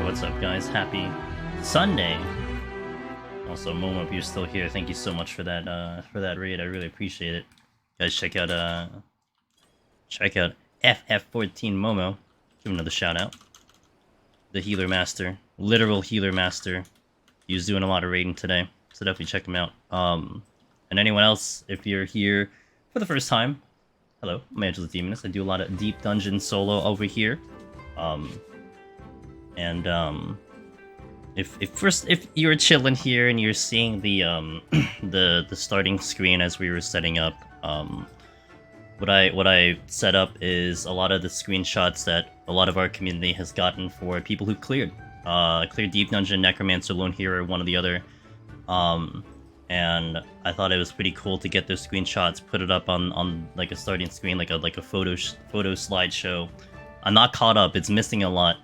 What's up, guys? Happy Sunday. Also, Momo, if you're still here, thank you so much for that raid. I really appreciate it. Guys, check out FF14 Momo. Give him another shout out. The healer master, literal healer master. He was doing a lot of raiding today, so definitely check him out. And anyone else, if you're here for the first time, hello, I'm Angela Demonist. I do a lot of deep dungeon solo over here. If you're chilling here and you're seeing the the starting screen as we were setting up, what I set up is a lot of the screenshots that a lot of our community has gotten for people who cleared Deep Dungeon, Necromancer, Lone Hero, one or the other. And I thought it was pretty cool to get those screenshots, put it up on like a starting screen, like a photo slideshow. I'm not caught up; it's missing a lot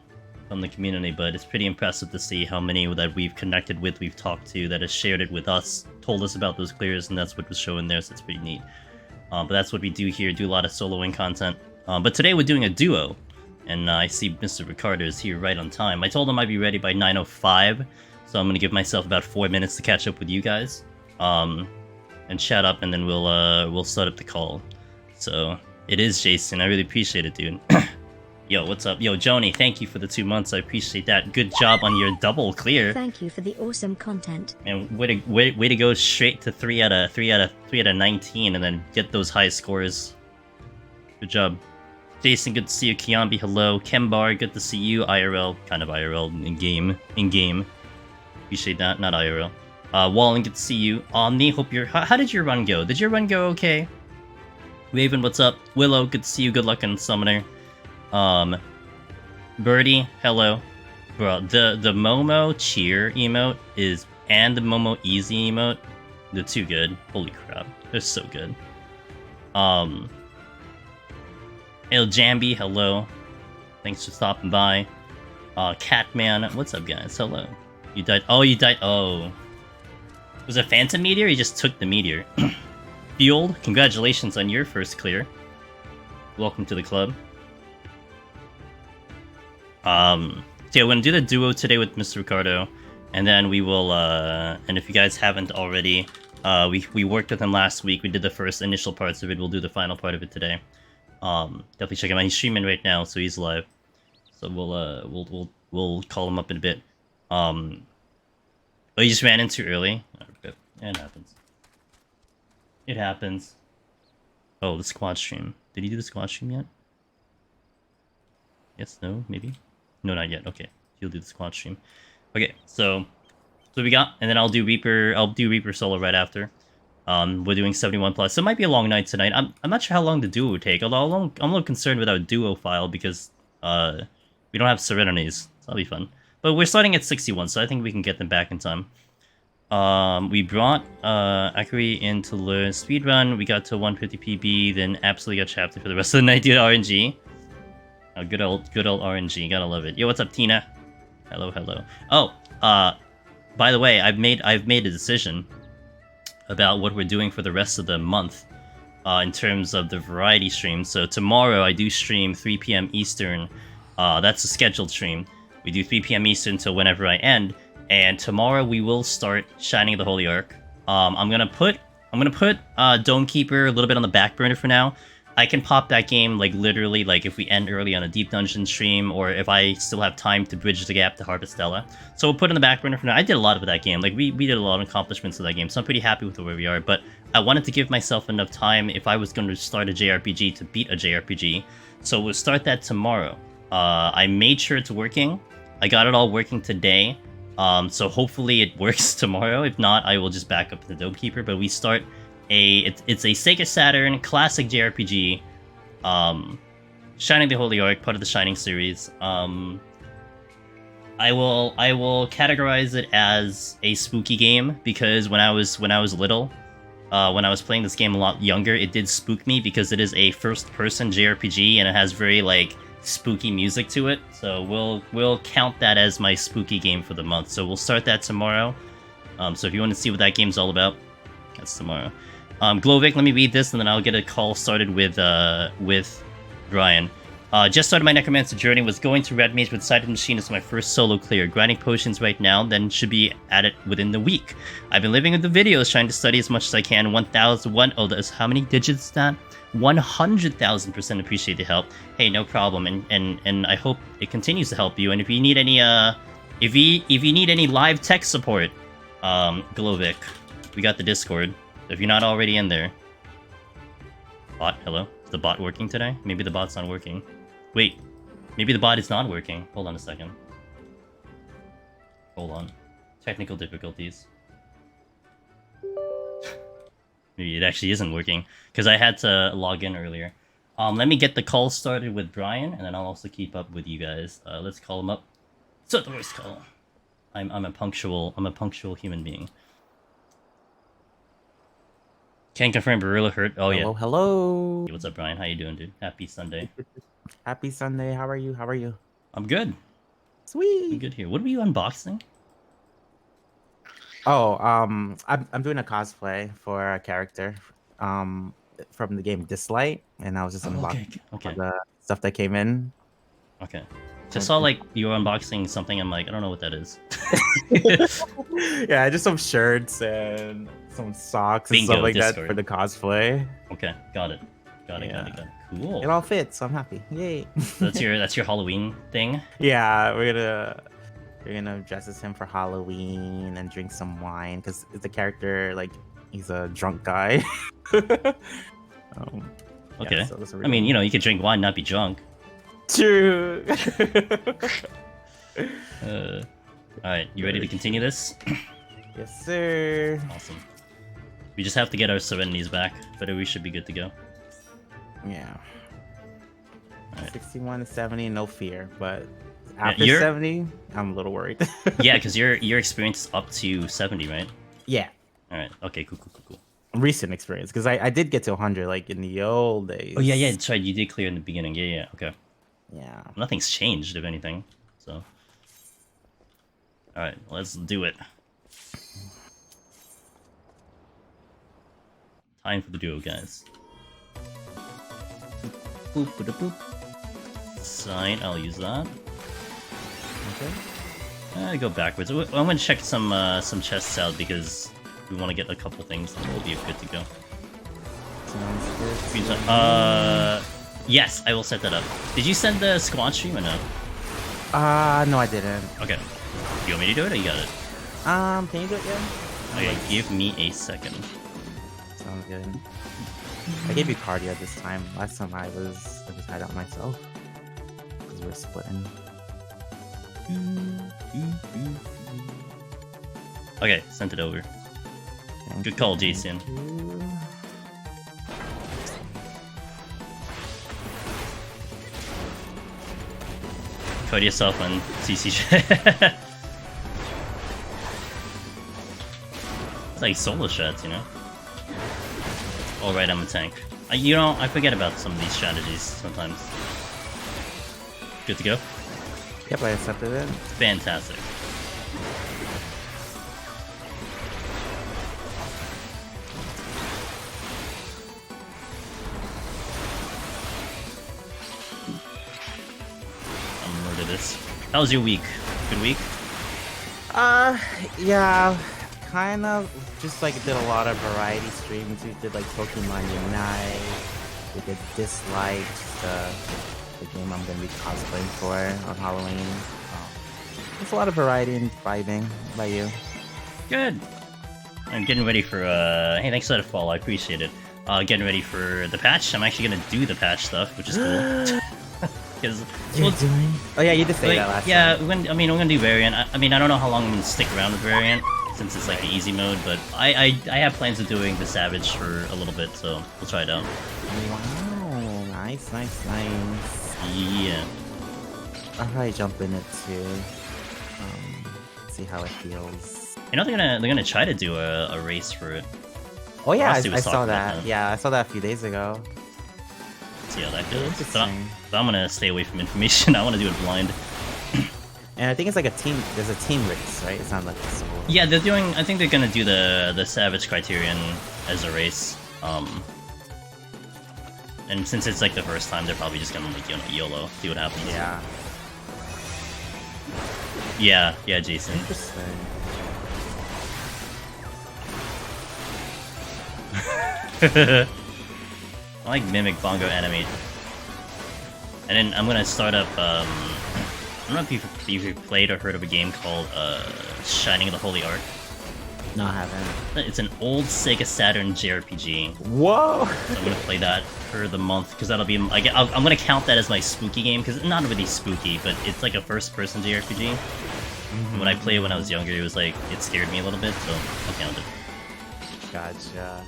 from the community, but it's pretty impressive to see how many that we've connected with, we've talked to, that has shared it with us, told us about those clears, and that's what was showing there, so it's pretty neat. But that's what we do here, do a lot of soloing content. But today we're doing a duo, and I see Mr. Ricardo is here right on time. I told him I'd be ready by 9:05, so I'm going to give myself about 4 minutes to catch up with you guys, and chat up, and then we'll start up the call. So, it is Jason, I really appreciate it, dude. Yo, what's up? Yo, Joni, thank you for the 2 months. I appreciate that. Good job on your double clear. Thank you for the awesome content. And way to go straight to 3 out of 19, and then get those high scores. Good job, Jason. Good to see you. Kiambi, hello. Kembar, good to see you. IRL, kind of IRL in game. Appreciate that. Not IRL. Wallen, good to see you. Omni, hope you're. How did your run go? Did your run go okay? Raven, what's up? Willow, good to see you. Good luck on Summoner. Birdie, hello. Bro, the Momo cheer emote is, and the Momo easy emote, they're too good. Holy crap, they're so good. El Jambi, hello. Thanks for stopping by. Catman, what's up, guys? Hello. You died. Oh, you died. Oh. Was it Phantom Meteor? You just took the meteor. Fueled, congratulations on your first clear. Welcome to the club. So yeah, we're gonna do the duo today with Mr. Ricardo, and then we will, and if you guys haven't already, we worked with him last week, we did the first initial parts of it, we'll do the final part of it today. Definitely check him out, he's streaming right now, so he's live. So we'll call him up in a bit. Oh, you just ran in too early? Okay. Yeah, it happens. It happens. Oh, the squad stream. Did he do the squad stream yet? Yes, no, maybe? No, not yet. Okay, he'll do the squad stream. Okay, so we got, and then I'll do Reaper solo right after. We're doing 71 plus. So it might be a long night tonight. I'm not sure how long the duo would take. Although I'm a little concerned with our duo file because we don't have Serenities. So that'll be fun. But we're starting at 61, so I think we can get them back in time. We brought Akari in to learn speedrun. We got to 150 PB, then absolutely got chapter for the rest of the night. Did RNG. Oh, good old RNG, gotta love it. Yo, what's up, Tina? Hello. Oh, by the way, I've made a decision about what we're doing for the rest of the month, in terms of the variety stream. So tomorrow I do stream 3 p.m. Eastern. That's a scheduled stream. We do 3 p.m. Eastern till whenever I end, and tomorrow we will start Shining the Holy Ark. I'm gonna put Dome Keeper a little bit on the back burner for now. I can pop that game, like, literally, like, if we end early on a Deep Dungeon stream, or if I still have time to bridge the gap to Harvestella. So we'll put it in the back burner for now. I did a lot of that game. Like, we did a lot of accomplishments of that game, so I'm pretty happy with where we are. But I wanted to give myself enough time if I was going to start a JRPG to beat a JRPG. So we'll start that tomorrow. I made sure it's working. I got it all working today. So hopefully it works tomorrow. If not, I will just back up the Dome Keeper. But we start... It's a Sega Saturn classic JRPG, Shining the Holy Ark, part of the Shining series. I will categorize it as a spooky game because when I was little, when I was playing this game a lot younger, it did spook me because it is a first-person JRPG and it has very like spooky music to it. So we'll count that as my spooky game for the month. So we'll start that tomorrow. So if you want to see what that game's all about, that's tomorrow. Glovic, let me read this, and then I'll get a call started with Brian. Just started my Necromancer journey, was going to Red Mage with Sided Machine as my first solo clear. Grinding potions right now, then should be at it within the week. I've been living with the videos, trying to study as much as I can. 1,001. Oh, that's how many digits is that? 100,000% appreciate the help. Hey, no problem, and I hope it continues to help you. And if you need any if you need any live tech support, Glovic, we got the Discord. If you're not already in there. Bot, hello? Is the bot working today? Maybe the bot's not working. Wait, maybe the bot is not working. Hold on a second. Hold on. Technical difficulties. Maybe it actually isn't working, because I had to log in earlier. Let me get the call started with Brian, and then I'll also keep up with you guys. Let's call him up. Start the voice call. I'm a punctual human being. Can't confirm Barilla hurt. Oh yeah. Hello. Hey, what's up, Brian? How you doing, dude? Happy Sunday. Happy Sunday. How are you? How are you? I'm good. Sweet. I'm good here. What were you unboxing? Oh, I'm doing a cosplay for a character, from the game Dislight, and I was just unboxing the stuff that came in. Okay. Just saw like you were unboxing something. I'm like, I don't know what that is. Yeah, just some shirts and some socks and stuff like Discord. That for the cosplay. Okay, got it. Got it. Cool. It all fits. So I'm happy. Yay. So that's your Halloween thing. Yeah, we're gonna dress as him for Halloween and drink some wine because it's a character like he's a drunk guy. Okay. Yeah, so I mean, you could drink wine, not be drunk. True. Alright, you ready to continue this? Yes, sir. Awesome. We just have to get our Serenities back, but we should be good to go. Yeah. Right. 61-70, no fear, but after 70, I'm a little worried. Yeah, because your experience is up to 70, right? Yeah. Alright, okay, cool. Recent experience, because I did get to 100, like, in the old days. Oh, yeah, that's right, you did clear in the beginning. Yeah, okay. Yeah. Nothing's changed, if anything, so... Alright, let's do it. Time for the duo, guys. Boop, boop, boop. Sign, I'll use that. Okay. I go backwards. I'm gonna check some chests out because we want to get a couple things and we'll be good to go. Sounds good. Yes, I will set that up. Did you send the squad stream or no? No, I didn't. Okay. You want me to do it or you got it? Can you do it yet? Okay, give me a second. Sounds good. I gave you cardio this time. Last time I just had out myself. Because we're splitting. Okay, sent it over. Good call, Jason. Code yourself on CC. It's like solo shots, Alright, I'm a tank. I forget about some of these strategies sometimes. Good to go? Yep, I accepted it. Fantastic. I'm murder this. How was your week? Good week? Yeah, kind of. Just like did a lot of variety streams. We did like Pokemon Unite. We did Dislike, the game I'm gonna be cosplaying for on Halloween. It's a lot of variety and vibing. How about you? Good. I'm getting ready for hey, thanks for the follow. I appreciate it. Getting ready for the patch. I'm actually gonna do the patch stuff, which is cool. Because oh yeah, you did say that last time. we're gonna do variant. I mean, I don't know how long I'm gonna stick around with variant since it's like the easy mode, but I have plans of doing the savage for a little bit, so we'll try it out. Wow, nice. Yeah. I'll probably jump in it too. See how it feels. They're gonna try to do a race for it. Oh yeah, I saw that. Yeah, I saw that a few days ago. See how that goes. But I'm gonna stay away from information. I want to do it blind. And I think it's like a team. There's a team race, right? It's not like a solo. Yeah, they're doing. I think they're gonna do the Savage Criterion as a race. And And since it's like the first time, they're probably just gonna like, you know, YOLO, see what happens. Yeah. Yeah, Jason. Interesting. I like mimic bongo animate. And then I'm gonna start up, I don't know if you've played or heard of a game called Shining the Holy Ark. No, I haven't. It's an old Sega Saturn JRPG. Whoa! So I'm gonna play that for the month, because that'll be, I'm gonna count that as my spooky game, because it's not really spooky, but it's like a first-person JRPG. When I played it when I was younger, it was like, it scared me a little bit, so I'll count it. Gotcha.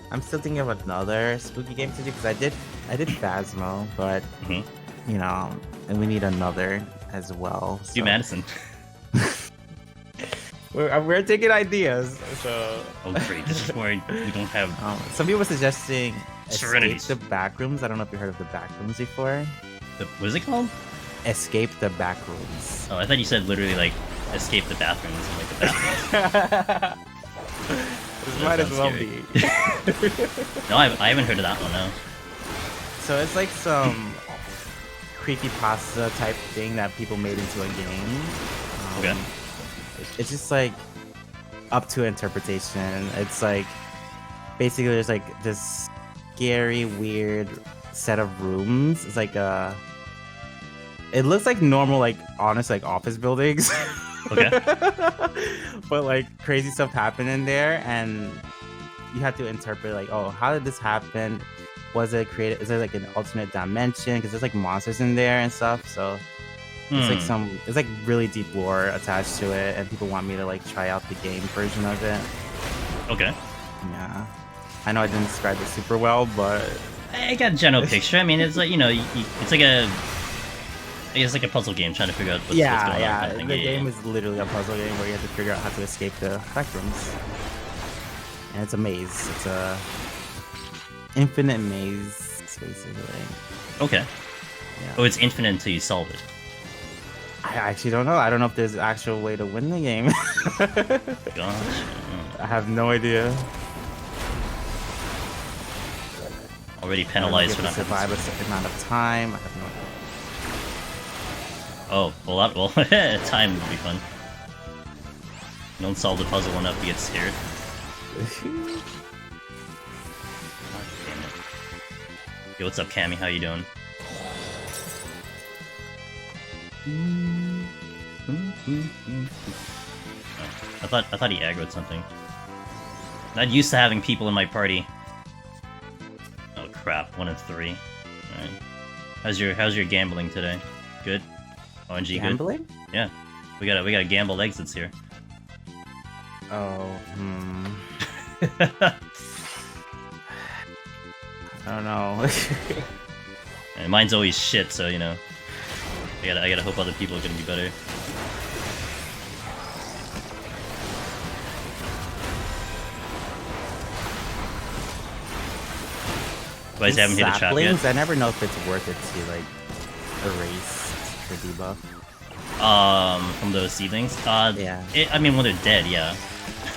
I'm still thinking of another spooky game to do, because I did Phasmo, but, you know, and we need another as well. So. Do Madison. We're taking ideas, so... Oh great, this is where we don't have... some people were suggesting Serenities. Escape the Backrooms. I don't know if you heard of the Backrooms before. What is it called? Escape the Backrooms. Oh, I thought you said literally like, escape the bathrooms, like the bathrooms. This might as well be. No, I haven't heard of that one, no. So it's like some creepypasta type thing that people made into a game. Okay. It's just like up to interpretation. It's like basically there's like this scary, weird set of rooms. It's like it looks like normal, like honest, like office buildings. Okay. But like crazy stuff happened in there, and you have to interpret like, oh, how did this happen? Was it created? Is there like an alternate dimension? Because there's like monsters in there and stuff. So it's like it's like really deep lore attached to it, and people want me to like try out the game version of it. Okay. Yeah. I know I didn't describe it super well, but I got a general picture. I mean, it's like, you know, it's like it's like a puzzle game trying to figure out what's going on. Kind of thing. The game is literally a puzzle game where you have to figure out how to escape the back rooms. And it's a maze. It's a infinite maze, basically. Okay. Yeah. Oh, it's infinite until you solve it. I actually don't know. I don't know if there's an actual way to win the game. Gosh. I have no idea. Already penalized for not survive a certain amount of time. I have no idea. Oh, well, time would be fun. You don't solve the puzzle enough to get scared. God damn it. Yo, what's up, Cammy? How you doing? Oh, I thought he aggroed something. Not used to having people in my party. Oh crap! 1 of 3. All right. How's your gambling today? Good. ONG Gambling? good. Yeah. We got gamble exits here. Oh. I don't know. And mine's always shit, so you know. I gotta hope other people are gonna be better. You guys haven't hit a trap yet? I never know if it's worth it to like erase the debuff. From those seedlings? Yeah. I mean, when they're dead, yeah.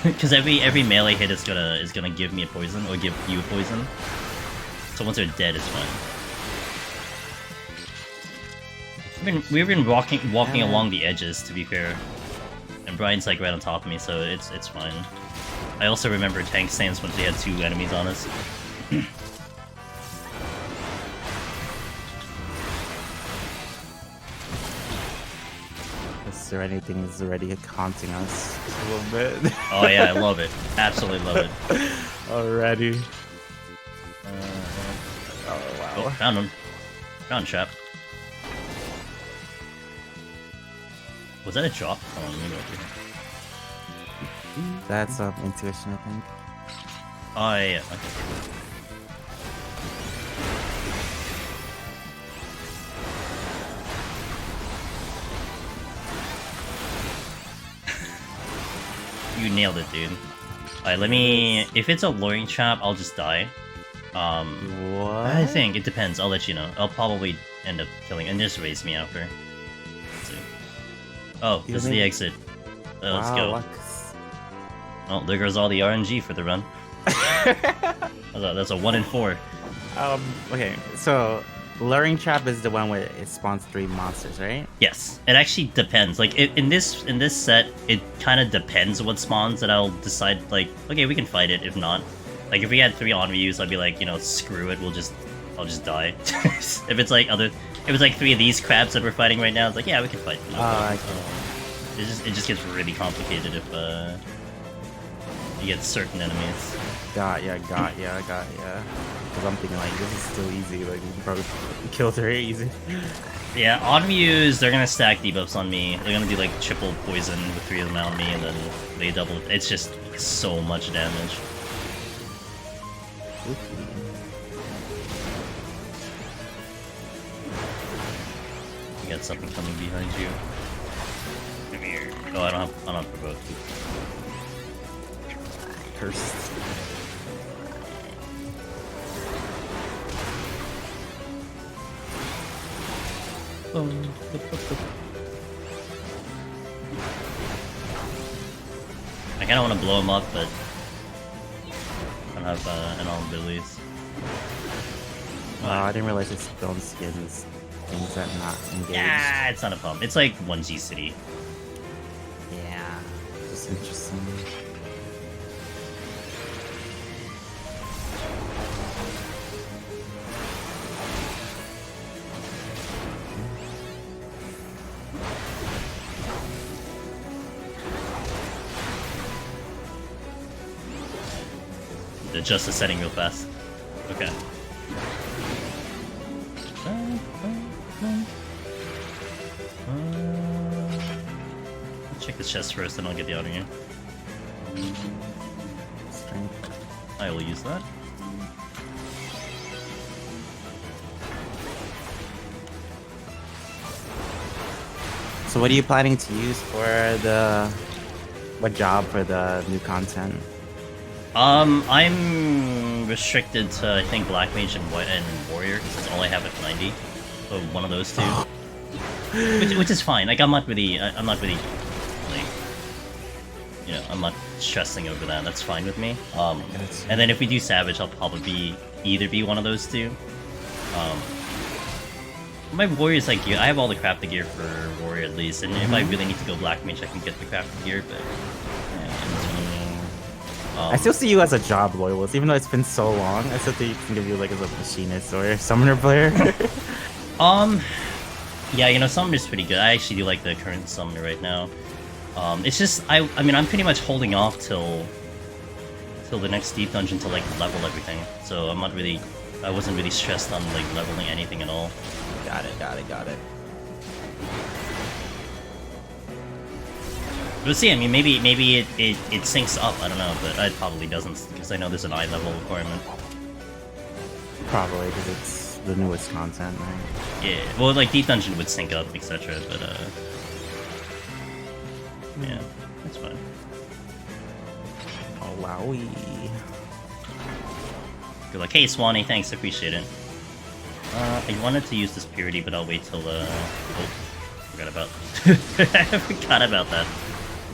Because every melee hit is gonna give me a poison, or give you a poison. So once they're dead, it's fine. We've been walking along the edges, to be fair. And Brian's like right on top of me, so it's fine. I also remember tank stance when they had 2 enemies on us. Serenity is already haunting us a little bit. Oh yeah, I love it. Absolutely love it. Already. Oh wow. Oh, found him. Found trap. Was that a drop? Oh, let me go over here. That's intuition, I think. Oh yeah. Okay. You nailed it, dude. Alright, let me... If it's a luring trap, I'll just die. What? I think. It depends. I'll let you know. I'll probably end up killing... And just raise me after. Let's see. Oh, this is the exit. Let's go. Lux. Well, there goes all the RNG for the run. That's a 1 in 4. Okay, so luring trap is the one where it spawns 3 monsters, right? Yes, it actually depends. Like in this set, it kind of depends what spawns, and I'll decide like, okay, we can fight it. If not, like if we had 3 on views, I'd be like, you know, screw it. I'll just die. If it's like 3 of these crabs that we're fighting right now, it's like, yeah, we can fight. No problem. Okay. It just gets really complicated if you get certain enemies. Got ya. Because I'm thinking like this is still easy. Like we can probably kill 3 easy. Yeah, on views, they're gonna stack debuffs on me. They're gonna do like triple poison with 3 of them on me, and then they double. It's just so much damage. You got something coming behind you. Come here. Oh, I don't have provoke. Cursed. I kind of want to blow him up, but I don't have enough abilities. I didn't realize it's stone skins. Things that not engaged. Yeah, it's not a problem. It's like 1G City. Yeah, just interesting. Adjust the setting real fast. Okay. Let's check this chest first, then I'll get the outer here. Strength. I will use that. So what are you planning to use for what job for the new content? I'm restricted to, I think, Black Mage and Warrior, because that's all I have at 90. So one of those 2. which is fine. Like, I'm not really, like, you know, I'm not stressing over that. That's fine with me. And then if we do Savage, I'll probably either be one of those 2. My Warrior's like, I have all the crafted gear for Warrior at least, and if I really need to go Black Mage, I can get the crafted gear, but... I still see you as a job loyalist, even though it's been so long. I still think you can like as a machinist or a summoner player. Yeah, you know, Summoner's pretty good. I actually do like the current Summoner right now. It's just, I mean, I'm pretty much holding off till the next Deep Dungeon to, like, level everything. So I'm not really, I wasn't really stressed on, like, leveling anything at all. Got it. We'll see, I mean, maybe it syncs up, I don't know, but it probably doesn't, because I know there's an eye level requirement. Probably, because it's the newest content, right? Yeah, well, like, Deep Dungeon would sync up, etc., but, yeah, that's fine. Oh, wowie. You're like, hey, Swanee, thanks, appreciate it. I wanted to use this Purity, but I'll wait till, oh, forgot about that.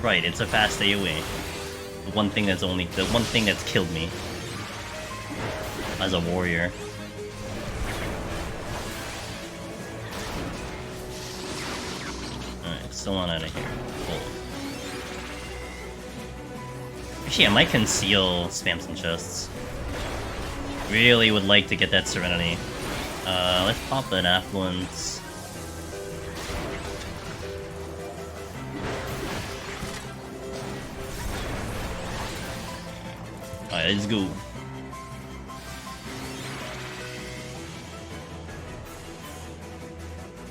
Right, it's a fast AoE. The one thing that's killed me as a warrior. Alright, still on out of here. Cool. Actually, I might conceal spam some chests. Really would like to get that Serenity. Let's pop an Affluence. Alright, let's go.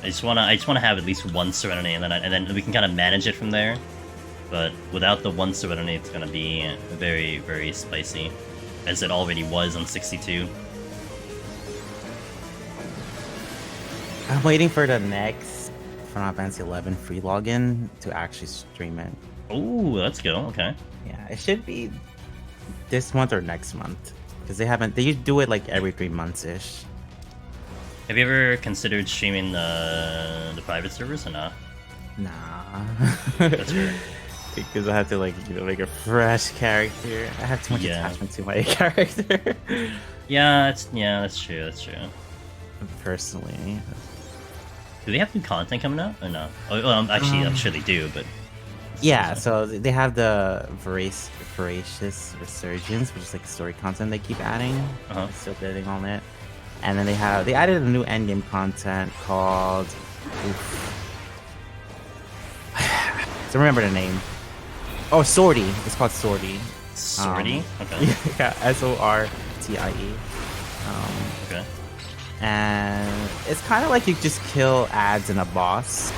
I just wanna have at least one Serenity, and then we can kind of manage it from there. But without the one Serenity, it's gonna be very, very spicy, as it already was on 62. I'm waiting for the next Final Fantasy 11 free login to actually stream it. Oh, let's go. Okay. Yeah, it should be this month or next month, because they do it like every 3 months ish. Have you ever considered streaming the private servers or not? Nah. That's fair. Because I have to like make a fresh character. I have too much Yeah. attachment to my character. Yeah, that's true. That's true. Personally, Do they have new content coming out or no? Oh, well, actually, I'm sure they do, but yeah. So they have the voracious resurgence, which is like story content they keep adding. Uh-huh. Still bidding on it. And then they added a new endgame content called. So remember the name. Oh, Sortie. It's called Sortie. Sortie. Okay. Yeah, SORTIE. Okay. And it's kind of like you just kill ads and a boss,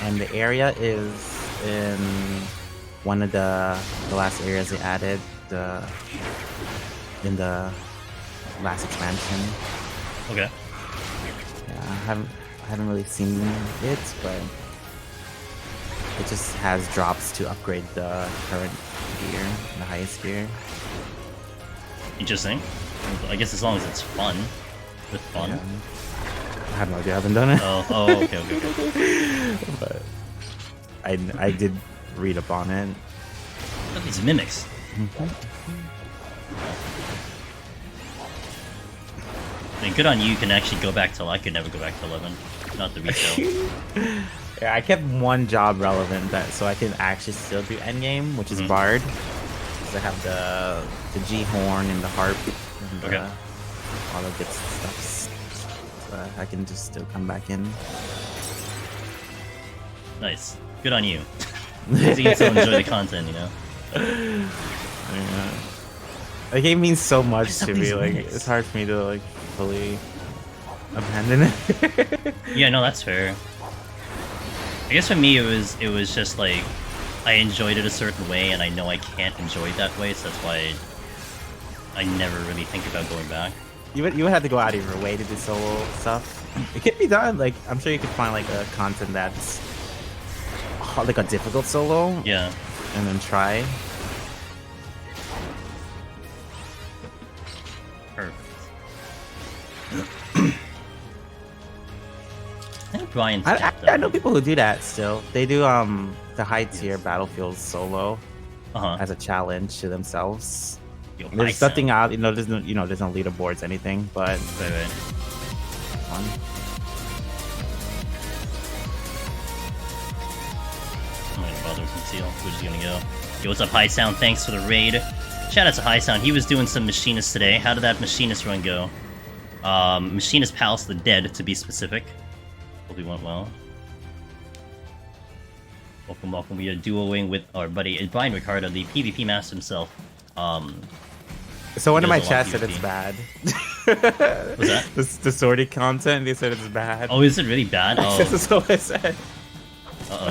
and the area is in one of the last areas they added in the last expansion. Okay. Yeah, I haven't really seen it, but it just has drops to upgrade the current gear, the highest gear. Interesting. I guess as long as it's fun. With fun. Yeah. I have no idea. I haven't done it. Oh, okay. But I did read up on it. Look at these mimics. I mean, good on you. You can actually go back to. I could never go back to 11. Not the retail. Yeah, I kept one job relevant so I can actually still do endgame, which is Bard. Because I have the G horn and the harp and all the good stuff. So I can just still come back in. Nice. Good on you. Because you can still enjoy the content, you know. Yeah. The game means so much to me. Like mimics? it's hard for me to like fully abandon it. Yeah, no, that's fair. I guess for me it was just like I enjoyed it a certain way, and I know I can't enjoy it that way, so that's why I never really think about going back. You would have to go out of your way to do solo stuff. It could be done. Like I'm sure you could find like a content that's like a difficult solo. Yeah. And then try. Perfect. I think Brian's I know people who do that still. They do the high tier battlefield solo as a challenge to themselves. Yo, There's nothing out, there's no leaderboards, anything, but Right. fun. I'm not gonna bother with conceal. We're just gonna go. Yo, what's up, High Sound? Thanks for the raid. Shout out to High Sound. He was doing some machinist today. How did that machinist run go? Machinist Palace of the Dead, to be specific. Hope he went well. Welcome. We are duoing with our buddy Brian Ricardo, the PvP master himself. So one of my does a lot chats of said it's PvP. bad. What's that? The sortie content, they said it's bad. Oh, is it really bad? Oh, That's what I said.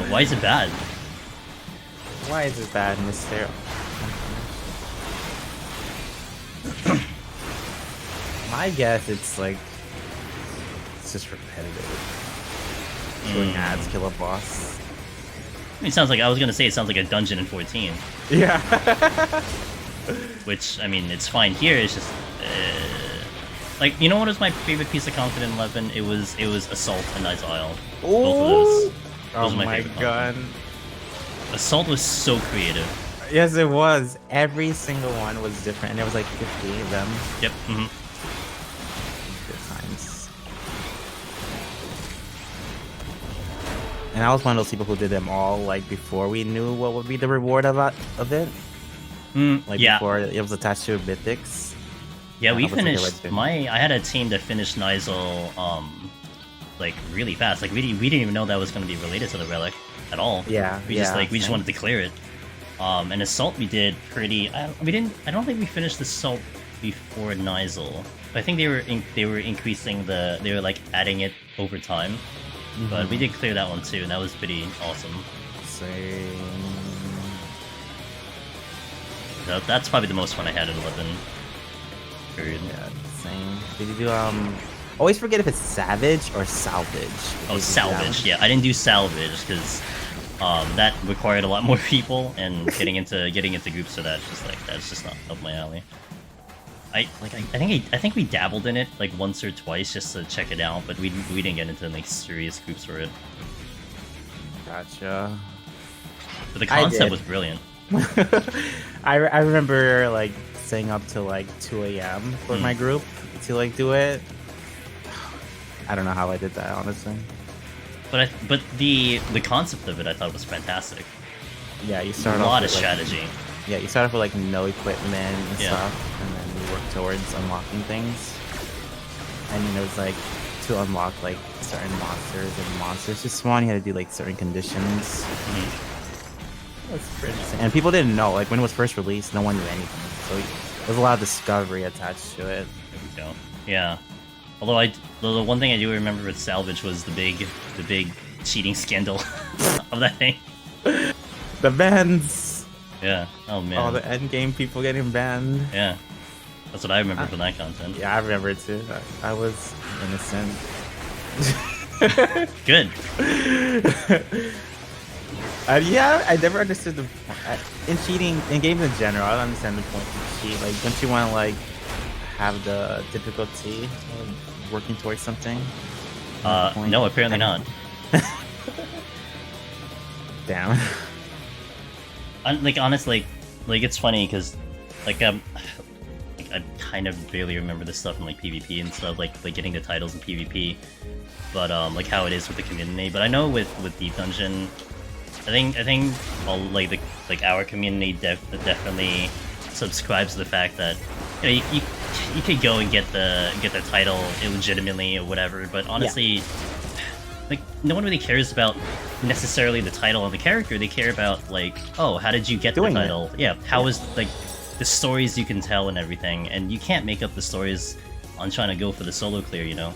why is it bad? Why is it bad, Mister? My guess, it's just repetitive. Killing ads, kill a boss. I mean, it sounds like a dungeon in 14. Yeah. Which, I mean, it's fine here. It's just, like, you know what was my favorite piece of content in 11? It was Assault and Nice Isle. Both of those. Oh are my favorite god. content. Assault was so creative. Yes, it was. Every single one was different, and there was like 50 of them. Yep. Good times. And I was one of those people who did them all like before we knew what would be the reward of it. Like yeah. before it was attached to Mythics. Yeah, we I was like a finished. legend. I had a team that finished Nigel, like really fast. Like we didn't even know that was going to be related to the relic at all. Yeah, We just yeah, we just same. wanted to clear it. And Assault we did pretty. I don't think we finished Assault before Nigel. I think they were increasing they were like adding it over time. But we did clear that one too, and that was pretty awesome. Same. That's probably the most fun I had in 11. Period. Yeah, same. Did you do always forget if it's Savage or Salvage. Oh, Did you do that salvage. one? Yeah, I didn't do salvage because that required a lot more people, and getting into groups for that's just not up my alley. I think we dabbled in it like once or twice just to check it out, but we didn't get into like serious groups for it. Gotcha. But the I concept did. was brilliant. I remember like staying up till like 2 a.m. with my group to like do it. I don't know how I did that, honestly. But the concept of it I thought was fantastic. Yeah, you A start lot off of with, like, strategy. yeah, you start off with like no equipment and Yeah. stuff, and then you work towards unlocking things. And then there's like to unlock like certain monsters and monsters to spawn, you had to do like certain conditions. That's pretty interesting. And people didn't know, like when it was first released, no one knew anything. So there's a lot of discovery attached to it. There we go. Yeah. Although the one thing I do remember with Salvage was the big cheating scandal of that thing. The bans! Yeah. Oh man. All the end game people getting banned. Yeah. That's what I remember from that content. Yeah, I remember it too. I was innocent. Good. Yeah, I never understood the in cheating in games in general. I don't understand the point of cheat. Like, don't you want to like have the difficulty of working towards something? No, apparently not. Damn. Like honestly, like it's funny because like I kind of barely remember this stuff in like PvP and stuff, like getting the titles in PvP, but like how it is with the community. But I know with Deep Dungeon, I think all like our community definitely subscribes to the fact that you could go and get the title illegitimately or whatever, but honestly, like no one really cares about necessarily the title of the character. They care about like, oh, how did you get Doing the it. title? Yeah, how was like the stories you can tell and everything, and you can't make up the stories on trying to go for the solo clear, you know.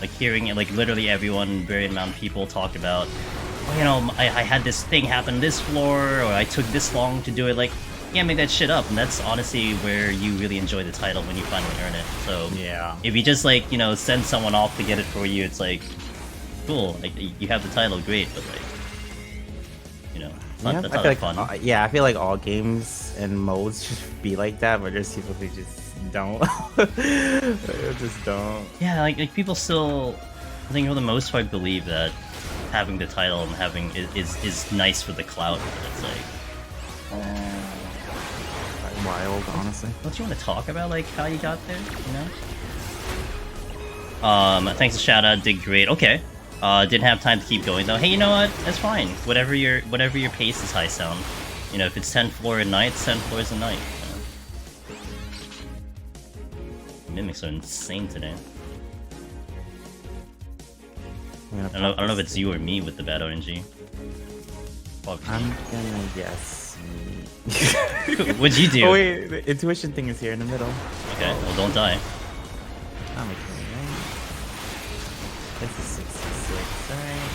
Like hearing it, like literally everyone, very amount of people talk about, oh, you know, I had this thing happen this floor, or I took this long to do it. Like, yeah, make that shit up, and that's honestly where you really enjoy the title when you finally earn it. So Yeah. if you just like send someone off to get it for you, it's like cool, like you have the title, great, but like Yeah, that's I not feel that like fun. yeah, I feel like all games and modes should be like that, but there's people who just don't. They just don't. Yeah, like people still, I think for the most part, believe that having the title and having is nice for the clout. But it's like, Wild, honestly. don't you want to talk about like how you got there? You know. Thanks to shout out, did great. Okay. Didn't have time to keep going though. Hey, you know what? That's fine. Whatever your pace is, high sound. You know, if it's 10th floor at night, it's 10 floors a night. Mimics are insane today. I don't know if it's you or me with the bad RNG. Fuck. I'm gonna guess. What'd you do? Oh wait, the intuition thing is here in the middle. Okay, well don't die. I'm okay, right? This is 66, alright.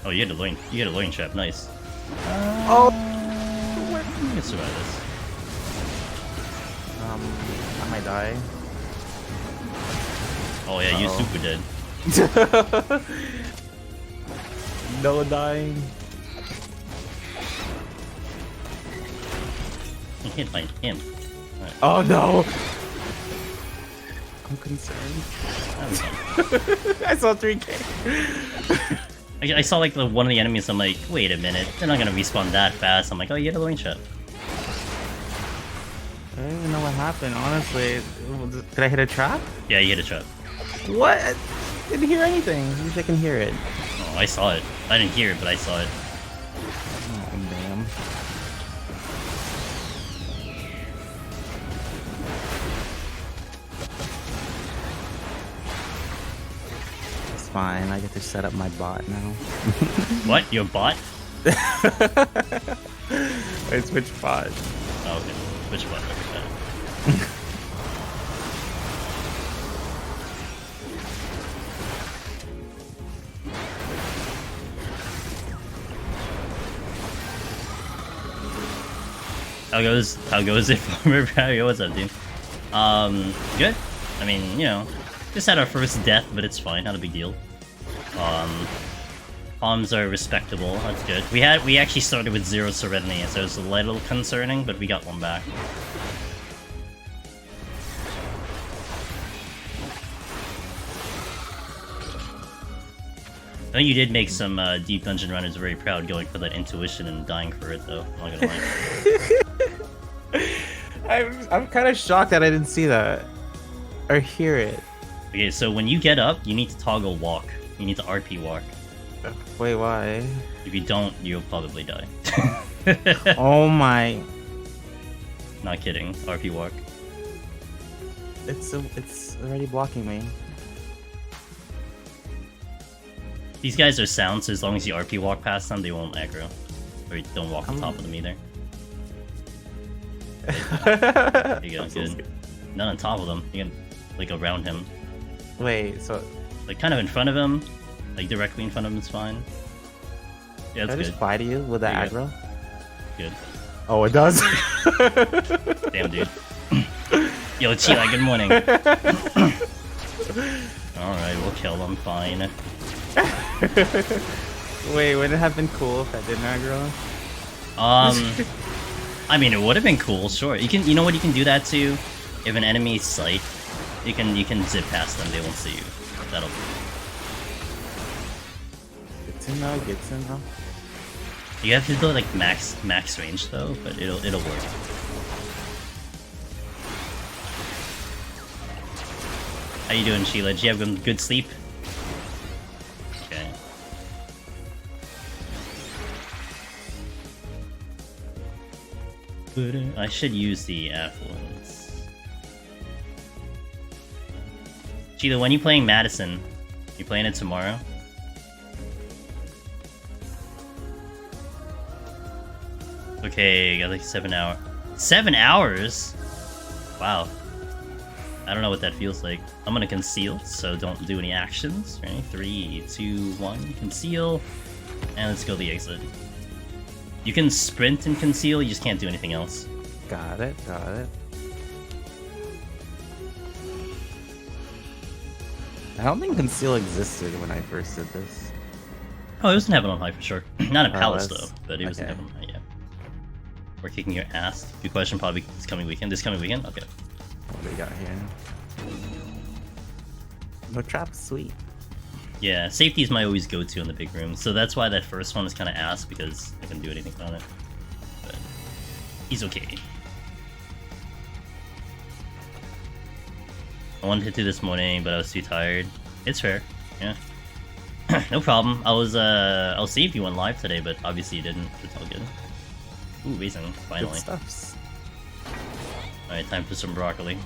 Oh, you had a loin trap. Nice. Oh! You can survive this. I might die. Oh yeah, you Uh-oh. super dead. No dying. I'm hit by him. Alright, Oh no! I'm concerned. that was fun. I saw 3k. I saw like one of the enemies. I'm like, wait a minute, they're not gonna respawn that fast. I'm like, oh, you had a loin trap. I don't even know what happened, honestly. Did I hit a trap? Yeah, you hit a trap. What? I didn't hear anything. At least I can hear it. Oh, I saw it. I didn't hear it, but I saw it. Oh, damn. It's fine. I get to set up my bot now. What? Your bot? I switched bot. Oh, okay. Which bot? Okay. How goes it for Barry? What's up, dude? Good. I mean, just had our first death, but it's fine, not a big deal. Palms are respectable. That's good. We actually started with 0 Serenity, so it was a little concerning, but we got one back. I know you did make some deep dungeon runners very proud going for that intuition and dying for it, though. I'm not gonna lie. I'm kind of shocked that I didn't see that or hear it. Okay, so when you get up, you need to toggle walk. You need to RP walk. Wait, why? If you don't, you'll probably die. Oh my! Not kidding. RP walk. It's already blocking me. These guys are sound, so as long as you RP walk past them, they won't aggro. Or you don't walk on top of them either. There you go, good. Not on top of them. You can, like, around him. Wait, so... Like, kind of in front of him. Like, directly in front of him is fine. Yeah, that's Can I good. just fly to you with that There you aggro? Good. Oh, it does? Damn, dude. Yo, Chila, good morning. Alright, we'll kill them, fine. Wait, wouldn't it have been cool if I didn't aggro? I mean, it would have been cool, sure. You know what you can do that to? If an enemy's sight, you can zip past them, they won't see you. That'll be Good to know, good to know. You have to do like max range though, but it'll work. How you doing, Sheila? Did you have good sleep? Okay. I should use the affluence. Sheila, when you playing Madison? You playing it tomorrow? Okay, got like 7 hours. 7 hours? Wow. I don't know what that feels like. I'm gonna conceal, so don't do any actions. Ready? 3, 2, 1. Conceal. And let's go the exit. You can sprint and conceal, you just can't do anything else. Got it, got it. I don't think conceal existed when I first did this. Oh, it was in Heaven on High for sure. Not in Palace that's- though, but it was in okay. Heaven on High, yeah. We're kicking your ass. Good question, probably this coming weekend. This coming weekend? Okay. What do we got here? No trap, sweet. Yeah, safety is my always go-to in the big room, so that's why that first one is kind of ass, because I couldn't do anything on it. But he's okay. I wanted to do this morning, but I was too tired. It's fair, yeah. No problem. I'll see if you went live today, but obviously you didn't. It's all good. Ooh, reason, finally. Good stuffs. Alright, time for some broccoli.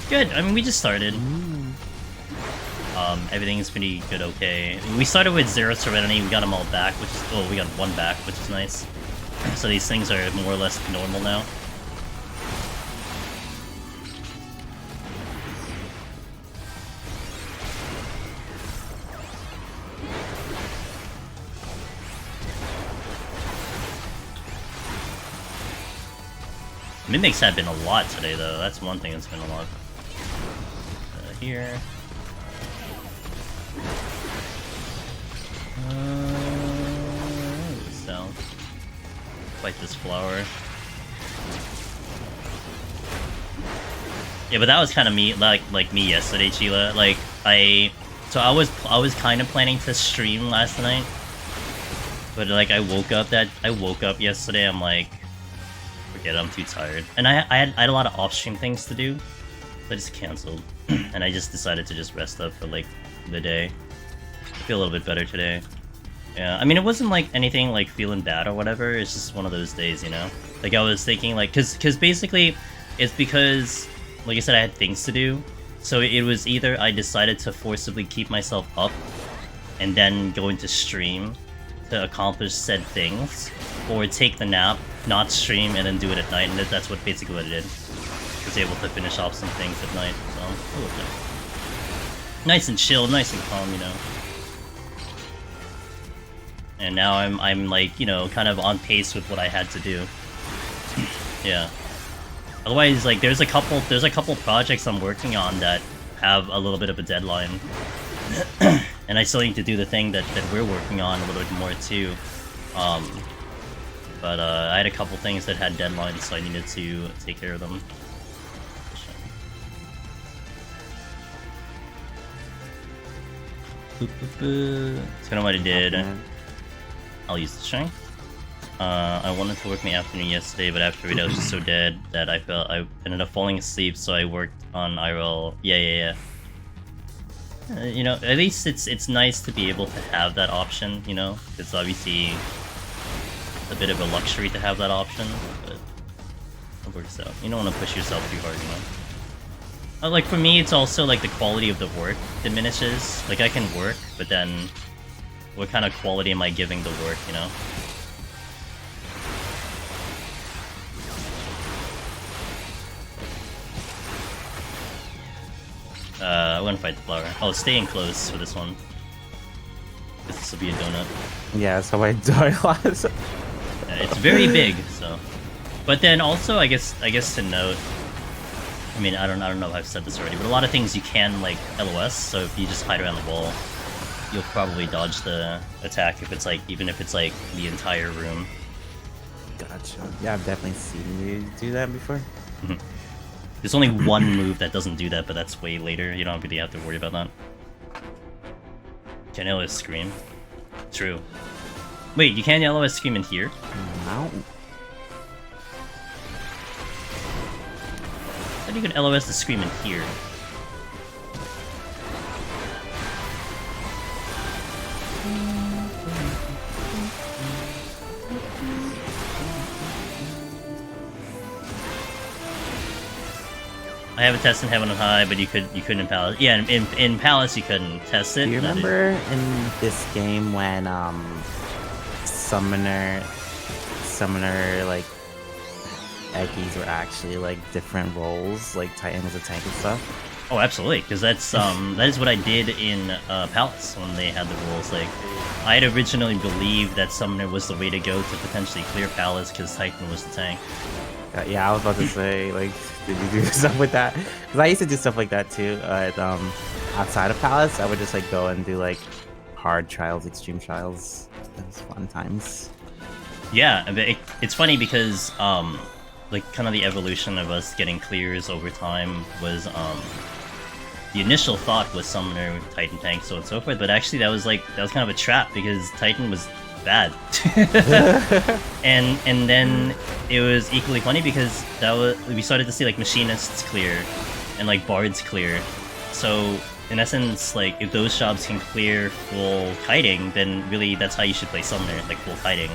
Good, I mean, we just started. Everything's pretty good, okay. We started with 0 Serenity, we got them all back, which is... Oh, we got 1 back, which is nice. So these things are more or less normal now. Mimics have been a lot today, though. That's one thing that's been a lot. Here. So, fight this flower. Yeah, but that was kind of me, like me yesterday, Chila. Like I was kind of planning to stream last night, but like I woke up yesterday. I'm like, forget it, I'm too tired, and I had a lot of off-stream things to do, so I just canceled, and I just decided to just rest up for like the day. I feel a little bit better today. Yeah, I mean, it wasn't like anything like feeling bad or whatever. It's just one of those days, you know. Like I was thinking, like, cause basically, it's because, like I said, I had things to do. So it was either I decided to forcibly keep myself up, and then go into stream to accomplish said things, or take the nap, not stream, and then do it at night. And that's what basically what I did. I was able to finish off some things at night. So a little bit nice and chill, nice and calm, you know. And now I'm like, you know, kind of on pace with what I had to do. Yeah. Otherwise, like, there's a couple projects I'm working on that have a little bit of a deadline. and I still need to do the thing that we're working on a little bit more too. But I had a couple things that had deadlines, so I needed to take care of them. It's kind of what I did. I'll use the strength. I wanted to work my afternoon yesterday, but after it I was just so dead that I ended up falling asleep, so I worked on IRL. Yeah. You know, at least it's nice to be able to have that option, you know? It's obviously a bit of a luxury to have that option, but it works out. You don't want to push yourself too hard, you know? Like, for me, it's also, like, the quality of the work diminishes. Like, I can work, but then what kind of quality am I giving the work, you know? I want to fight the flower. Oh, staying close for this one. This will be a donut. Yeah, so I died last. Yeah, it's very big, so. But then also, I guess to note, I mean, I don't know if I've said this already, but a lot of things you can, like, LOS, so if you just hide around the wall, you'll probably dodge the attack if it's, like, even if it's, like, the entire room. Gotcha. Yeah, I've definitely seen you do that before. There's only one move that doesn't do that, but that's way later. You don't really have to worry about that. Can LOS Scream? True. Wait, you can't LOS Scream in here? No. I think you can LOS the Scream in here. I have a test in Heaven on High, but you couldn't in Palace. Yeah, in Palace you couldn't test it. Do you remember in this game when summoner like Eggies were actually like different roles, like Titan was a tank and stuff? Oh, absolutely, because that's that is what I did in Palace when they had the rules. Like, I had originally believed that Summoner was the way to go to potentially clear Palace because Titan was the tank. Yeah, I was about to say, like, did you do stuff with that? Because I used to do stuff like that too. Outside of Palace, I would just like go and do like hard trials, extreme trials. It was fun times. Yeah, it's funny because like kind of the evolution of us getting clears over time was the initial thought was Summoner, Titan tank, so on and so forth. But actually, that was kind of a trap because Titan was bad. and then it was equally funny because we started to see like machinists clear and like bards clear. So in essence, like if those shops can clear full kiting, then really that's how you should play Summoner, like full kiting.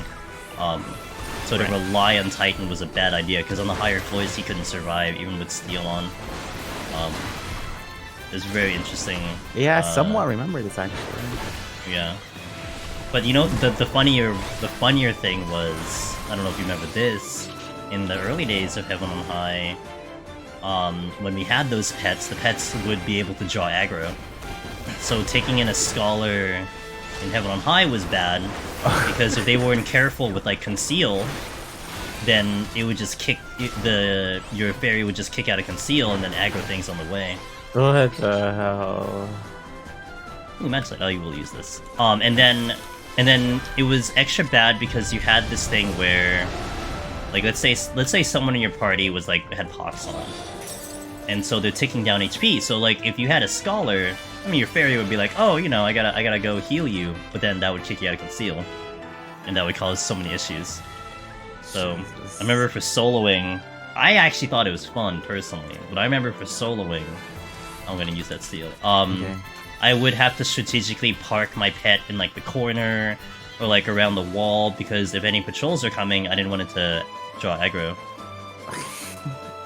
So to rely on Titan was a bad idea because on the higher floors he couldn't survive even with steel on. It was very interesting. Yeah, I somewhat remember this actually. Yeah. But you know, the funnier thing was, I don't know if you remember this, in the early days of Heaven on High, when we had those pets, the pets would be able to draw aggro. So taking in a Scholar in Heaven on High was bad, because if they weren't careful with like Conceal, then it would just kick, your fairy would just kick out a Conceal and then aggro things on the way. What the hell? Ooh, Match Light, oh, you will use this. And then it was extra bad because you had this thing where, like, let's say someone in your party was like had pox on, and so they're ticking down HP. So like if you had a Scholar, I mean your fairy would be like, oh, you know, I gotta go heal you, but then that would kick you out of Conceal, and that would cause so many issues. So Jesus. I remember for soloing, I actually thought it was fun personally, but I remember for soloing, I'm gonna use that steel. Okay. I would have to strategically park my pet in like the corner or like around the wall because if any patrols are coming, I didn't want it to draw aggro.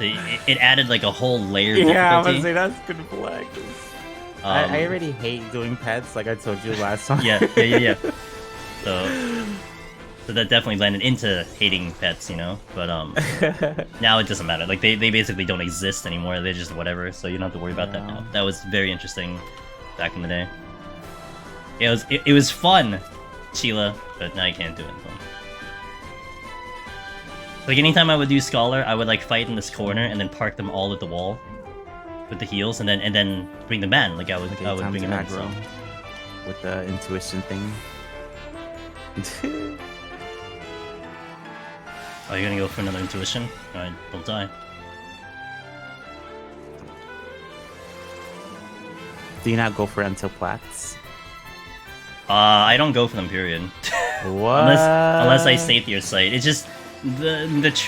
It added like a whole layer of difficulty. Yeah, I was say that's good flag. I already hate doing pets, like I told you last time. Yeah. So that definitely landed into hating pets, you know. But now it doesn't matter. Like they basically don't exist anymore. They're just whatever. So you don't have to worry about that now. That was very interesting. Back in the day. It was fun, Sheila, but now you can't do it. So. Like anytime I would do Scholar, I would like fight in this corner and then park them all at the wall with the heals and then bring them in. Like I would bring them in. So. with the intuition thing. Are you gonna go for another intuition? Alright, don't die. Do you not go for it until plats? I don't go for them, period. What? unless I save your site. It's just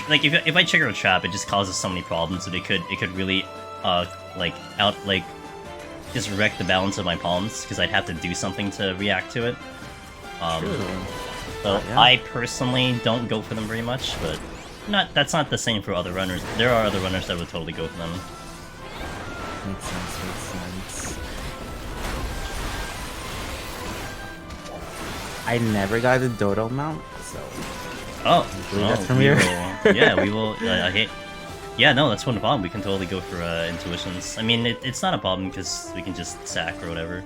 like if I trigger a trap, it just causes so many problems that it could really just wreck the balance of my palms because I'd have to do something to react to it. So yeah. I personally don't go for them very much, but that's not the same for other runners. There are other runners that would totally go for them. Makes sense, makes sense. I never got the dodo mount, so... Oh, that's from here. Yeah, we will... Yeah, no, that's one problem. We can totally go for intuitions. I mean, it's not a problem because we can just sack or whatever.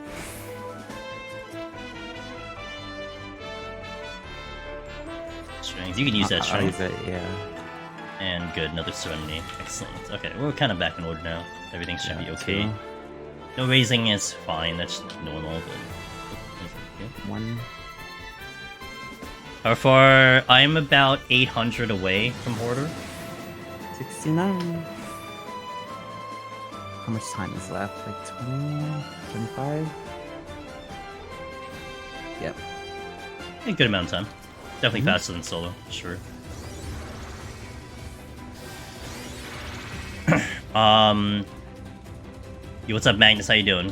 Strength. You can use that strength. I'll use it, yeah. And good, another serenity. Excellent. Okay, we're kind of back in order now. Everything should be okay. True. No raising is fine. That's normal. But... One. How far? I'm about 800 away from Hoarder. 69. How much time is left? Like 20? 25? Yep. A good amount of time. Definitely faster than solo, sure. Yo, what's up, Magnus? How you doing?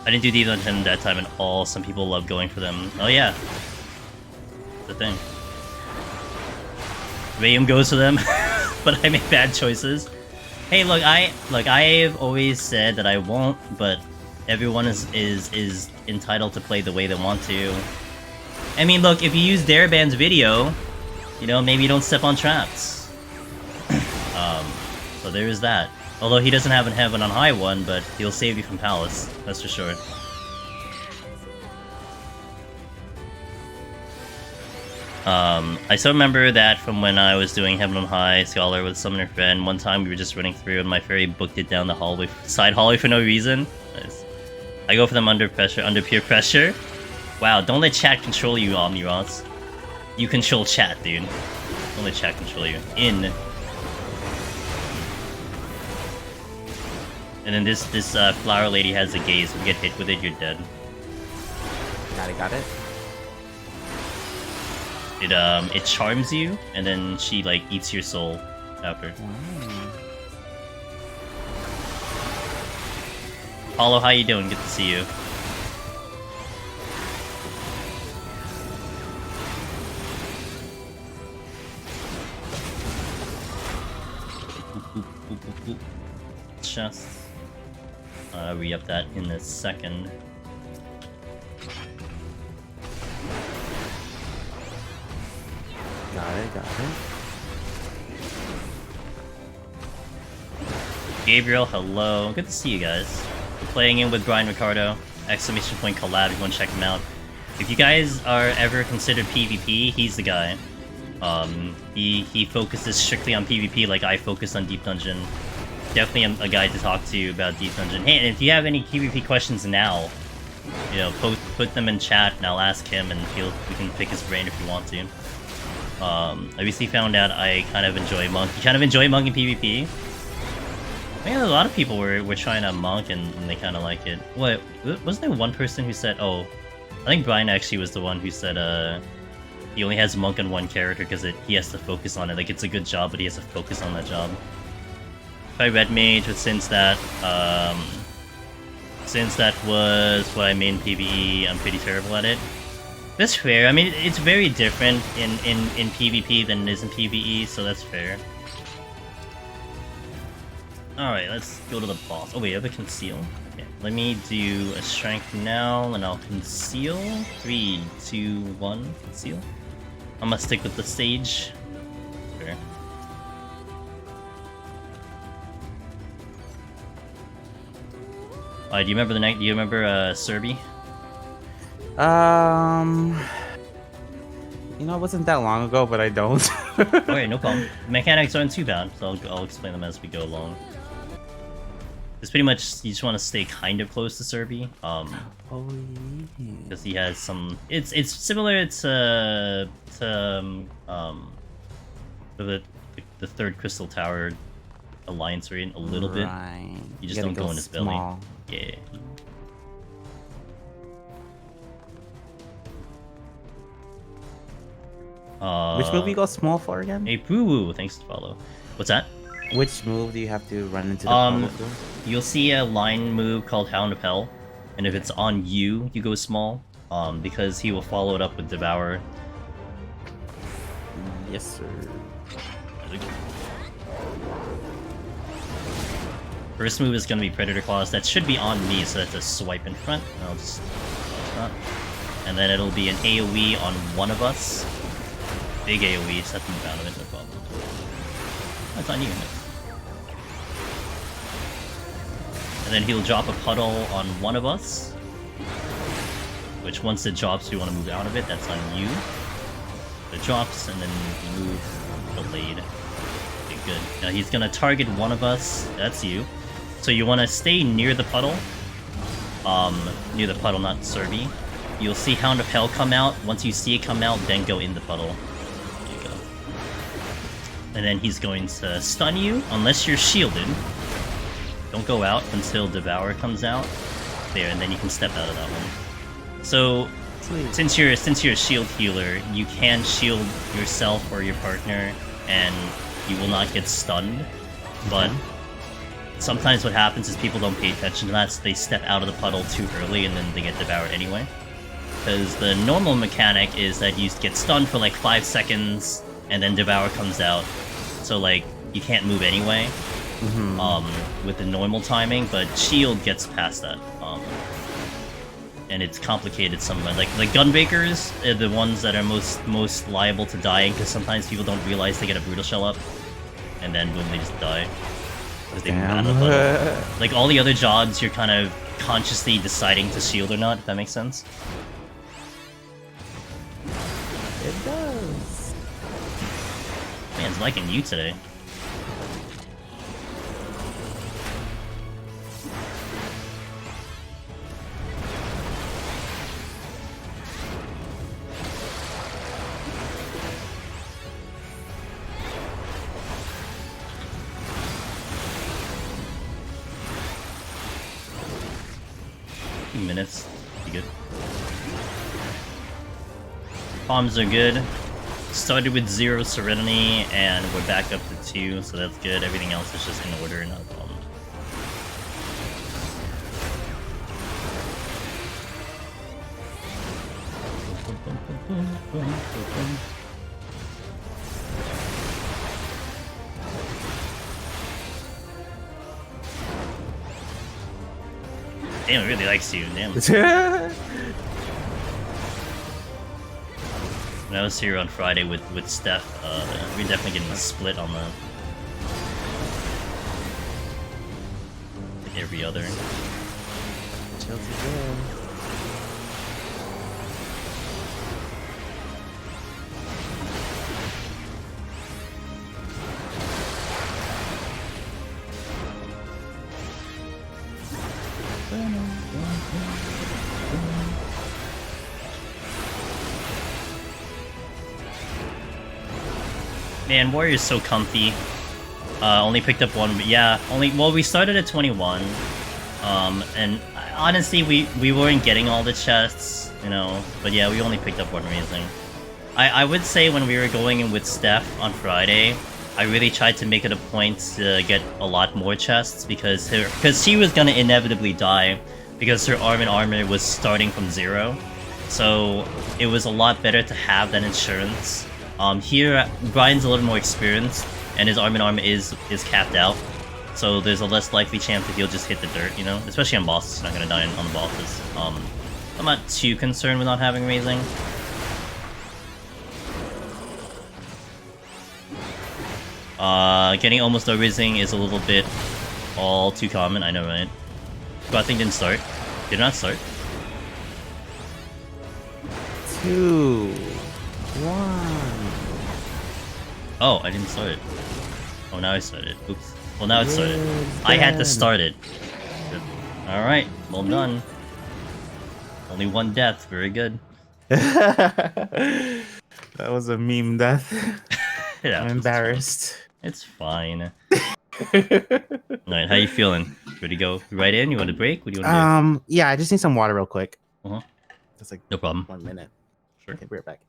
I didn't do Deep Dungeon that time at all. Some people love going for them. Oh yeah, the thing. Rayum goes for them, but I make bad choices. Hey, look, I've always said that I won't, but everyone is entitled to play the way they want to. I mean, look, if you use Daraband's video, you know, maybe you don't step on traps. So there is that. Although he doesn't have a Heaven on High one, but he'll save you from Palace, that's for sure. I still remember that from when I was doing Heaven on High Scholar with Summoner Friend. One time we were just running through and my fairy booked it down the hallway, side hallway for no reason. Nice. I go for them under pressure, under peer pressure. Wow, don't let chat control you, Omniross. You control chat, dude. Don't let chat control you. In. And then this flower lady has a gaze. If you get hit with it, you're dead. Got it. It charms you, and then she like eats your soul after. Hollow, how you doing? Good to see you. Chest. Re-up that in a second. Got it. Gabriel, hello. Good to see you guys. We're playing in with Brian Ricardo. Exclamation point collab, you want to check him out. If you guys are ever considered PvP, he's the guy. He focuses strictly on PvP like I focus on Deep Dungeon. Definitely a guy to talk to about Deep Dungeon. Hey, and if you have any PvP questions now, you know, put them in chat and I'll ask him and we can pick his brain if you want to. I recently found out I kind of enjoy Monk. You kind of enjoy Monk in PvP? I think a lot of people were trying out Monk and they kind of like it. What? Wasn't there one person who said, oh, I think Brian actually was the one who said, he only has Monk on one character because he has to focus on it. Like, it's a good job, but he has to focus on that job. I Red Mage, but since that was what I made in PvE, I'm pretty terrible at it. That's fair. I mean, it's very different in PvP than it is in PvE, so that's fair. Alright, let's go to the boss. Oh wait, I have a conceal. Okay, let me do a strength now, and I'll conceal. 3, 2, 1, conceal. I'm gonna stick with the stage. Fair. Do you remember the night? Do you remember Serby? You know, it wasn't that long ago, but I don't. Okay, no problem. Mechanics aren't too bad, so I'll explain them as we go along. It's pretty much you just want to stay kind of close to Serby. Oh yeah. Because he has some. It's similar to the third Crystal Tower Alliance raid a little bit. You just don't go in his belly. Yeah. Which move you go small for again? Hey, Poo, thanks to follow. What's that? Which move do you have to run into the puddle for? You'll see a line move called Hound of Hell, and if it's on you, you go small. Because he will follow it up with Devour. Yes, sir. First move is going to be Predator Claws. That should be on me, so that's a swipe in front. I'll just... And then it'll be an AoE on one of us. Big AoE, set them out of it, no problem. That's on you. And then he'll drop a puddle on one of us. Which once it drops, we want to move out of it. That's on you. It drops, and then you move delayed. Okay, good. Now he's going to target one of us. That's you. So you want to stay near the puddle. Near the puddle, not Serby. You'll see Hound of Hell come out. Once you see it come out, then go in the puddle. There you go. And then he's going to stun you, unless you're shielded. Don't go out until Devour comes out. There, and then you can step out of that one. So, since you're a shield healer, you can shield yourself or your partner, and you will not get stunned. But sometimes what happens is people don't pay attention to that, so they step out of the puddle too early, and then they get devoured anyway. Because the normal mechanic is that you get stunned for like 5 seconds, and then Devour comes out. So like, you can't move anyway, with the normal timing, but Shield gets past that. And it's complicated somewhat. Like Gunbreakers are the ones that are most liable to dying, because sometimes people don't realize they get a Brutal Shell up, and then boom, they just die. Because they move out of the puddle. Like all the other jobs, you're kind of consciously deciding to shield or not, if that makes sense. It does. Man's liking you today. Minutes. Be good. Bombs are good. Started with 0 Serenity, and we're back up to 2, so that's good. Everything else is just in order, not a problem. Damn, it really likes you, damn. When I was here on Friday with Steph, we're definitely getting a split on the... like every other. Chelsea good. Man, Warrior's so comfy. Only picked up one, but yeah, well, we started at 21. And honestly, we weren't getting all the chests, you know, but yeah, we only picked up one Razing. I would say when we were going in with Steph on Friday, I really tried to make it a point to get a lot more chests, because she was gonna inevitably die, because her armor was starting from 0. So it was a lot better to have that insurance. Here, Brian's a little more experienced, and his armor is capped out, so there's a less likely chance that he'll just hit the dirt, you know? Especially on bosses, he's not gonna die on the bosses. I'm not too concerned with not having Razing. Getting almost no Razing is a little bit all too common, I know, right? Squad thing didn't start. Did it not start? 2, 1. Oh, I didn't start it. Oh, now I started. Oops. Well, now it started. I had to start it. Alright, well done. Only one death, very good. That was a meme death. Yeah, I'm embarrassed. it's fine. Alright, how you feeling? Ready to go right in? You want to break? What do you want to do? Yeah, I just need some water real quick. Just like No problem. 1 minute. Sure. Okay, be right back.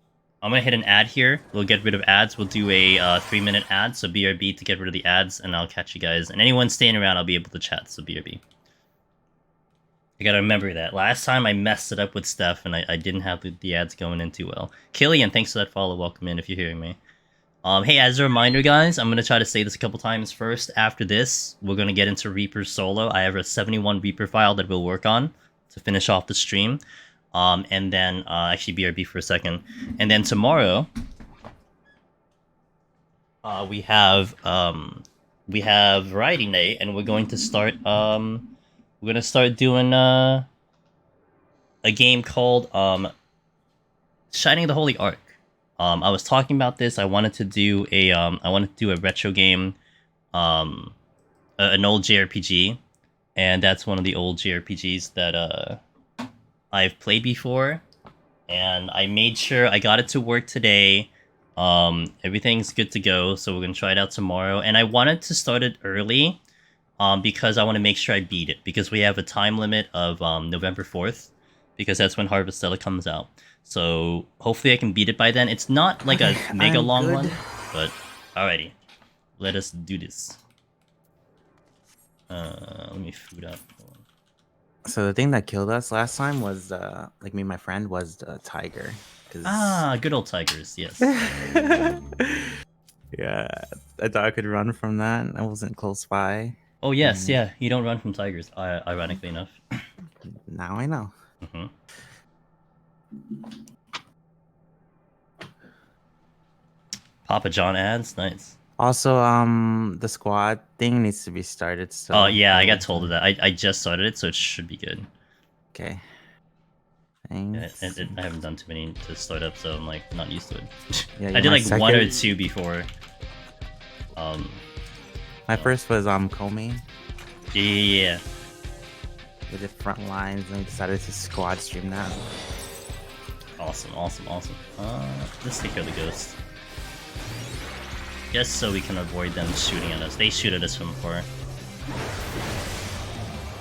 I'm gonna hit an ad here. We'll get rid of ads. We'll do a 3-minute ad, so BRB to get rid of the ads, and I'll catch you guys. And anyone staying around, I'll be able to chat, so BRB. I gotta remember that. Last time I messed it up with Steph, and I didn't have the ads going in too well. Killian, thanks for that follow. Welcome in if you're hearing me. Hey, as a reminder, guys, I'm gonna try to say this a couple times first. After this, we're gonna get into Reaper solo. I have a 71 Reaper file that we'll work on to finish off the stream. And then actually BRB for a second. And then tomorrow, we have Variety Night, and we're going to start doing a game called Shining the Holy Ark. I was talking about this. I wanted to do a retro game, an old JRPG, and that's one of the old JRPGs that I've played before, and I made sure I got it to work today. Everything's good to go, so we're gonna try it out tomorrow. And I wanted to start it early, because I want to make sure I beat it, because we have a time limit of November 4th, because that's when Harvestella comes out. So hopefully I can beat it by then. It's not like a mega long one, but alrighty, let us do this. Let me food up. So the thing that killed us last time was, like me and my friend, was the tiger. Ah, good old tigers, yes. Yeah, I thought I could run from that. I wasn't close by. Oh yes, yeah, you don't run from tigers, ironically enough. Now I know. Papa John ads, nice. Also, the squad thing needs to be started. So. Oh yeah, I got told of that. I just started it, so it should be good. Okay. Yeah, Thanks. I haven't done too many to start up, so I'm like not used to it. Yeah, I did like one or two before. My first was Comey. Yeah. We did front lines, and we decided to squad stream that. Awesome. Let's take care of the ghost. Just so we can avoid them shooting at us. They shoot at us from afar.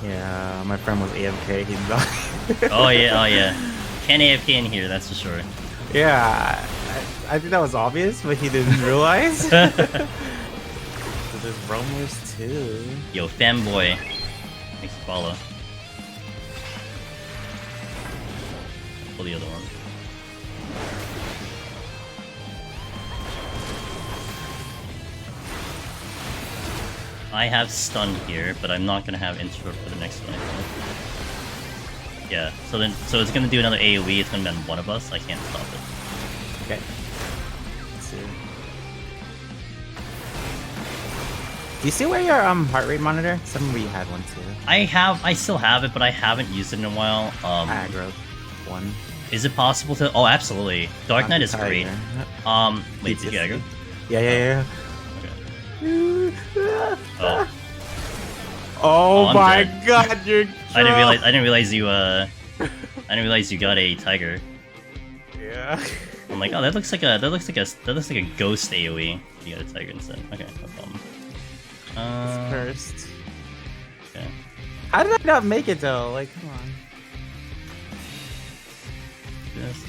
Yeah, my friend was AFK. He died. Oh yeah. Can't AFK in here, that's for sure. Yeah, I think that was obvious, but he didn't realize. So there's roamers too. Yo, fanboy. Thanks for follow. Pull the other one. I have stun here, but I'm not gonna have intro for the next one, I think. Yeah, so it's gonna do another AoE, it's gonna be on one of us, I can't stop it. Okay. Let's see. Do you still wear your heart rate monitor? Some of you had one too. I still have it, but I haven't used it in a while. Aggro one. Is it possible to? Oh, absolutely. Dark Knight is great. Wait, did you aggro? Yeah. Okay. Oh. Oh my dead. god, you're. I didn't realize you got a tiger. Yeah. I'm like, oh, that looks like a ghost AoE. You got a tiger instead. Okay, no problem. It's cursed. Okay. How did I not make it though? Like, come on. Yes.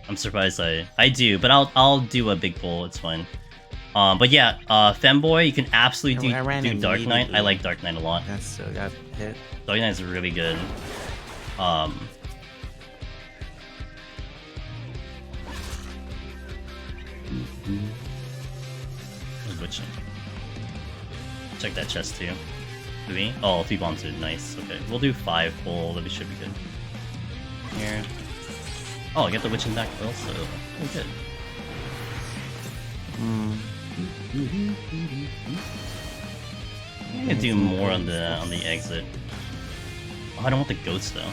I'm surprised I do, but I'll do a big pull. It's fine. But yeah, Femboy, you can absolutely do Dark Knight. I like Dark Knight a lot. That still got hit. Dark Knight is really good. Witching. Check that chest too. Do we? Oh, 3 bombs are nice. Okay, we'll do 5 full. That should be good. Here. Oh, I get the witching back also. Oh, good. I'm gonna do more on the exit. Oh, I don't want the goats though.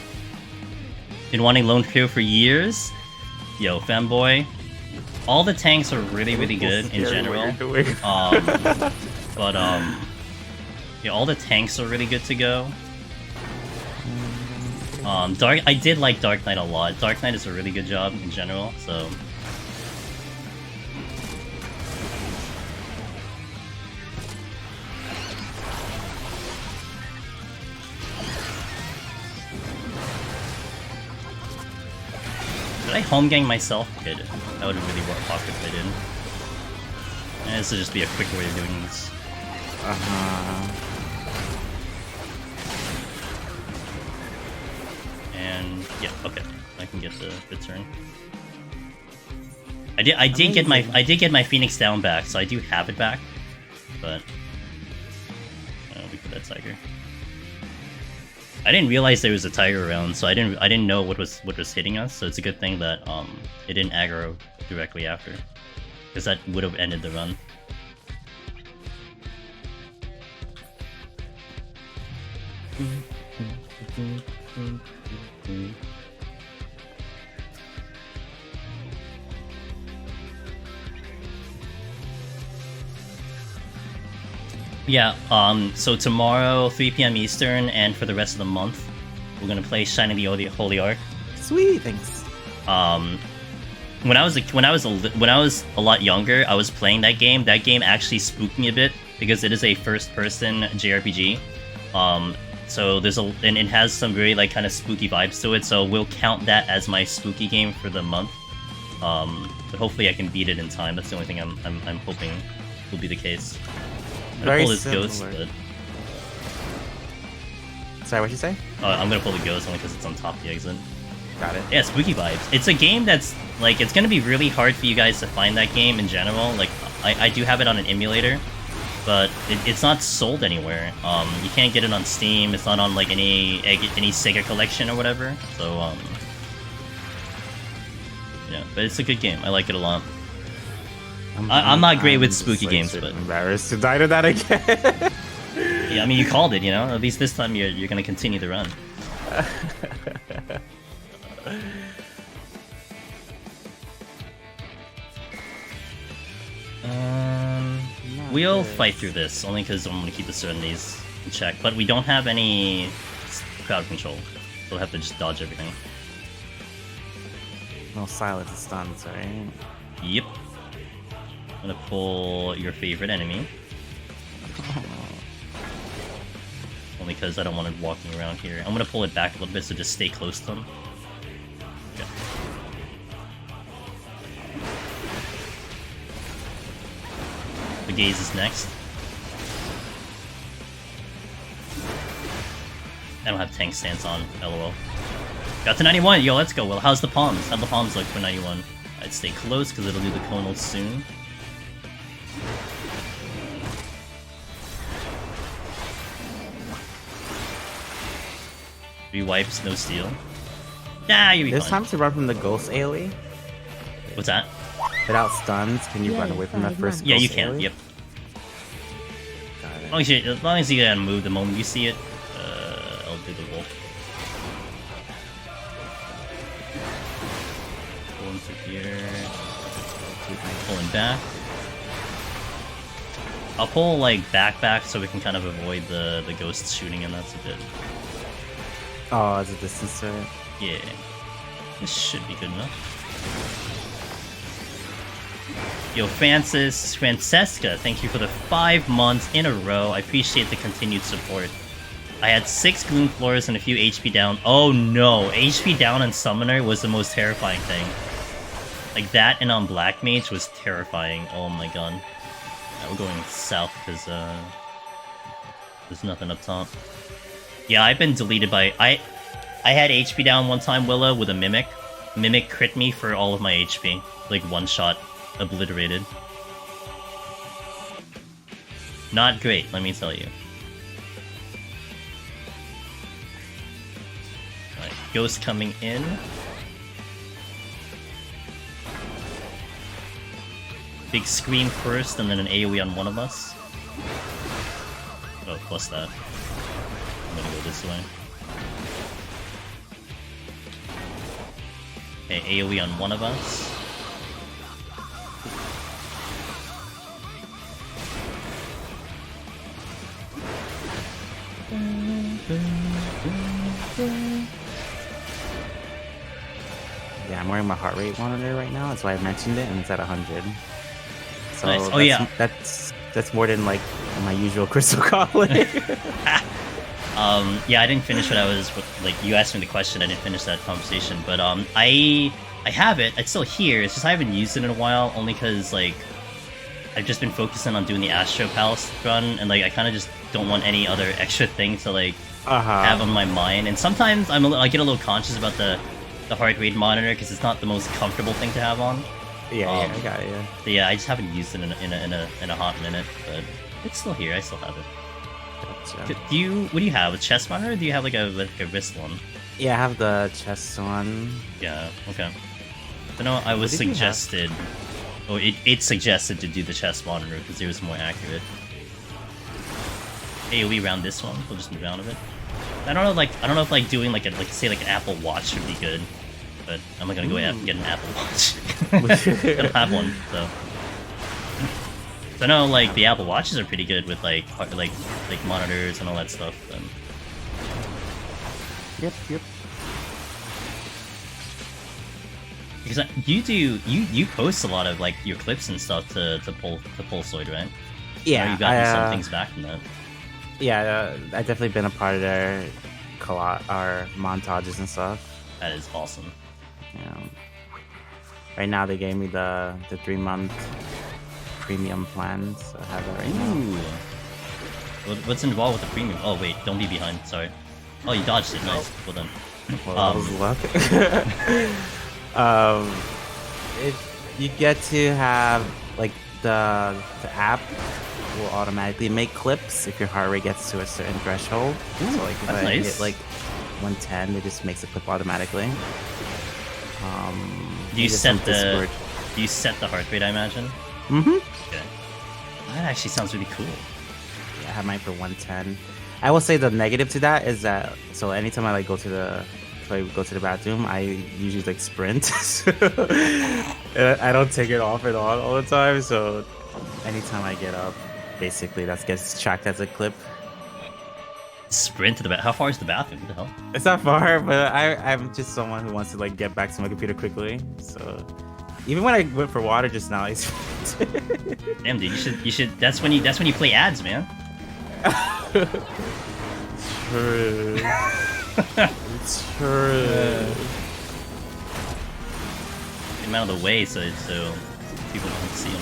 Been wanting Lone Hero for years. Yo, Femboy. All the tanks are really good in general. But yeah, all the tanks are really good to go. I did like Dark Knight a lot. Dark Knight is a really good job in general, so. Did I home gang myself? Okay, that would have really worked awkward if I did. And this would just be a quick way of doing this. And yeah, okay, I can get the turn. I did get my Phoenix down back, so I do have it back, but we put that tiger. I didn't realize there was a tiger around, so I didn't know what was hitting us. So it's a good thing that it didn't aggro directly after, because that would have ended the run. Yeah, so tomorrow, 3 p.m. Eastern, and for the rest of the month, we're gonna play Shining the Holy Ark. Sweet, thanks. When I was a lot younger, I was playing that game. That game actually spooked me a bit because it is a first-person JRPG. So and it has some very like kind of spooky vibes to it. So we'll count that as my spooky game for the month. But hopefully I can beat it in time. That's the only thing I'm hoping will be the case. I'm gonna pull this ghost, but... Sorry, what'd you say? I'm gonna pull the ghost only because it's on top of the exit. Got it. Yeah, spooky vibes. It's a game that's like it's gonna be really hard for you guys to find that game in general. Like I do have it on an emulator, but it's not sold anywhere. You can't get it on Steam. It's not on like any Sega collection or whatever. So yeah, but it's a good game. I like it a lot. I'm not great with spooky games, but embarrassed to die to that again. Yeah, I mean you called it, you know. At least this time you're gonna continue the run. We'll fight through this only because I'm gonna keep the certainties in check, but we don't have any crowd control, so we'll have to just dodge everything. No silence and stuns, right? Yep. I'm gonna pull your favorite enemy. Only because I don't want it walking around here. I'm gonna pull it back a little bit, so just stay close to them. Okay. The gaze is next. I don't have tank stance on, lol. Got to 91! Yo, let's go! Well, how's the palms? How'd the palms look for 91? I'd stay close, because it'll do the conal soon. Three wipes, no steal. Yeah, you'll be There's fine. time to run from the ghost AoE. What's that? Without stuns, can you run away from that first Yeah, ghost you can, AoE? yep. Got it. As long as you gotta move the moment you see it, I'll do the wolf. Pull into here. Keep pulling back. I'll pull like back so we can kind of avoid the ghosts shooting, and that's a bit. Oh, it's a distance to it. Yeah, this should be good enough. Yo, Francesca, thank you for the 5 months in a row. I appreciate the continued support. I had 6 Gloom Floors and a few HP down. Oh no, HP down on Summoner was the most terrifying thing. Like that and on Black Mage was terrifying. Oh my god. Yeah, we're going south because there's nothing up top. Yeah, I've been deleted by... I had HP down one time, Willa, with a Mimic. Mimic crit me for all of my HP. Like, one shot. Obliterated. Not great, let me tell you. Alright, Ghost coming in. Big scream first, and then an AoE on one of us. Oh, plus that. I'm gonna go this way. Okay, AoE on one of us. Yeah, I'm wearing my heart rate monitor right now. That's why I mentioned it, and it's at 100. So Nice. Oh, yeah. that's more than like my usual crystal goblet. Yeah, I didn't finish what I was like. You asked me the question, I didn't finish that conversation, but I have it. It's still here. It's just I haven't used it in a while, only because like I've just been focusing on doing the Astro Palace run, and like I kind of just don't want any other extra thing to like have on my mind. And sometimes I get a little conscious about the heart rate monitor because it's not the most comfortable thing to have on. Yeah, I got it. Yeah. But yeah, I just haven't used it in a hot minute, but it's still here. I still have it. Gotcha. What do you have? A chest monitor, or do you have like a wrist one? Yeah, I have the chest one. Yeah. Okay. I know I was suggested, or it suggested to do the chest monitor because it was more accurate. AOE around this one. We'll just move down a bit. I don't know if like doing like say like an Apple Watch would be good, but I'm not gonna go get an Apple Watch. I don't have one, so. So I know like the Apple Watches are pretty good with like monitors and all that stuff. Yep. Because you post a lot of like your clips and stuff to Pulsoid, right? Yeah, you got some things back from that. Yeah, I've definitely been a part of their our montages and stuff. That is awesome. Yeah. Right now they gave me the 3-month premium plan, so I have that right now. What's involved with the premium? Oh wait, don't be behind. Sorry. Oh, you dodged it. Nice. Well done. Well, that was luck. You get to have like the app will automatically make clips if your heart rate gets to a certain threshold. Ooh, so like if I nice. hit like 110, it just makes a clip automatically. Do you set the heart rate? I imagine. Mm-hmm. Okay. That actually sounds really cool. Yeah, I have mine for 110. I will say the negative to that is that so anytime I like go to the bathroom, I usually like sprint. I don't take it off at all the time. So anytime I get up, basically that gets tracked as a clip. Sprint to the bathroom. How far is the bathroom? What the hell? It's not far, but I'm just someone who wants to like get back to my computer quickly. So even when I went for water just now, I damn, dude, you should. That's when you play ads, man. True. It's true. Get him out of the way so people can see him.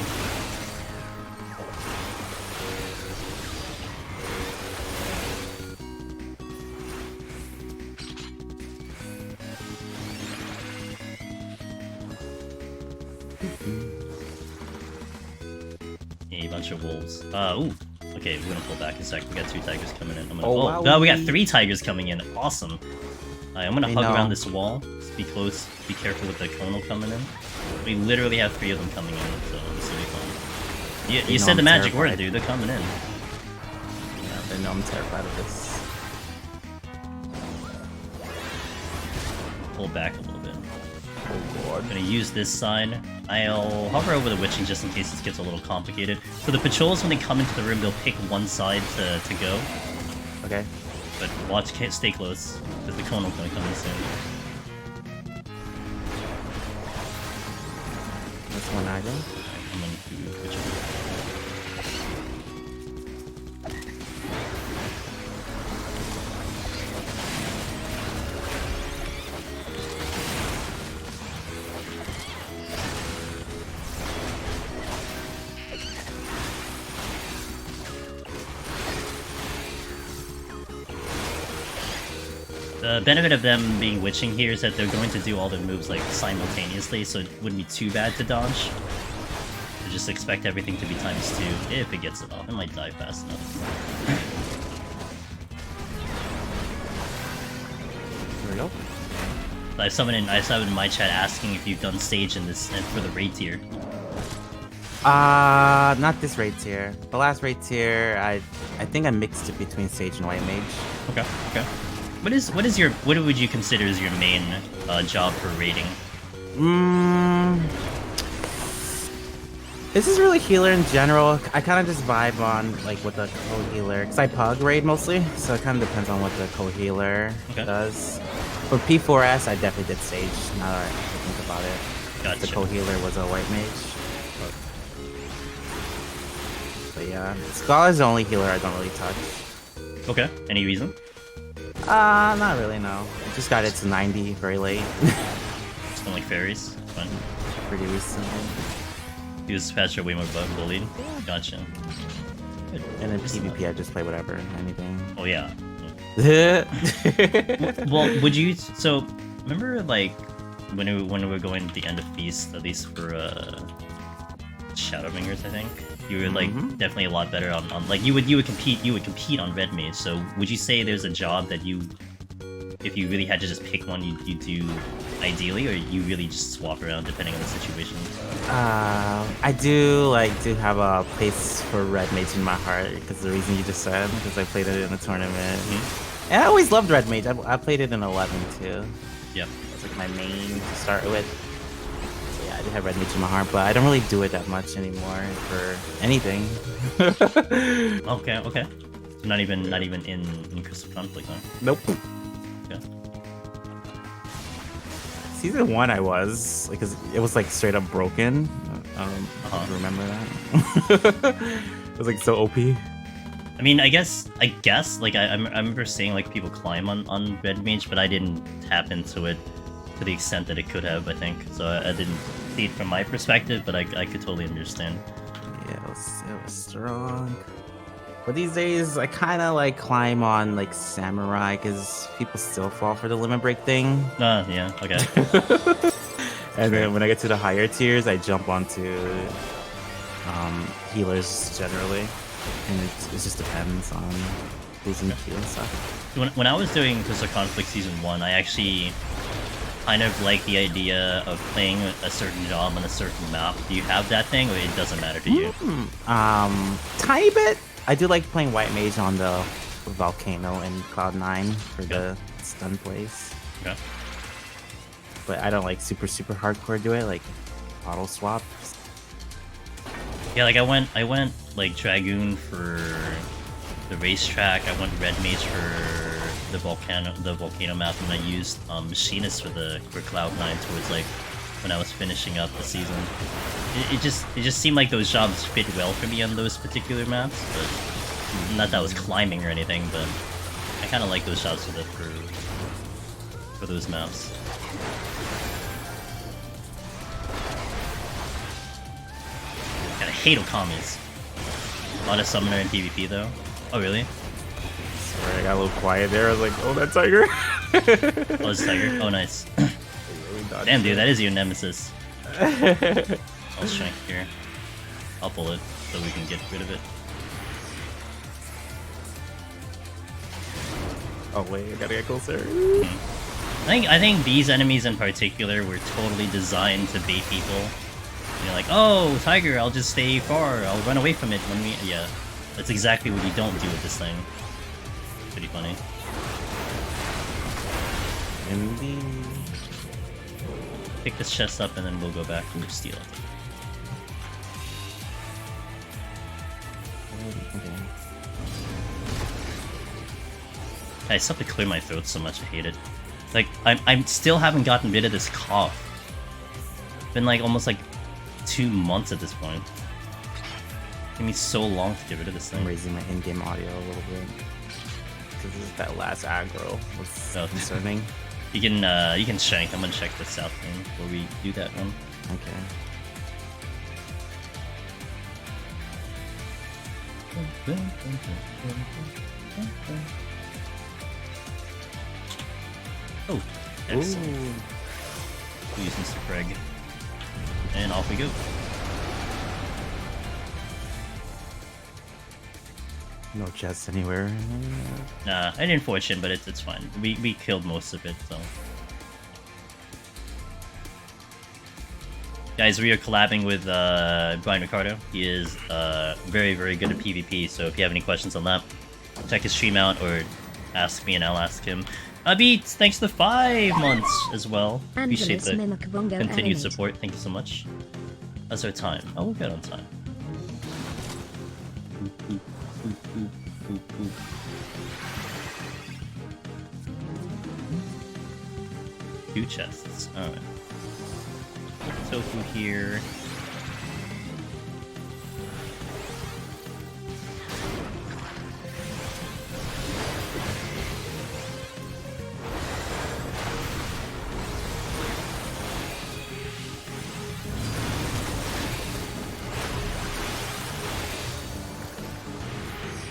A bunch of wolves. Ooh. Okay, we're gonna pull back a sec. We got 2 tigers coming in. Wow. No, we got 3 tigers coming in. Awesome. I'm gonna hug know. around this wall. Just be close. Be careful with the colonel coming in. We literally have 3 of them coming in, so this will be fun. You said the magic word, dude. They're coming in. Yeah, they know I'm terrified of this. Pull back a little bit. Oh lord. I'm gonna use this side. I'll hover over the witching just in case this gets a little complicated. For the patrols, when they come into the room, they'll pick one side to go. Okay. But watch, stay close, because the colonel's gonna come in soon. That's one item. I'm gonna do witching. The benefit of them being witching here is that they're going to do all their moves like simultaneously, so it wouldn't be too bad to dodge. So just expect everything to be ×2 if it gets it off. It might die fast enough. Here we go. I saw someone in my chat asking if you've done stage in this for the raid tier. Not this raid tier. The last raid tier, I think I mixed it between Sage and White Mage. Okay. What would you consider as your main job for raiding? This is really healer in general. I kind of just vibe on like what the co-healer, because I pug raid mostly, so it kind of depends on what the co-healer does. For P4S, I definitely did Sage. Now that I think about it, Gotcha. the co-healer was a white mage. But yeah, Scholar's the only healer I don't really touch. Okay. Any reason? Not really. No, I just got it to 90 very late. It's only fairies. Fun. Pretty recently. Use patch are way more bullied. Gotcha. Good. And in PvP, I just play whatever, anything. Oh yeah. Well, would you? So remember, like when we were going to the end of Feast, at least for Shadowbringers, I think you were like definitely a lot better on like you would compete on Red Mage. So would you say there's a job that you, if you really had to just pick one, you do ideally, or you really just swap around depending on the situation? I do have a place for Red Mage in my heart because the reason you just said, because I played it in a tournament. And I always loved Red Mage. I played it in 11 too. Yep. It's like my main to start with. So yeah, I do have Red Mage in my heart, but I don't really do it that much anymore for anything. Okay. So not even in Crystal Conflict, huh? Nope. Okay. Season 1 I was, like, 'cause it was like straight up broken. I don't remember that. It was like so OP. I mean, I guess, like, I remember seeing, like, people climb on Red Mage, but I didn't tap into it to the extent that it could have, I think. So I didn't see it from my perspective, but I could totally understand. Yeah, it was strong. But these days, I kind of, like, climb on, like, Samurai, because people still fall for the limit break thing. Yeah, okay. And then when I get to the higher tiers, I jump onto healers generally. And it just depends on who's in the queue and stuff. When I was doing Crystal Conflict Season 1, I actually kind of like the idea of playing a certain job on a certain map. Do you have that thing, or it doesn't matter to you? Tiny bit. I do like playing White Mage on the Volcano in Cloud9 for the stun plays. Okay. But I don't like super hardcore do it, like auto swap. Yeah, like I went like Dragoon for the racetrack. I went Red Mage for the volcano map, and I used Machinist for Cloud9 towards like when I was finishing up the season. It just seemed like those jobs fit well for me on those particular maps, but not that I was climbing or anything. But I kind of like those jobs for those maps. God, I hate Okamis. A lot of summoner in PvP though. Oh really? Sorry, I got a little quiet there. I was like, oh, that tiger. Oh, it's tiger. Oh, nice. Damn, dude, that is your nemesis. I'll shrink here. I'll pull it so we can get rid of it. Oh wait, I gotta get closer. I think these enemies in particular were totally designed to bait people. You're like, oh, tiger, I'll just stay far. I'll run away from it when we... Yeah, that's exactly what you don't do with this thing. Pretty funny. Indeed. Pick this chest up and then we'll go back and steal it. Okay. I still have to clear my throat so much, I hate it. Like, I still haven't gotten rid of this cough. It's been like almost like 2 months at this point. It took me so long to get rid of this I'm thing. raising my in-game audio a little bit. Because that last aggro was concerning. You can shank. I'm gonna check the south lane before we do that one. Okay. Oh, excellent. We'll use Mr. Craig. And off we go. No chests anywhere. Nah, I didn't fortune, but it's fine. We killed most of it, so. Guys, we are collabing with Brian Ricardo. He is very, very good at PvP, so if you have any questions on that, check his stream out or ask me and I'll ask him. Beats, thanks for the 5 months as well. Appreciate the continued support. Thank you so much. How's our time? Oh, we're good on time. Two chests. Alright. Tofu here.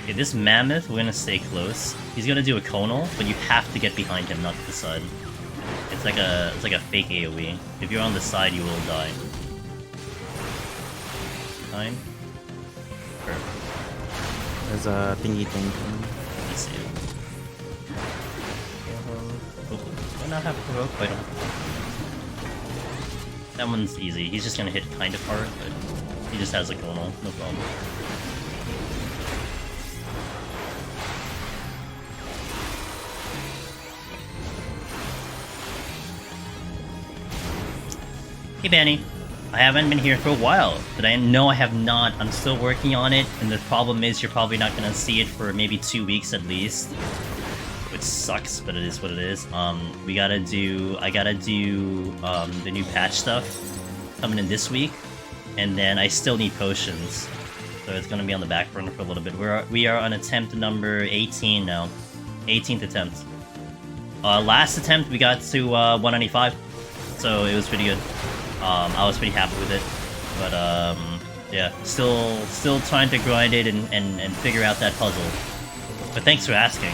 Okay, this mammoth, we're gonna stay close. He's gonna do a conal, but you have to get behind him, not the side. It's like a fake AoE. If you're on the side, you will die. Behind. Perfect. There's a thingy thing. Let's see it. Oh, do I not have a provoke? I don't. That one's easy. He's just gonna hit kind of hard, but he just has a conal, no problem. Hey Benny, I haven't been here for a while, but I know I have not. I'm still working on it, and the problem is you're probably not gonna see it for maybe 2 weeks at least, which sucks, but it is what it is. I gotta do the new patch stuff coming in this week, and then I still need potions, so it's gonna be on the back burner for a little bit. We are on attempt number 18 now, 18th attempt. Last attempt we got to 195, so it was pretty good. I was pretty happy with it, but yeah, still trying to grind it and figure out that puzzle. But thanks for asking.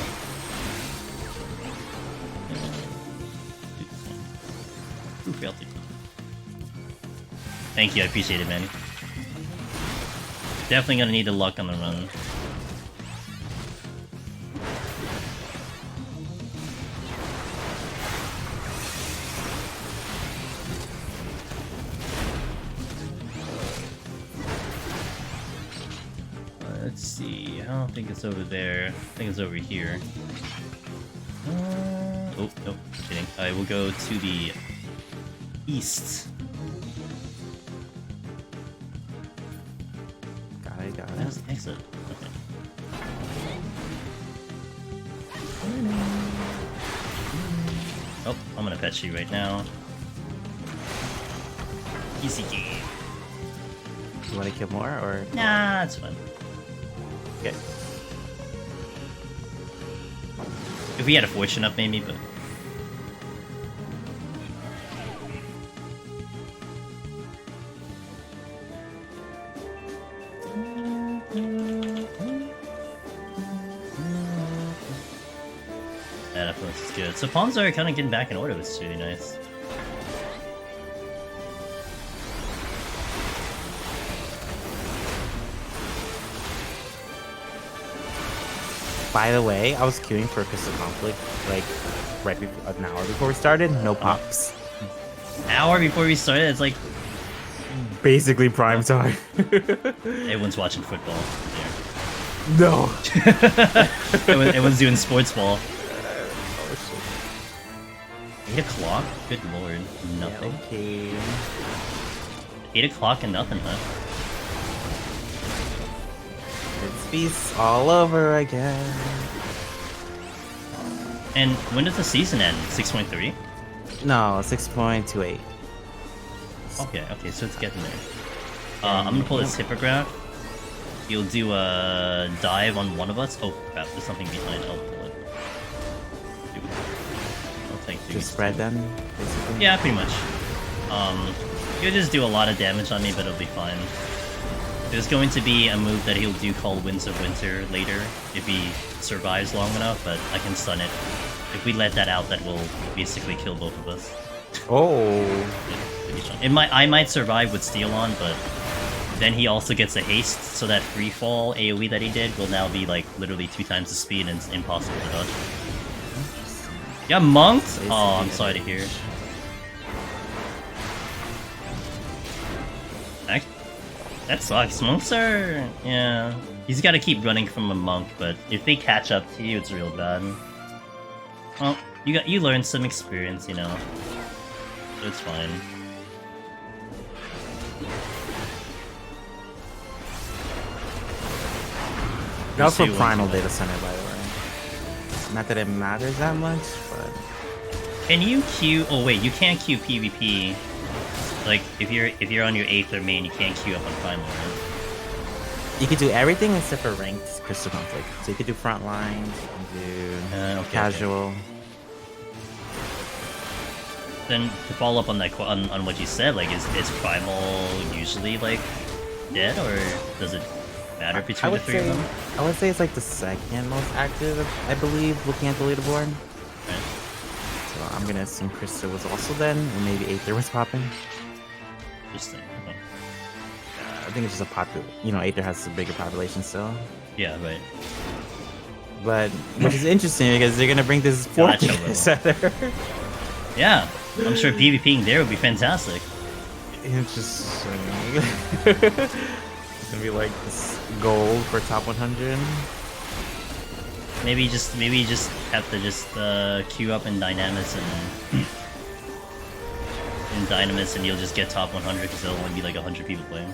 Thank you, I appreciate it, man. Definitely gonna need the luck on the run. Let's see, I don't think it's over there. I think it's over here. Oh, nope, kidding. I will go to the east. Got it. That's excellent. Okay. Oh, I'm gonna fetch you right now. Easy game. You want to kill more or? Nah, it's fine. Okay. If we had a fortune up, maybe, but. That influence is good. So pawns are kind of getting back in order, which is really nice. By the way, I was queuing for Crystal Conflict like right before, an hour before we started. No pops. An hour before we started, it's like Basically prime time. everyone's watching football there. No. Everyone's doing sports ball. Oh shit. 8 o'clock? Good lord. Nothing. Yeah, okay. 8 o'clock and nothing, huh? It's feast all over again. And when does the season end? 6.3? No, 6.28. Okay, so it's getting there. I'm gonna pull this hippogriff. You'll do a dive on one of us. Oh crap, there's something behind. I'll pull it. I'll take these. Just spread them, basically. Yeah, pretty much. He'll just do a lot of damage on me, but it'll be fine. There's going to be a move that he'll do called Winds of Winter later, if he survives long enough, but I can stun it. If we let that out, that will basically kill both of us. Oh. I might survive with Steel on, but then he also gets a haste, so that free fall AoE that he did will now be like literally 2 times the speed and it's impossible to dodge. Yeah, monked? Oh, I'm sorry to hear. That sucks. Monks are... yeah. He's got to keep running from a monk, but if they catch up to you, it's real bad. Well, you learned some experience, you know. So it's fine. That was for pursue Primal into it. Data Center, by the way. Not that it matters that much, but Can you queue? Oh wait, you can't queue PvP. Like if you're on your 8th or main, you can't queue up on Primal, right? you could do everything except for ranked Crystal Conflict. So you could do frontline, you can do Okay, casual. Then to follow up on that on what you said, like is Primal usually like dead, or does it matter between the three of them? I would say it's like the second most active, I believe, looking at the leaderboard. Right. So I'm gonna assume Krista was also then, and maybe Aether was popping. Interesting. Okay. I think it's just a Aether has a bigger population still. Yeah, right. But which is interesting because they're gonna bring this fourth Gotcha, data center. Yeah, I'm sure PvPing there would be fantastic. Interesting. It's gonna be like this gold for top 100. Maybe you just have to just queue up in Dynamis and you'll just get top 100 because there'll only be like 100 people playing.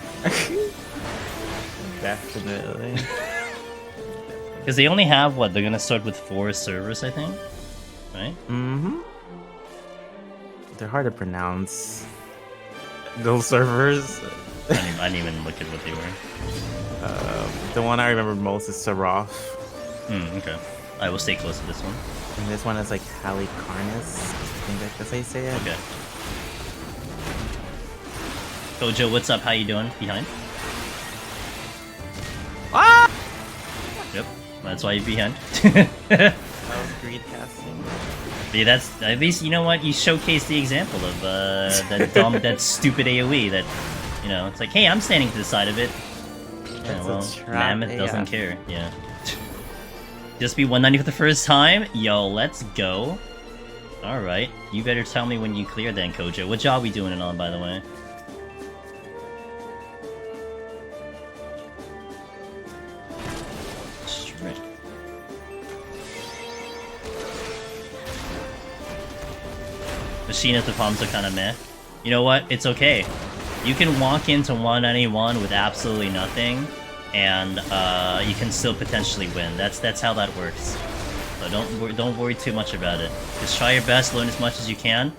Definitely. Because they only have what? They're gonna start with 4 servers, I think, right? Mm-hmm. They're hard to pronounce. Those servers. I didn't even look at what they were. The one I remember most is Seraph. Okay. I will stay close to this one. And this one is like Halicarnus. I think that's how you say it. Okay. Kojo, what's up? How you doing? Behind? Ah! Yep. That's why you're behind. That was greed casting. Yeah, that's at least you know what you showcase the example of that stupid AOE that it's like, hey, I'm standing to the side of it. Yeah, That's well, a trap, Mammoth doesn't care. Yeah. Just be 190 for the first time. Yo, let's go. All right, you better tell me when you clear then, Kojo. What job we doing it on, by the way? Straight. Machine at the palms are kind of meh. You know what? It's okay. You can walk into 191 with absolutely nothing, and you can still potentially win. That's how that works. So don't worry too much about it. Just try your best, learn as much as you can,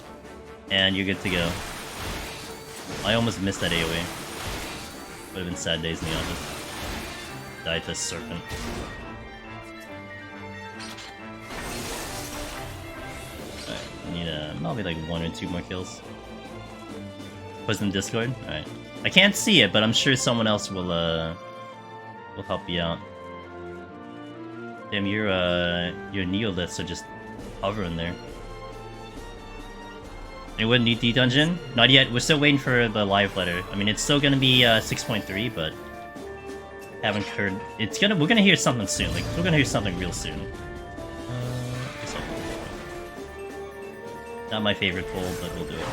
and you're good to go. I almost missed that AoE. Would have been sad days in the office. Died to Serpent. Alright, I need probably like 1 or 2 more kills. Post in Discord? Alright. I can't see it, but I'm sure someone else will help you out. Damn, your Neoliths are just hovering there. Anyone need D-Dungeon? Not yet, we're still waiting for the live letter. I mean, it's still gonna be 6.3, but haven't heard. We're gonna hear something soon. Like, we're gonna hear something real soon. Not my favorite poll, but we'll do it.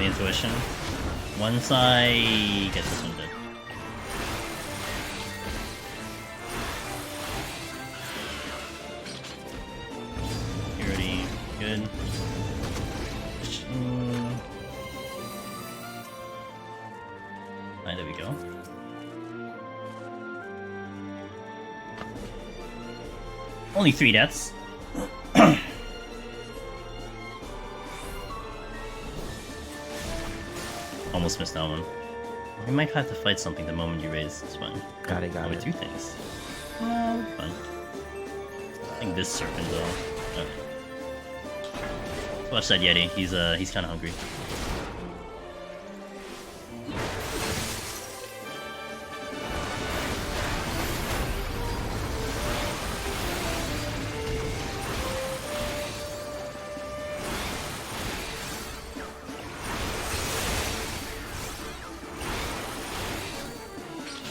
Intuition. Once I get this one dead. Purity, good. Alright, there we go. Only 3 deaths. Almost missed that one. We might have to fight something the moment you raise. It's fine. Got it. Only 2 things. Fine. I think this serpent though. Okay. Watch that Yeti. He's kind of hungry.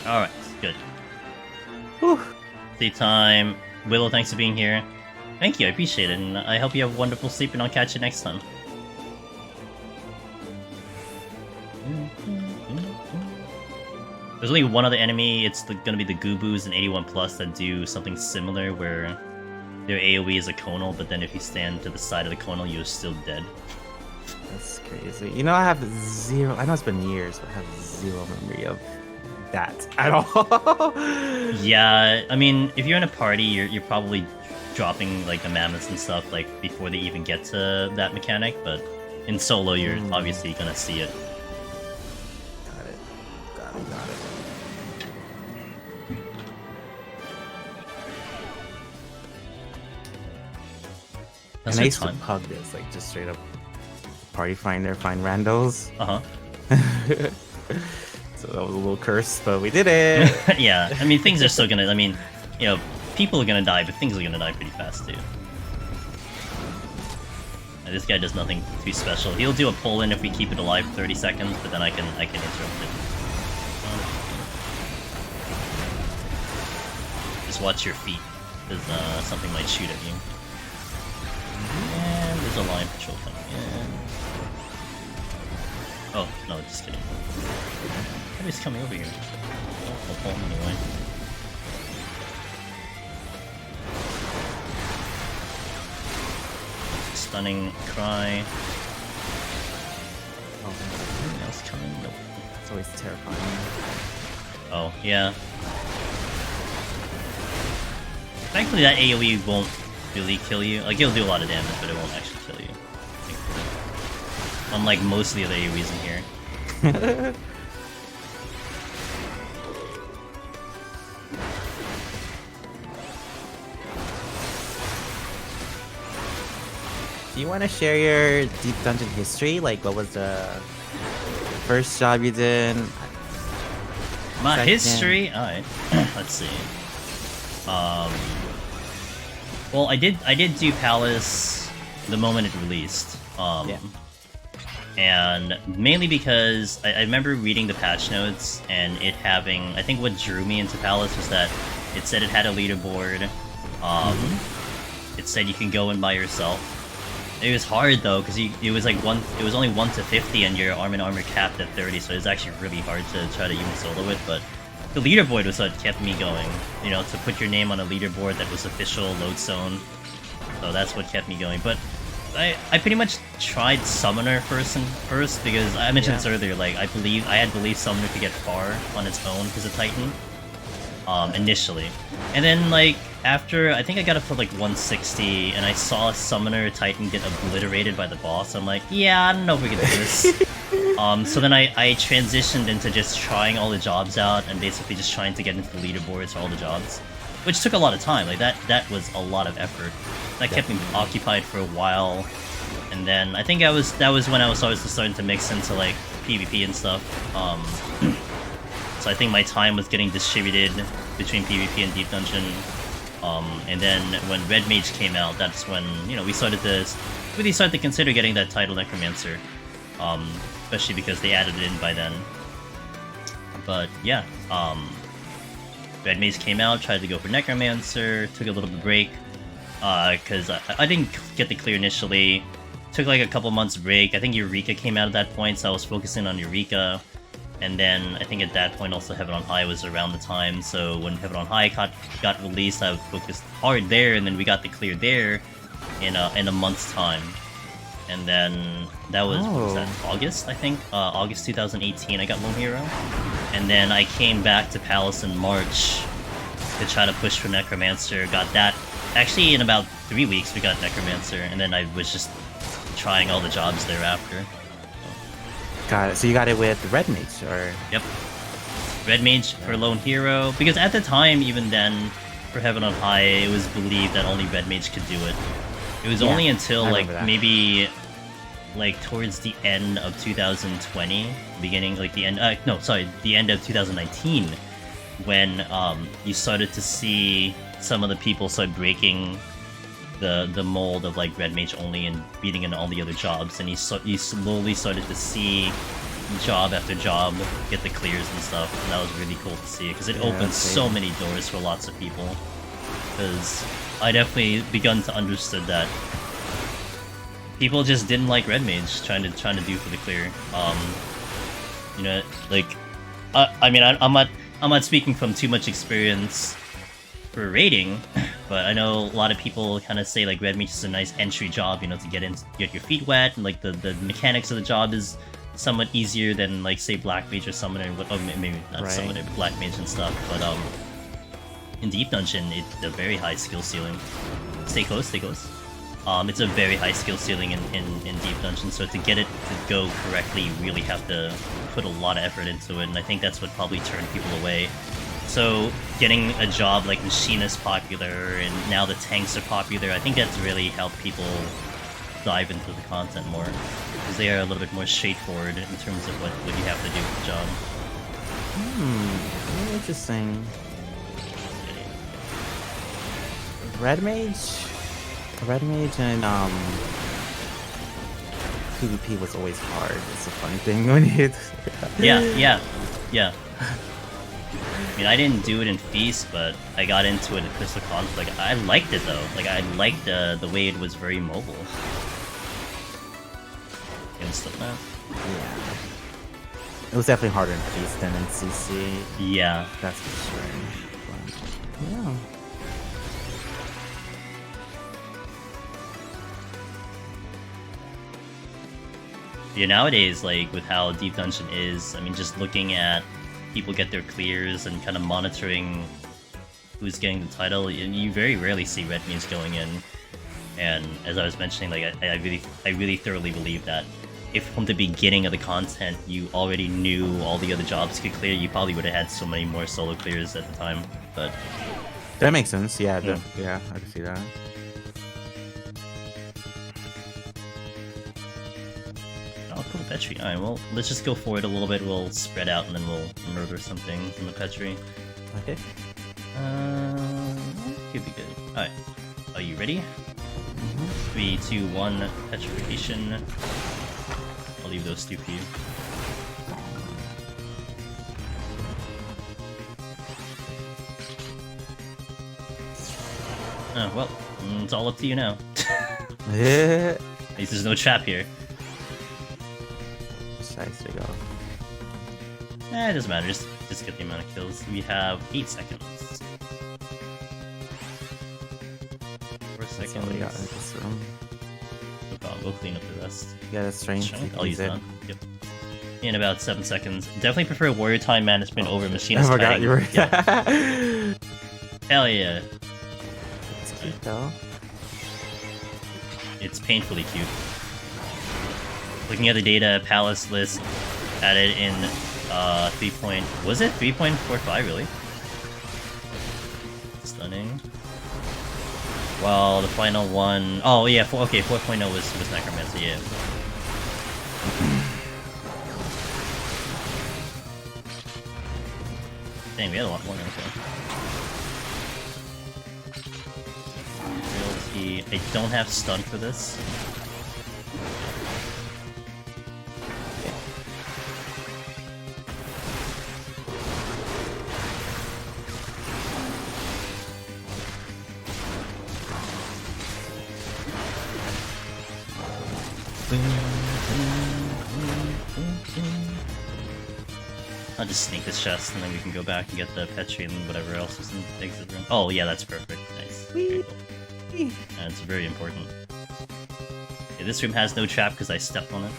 Alright, good. Whew. Sleep time. Willow, thanks for being here. Thank you, I appreciate it, and I hope you have wonderful sleep, and I'll catch you next time. There's only one other enemy. It's gonna be the Goobus and 81 plus that do something similar, where their AoE is a conal, but then if you stand to the side of the conal, you're still dead. That's crazy. You know, I have zero. I know it's been years, but I have zero memory of that at all. Yeah, I mean, if you're in a party, you're probably dropping like the mammoths and stuff like before they even get to that mechanic, but in solo, you're obviously gonna see it. Got it. Got it. That's and I a used to ton. pug this, like just straight up party finder, find randos. So that was a little curse, but we did it. Yeah, I mean, things are still gonna. I mean, you know, people are gonna die, but things are gonna die pretty fast too. And this guy does nothing too special. He'll do a pull-in if we keep it alive 30 seconds, but then I can interrupt it. Just watch your feet, because something might shoot at you. And there's a line patrol coming in. Oh, no, just kidding. He's coming over here. Oh, I'll pull him anyway. Stunning cry. Oh, Anything else coming? Nope. it's always terrifying. Oh, yeah. Thankfully that AoE won't really kill you. Like, it'll do a lot of damage, but it won't actually kill you. Unlike most of the other AoEs in here. Do you want to share your deep dungeon history? Like, what was the first job you did? My Second. history? Alright. Let's see. Well, I did do Palace the moment it released. Yeah. And mainly because I remember reading the patch notes and it having, I think what drew me into Palace was that it said it had a leaderboard. It said you can go in by yourself. It was hard though, because it was only 1 to 50 and your arm and armor capped at 30, so it was actually really hard to try to even solo it, but the leaderboard was what kept me going. You know, to put your name on a leaderboard that was official lodestone. So that's what kept me going. But I pretty much tried Summoner first because I mentioned this earlier, like I had believed Summoner could get far on its own because of Titan. Initially. And then like after I think I got up to like 160 and I saw Summoner Titan get obliterated by the boss, I'm like, yeah, I don't know if we can do this. So then I transitioned into just trying all the jobs out and basically just trying to get into the leaderboards for all the jobs. Which took a lot of time, like that was a lot of effort. That kept me occupied for a while. And then I think that was when I was starting to mix into like PvP and stuff. So I think my time was getting distributed between PvP and Deep Dungeon. And then when Red Mage came out, that's when, you know, we started to really start to consider getting that title Necromancer. Especially because they added it in by then. But yeah, Red Mage came out, tried to go for Necromancer, took a little bit of break. Because I didn't get the clear initially. Took like a couple months break. I think Eureka came out at that point, so I was focusing on Eureka. And then I think at that point also Heaven on High was around the time, so when Heaven on High got released, I focused hard there, and then we got the clear there in a month's time. And then that was, what was that, August, I think? August 2018, I got Lone Hero. And then I came back to Palace in March to try to push for Necromancer, got that. Actually, in about 3 weeks, we got Necromancer, and then I was just trying all the jobs thereafter. Got it. So you got it with Red Mage, or? Yep. Red Mage for Lone Hero, because at the time, even then, for Heaven on High, it was believed that only Red Mage could do it. It was only until, like, maybe, like, towards the end of 2020, beginning, like, the end of 2019, when, you started to see some of the people start breaking the mold of like Red Mage only and beating in all the other jobs, and you slowly started to see job after job get the clears and stuff, and that was really cool to see because it opened so many doors for lots of people. Because I definitely begun to understand that people just didn't like Red Mage trying to do for the clear. You know, like I mean, I'm not speaking from too much experience for raiding, but I know a lot of people kind of say like red mage is a nice entry job, you know, to get your feet wet, and like the mechanics of the job is somewhat easier than like say black mage or summoner, or maybe not summoner, but black mage and stuff. But in deep dungeon, it's a very high skill ceiling. Stay close, stay close. It's a very high skill ceiling in deep dungeon, so to get it to go correctly, you really have to put a lot of effort into it, and I think that's what probably turned people away. So getting a job like Machinist popular, and now the tanks are popular, I think that's really helped people dive into the content more, because they are a little bit more straightforward in terms of what you have to do with the job. Very interesting. Red mage and PvP was always hard. It's a funny thing when you Yeah. I mean, I didn't do it in Feast, but I got into it in Crystal Conflict. I liked it though. Like, I liked the way it was very mobile. Instant map. Yeah. It was definitely harder in Feast than in CC. Yeah. That's for sure. But, yeah. Yeah, nowadays, like, with how Deep Dungeon is, I mean, just looking at people get their clears and kind of monitoring who's getting the title, you very rarely see red memes going in. And as I was mentioning, like, I really thoroughly believe that if from the beginning of the content you already knew all the other jobs could clear, you probably would have had so many more solo clears at the time. But that makes sense. Yeah, yeah, I can see that. Oh, cool, Petri. Alright, well, let's just go forward a little bit. We'll spread out and then we'll murder something from the Petri. Okay. Could be good. Alright. Are you ready? 3, 2, 1, petrification. I'll leave those two for you. Oh, well, it's all up to you now. Yeah. At least there's no trap here. Nice to go. It doesn't matter, just get the amount of kills. We have 8 seconds. 4 seconds. We got in this room. No problem, we'll clean up the rest. Yeah, that's strength. I'll use that. Yep. In about 7 seconds. Definitely prefer warrior time management over machinist I forgot kiting. you were. Yeah. Hell yeah. It's cute though. It's painfully cute. Looking at the data, Palace list added in 3.45 really? Stunning. Well, the final one, oh yeah, 4.0 was Necromancer, yeah. Dang, we had a lot more Realty. I don't have stun for this. I'll just sneak this chest and then we can go back and get the Petri and whatever else is in the exit room. Oh yeah, that's perfect. Nice. Very cool. And it's very important. Okay, this room has no trap because I stepped on it.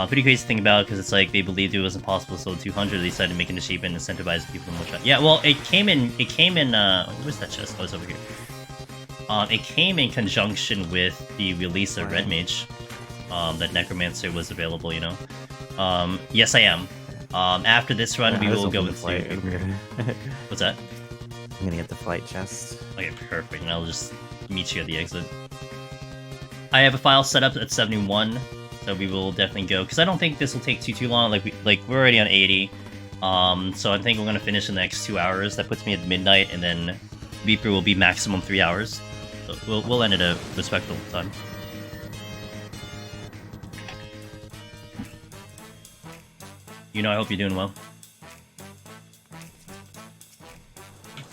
Pretty crazy thing about it because it's like they believed it was impossible to sell 200. They decided to make an achievement and incentivize people to more trap. Yeah, well, it came in, where's that chest? Oh, it's over here. It came in conjunction with the release of Red Mage. That Necromancer was available, you know. Yes, I am. After this run, we will go into... What's that? I'm gonna get the flight chest. Okay, perfect. And I'll just meet you at the exit. I have a file set up at 71, so we will definitely go. Because I don't think this will take too long. Like we're already on 80. So I think we're gonna finish in the next 2 hours. That puts me at midnight, and then Reaper will be maximum 3 hours. So we'll end at a respectable time. You know, I hope you're doing well.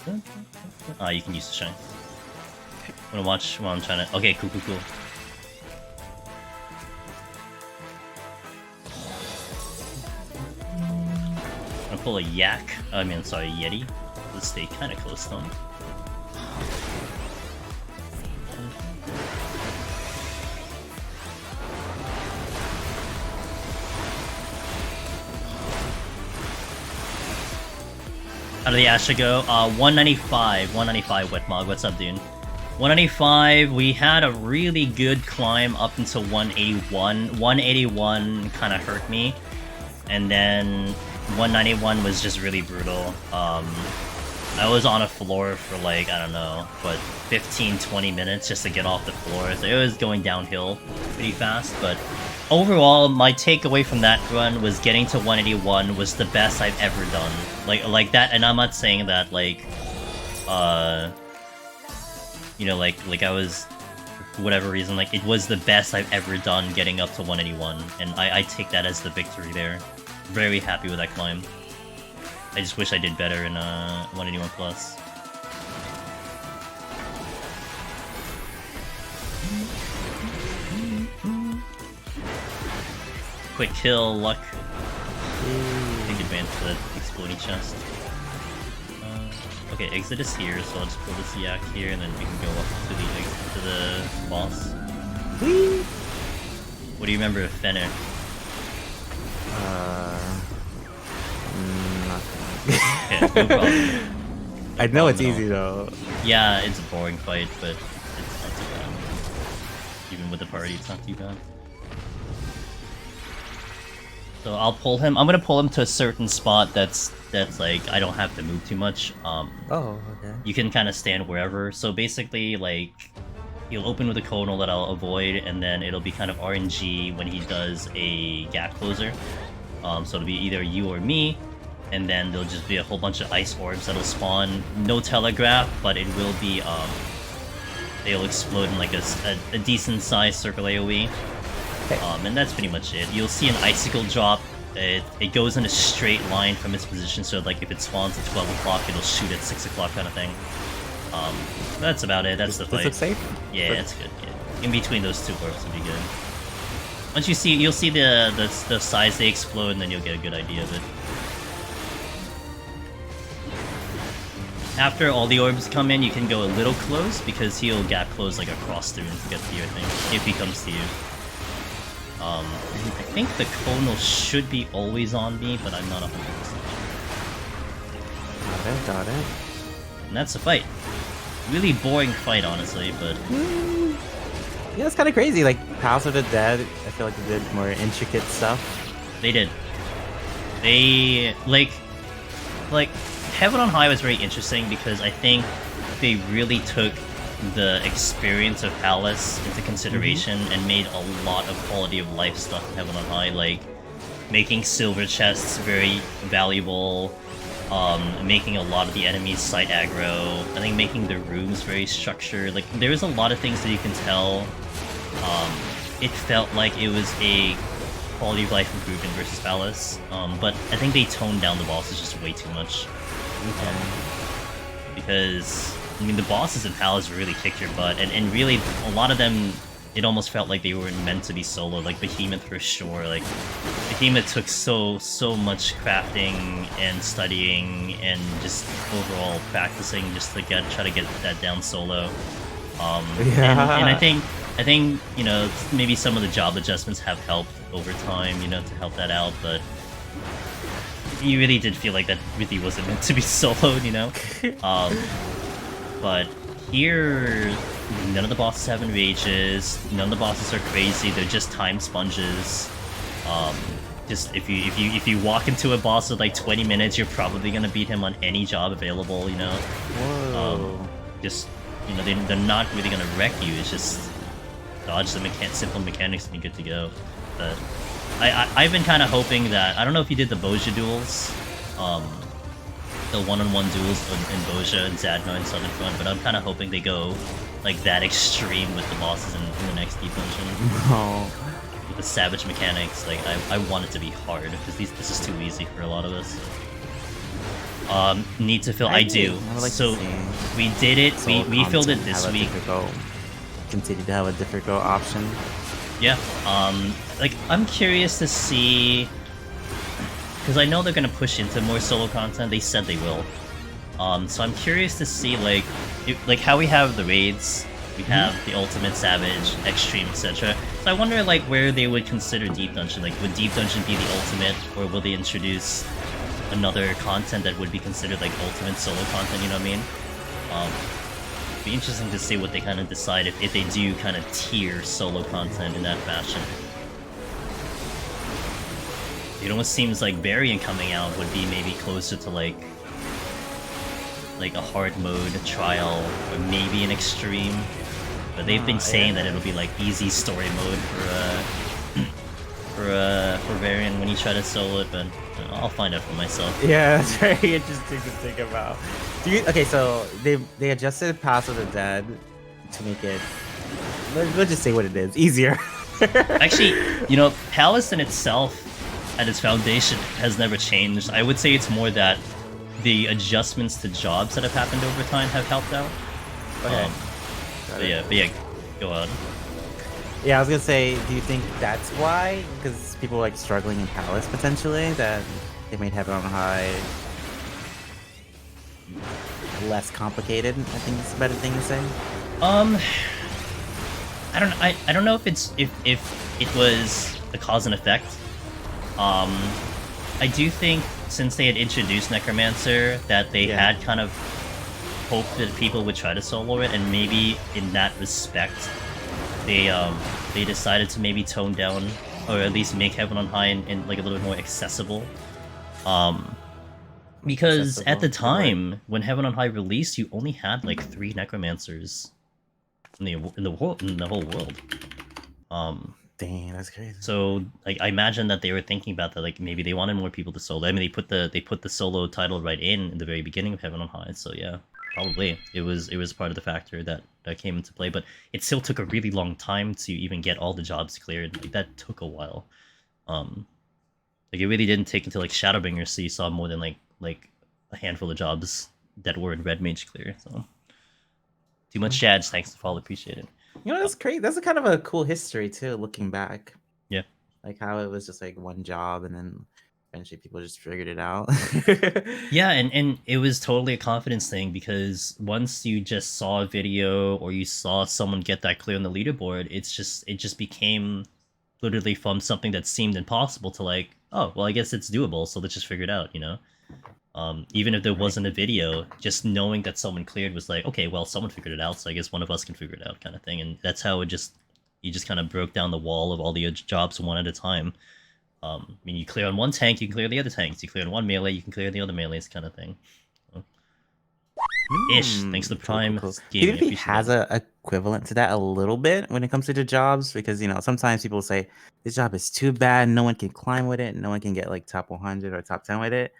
You can use the shine. Wanna watch while I'm trying to... Okay, cool. pull a yak. I mean, sorry, Yeti. Let's stay kind of close to him. How did the Asha go? 195. 195 Wetmog. What's up, dude? 195, we had a really good climb up until 181. 181 kind of hurt me. And then 191 was just really brutal. I was on a floor for like, I don't know, but 15-20 minutes just to get off the floor. So it was going downhill pretty fast, but overall, my takeaway from that run was getting to 181 was the best I've ever done. Like that, and I'm not saying that like, you know, like I was, for whatever reason, like it was the best I've ever done getting up to 181, and I take that as the victory there. Very happy with that climb. I just wish I did better in 181 plus. Quick kill, luck. Take advantage of that exploding chest. Okay, exit is here, so I'll just pull this yak here, and then we can go up to the boss. Whee! What do you remember of Fenner? Nothing. Okay, no problem. I know it's easy though. Yeah, it's a boring fight, but it's not too bad. Even with the party, it's not too bad. So I'll pull him. I'm gonna pull him to a certain spot that's like I don't have to move too much. Oh, okay. You can kind of stand wherever. So basically, like he'll open with a conal that I'll avoid, and then it'll be kind of RNG when he does a gap closer. So it'll be either you or me, and then there'll just be a whole bunch of ice orbs that'll spawn. No telegraph, but it will be they'll explode in like a decent sized circle AoE. Okay. And that's pretty much it. You'll see an icicle drop. It goes in a straight line from its position, so like if it spawns at 12 o'clock, it'll shoot at 6 o'clock kind of thing. That's about it. That's the fight. This looks safe? Yeah, it's good. Yeah. In between those two orbs would be good. Once you see, you'll see the size they explode, and then you'll get a good idea of it. After all the orbs come in, you can go a little close, because he'll gap close like across through to get to you, I think, if he comes to you. I think the conal should be always on me, but I'm not 100% sure. Got it. And that's the fight. Really boring fight, honestly, but... Yeah, it's kind of crazy. Like, House of the Dead, I feel like they did more intricate stuff. They did. They, like, Heaven on High was very interesting because I think they really took the experience of Palace into consideration and made a lot of quality of life stuff in Heaven on High, like making silver chests very valuable, making a lot of the enemies site aggro, I think making the rooms very structured. Like, there's a lot of things that you can tell. It felt like it was a quality of life improvement versus Palace, but I think they toned down the bosses just way too much. Because I mean, the bosses in Palace really kicked your butt, and really, a lot of them, it almost felt like they weren't meant to be solo, like Behemoth for sure. Like, Behemoth took so much crafting and studying and just overall practicing just to try to get that down solo. And I think, you know, maybe some of the job adjustments have helped over time, you know, to help that out, but you really did feel like that really wasn't meant to be soloed, you know? But here, none of the bosses have enrages. None of the bosses are crazy. They're just time sponges. Just if you walk into a boss with like 20 minutes, you're probably gonna beat him on any job available. You know. Whoa. Just you know, they're not really gonna wreck you. It's just dodge the simple mechanics and you're good to go. But I've been kind of hoping that, I don't know if you did the Boja duels. The one-on-one duels in Boja and Zadno and Southern Front, but I'm kind of hoping they go like that extreme with the bosses in the next Deep Dungeon. No. With the savage mechanics, like I want it to be hard because this is too easy for a lot of us. Need to fill. I do. Like so we did it. So we filled it this week. Continue to have a difficult option. Yeah. Like I'm curious to see. because I know they're gonna push into more solo content. They said they will. So I'm curious to see like how we have the raids, we have the Ultimate, Savage, Extreme, etc. So I wonder like where they would consider Deep Dungeon. Like, would Deep Dungeon be the Ultimate, or will they introduce another content that would be considered like Ultimate solo content? You know what I mean? It'd be interesting to see what they kind of decide if they do kind of tier solo content in that fashion. It almost seems like Variant coming out would be maybe closer to like a hard mode trial, or maybe an extreme. But they've been saying that it'll be like easy story mode for Variant when you try to solo it, but I'll find out for myself. Yeah, that's very interesting to think about. Okay, so they adjusted Pass of the Dead to make it, let's just say what it is, easier. Actually, you know, Palace in itself at its foundation has never changed. I would say it's more that the adjustments to jobs that have happened over time have helped out. Okay. But yeah, go on. Yeah, I was gonna say, do you think that's why? Because people are like struggling in Palace potentially, that they made Heaven on High less complicated? I think it's a better thing to say. I don't know if it was a cause and effect. I do think since they had introduced Necromancer, that they had kind of hoped that people would try to solo it, and maybe in that respect, they decided to maybe tone down, or at least make Heaven on High and like a little bit more accessible. Because at the time when Heaven on High released, you only had like 3 Necromancers in the whole world. Dang, that's crazy. So like I imagine that they were thinking about that, like maybe they wanted more people to solo. I mean, they put the solo title right in the very beginning of Heaven on High. So yeah, probably it was part of the factor that came into play. But it still took a really long time to even get all the jobs cleared. Like that took a while. Like it really didn't take until like Shadowbringer, so you saw more than like a handful of jobs that were in Red Mage clear. So too much Jads, thanks to follow, appreciate it. You know, that's crazy. That's a kind of a cool history too, looking back. Yeah. Like how it was just like one job, and then eventually people just figured it out. Yeah, and it was totally a confidence thing, because once you just saw a video or you saw someone get that clear on the leaderboard, it just became literally from something that seemed impossible to like, oh, well, I guess it's doable, so let's just figure it out, you know? Even if there wasn't a video, just knowing that someone cleared was like, okay, well, someone figured it out, so I guess one of us can figure it out, kind of thing. And that's how you just kind of broke down the wall of all the jobs one at a time. I mean, you clear on one tank, you can clear the other tanks. You clear on one melee, you can clear the other melees, kind of thing. So. Ish, thanks to Prime Gaming. Do you think has a equivalent to that a little bit when it comes to the jobs? Because, you know, sometimes people say, this job is too bad, no one can climb with it, no one can get like top 100 or top 10 with it.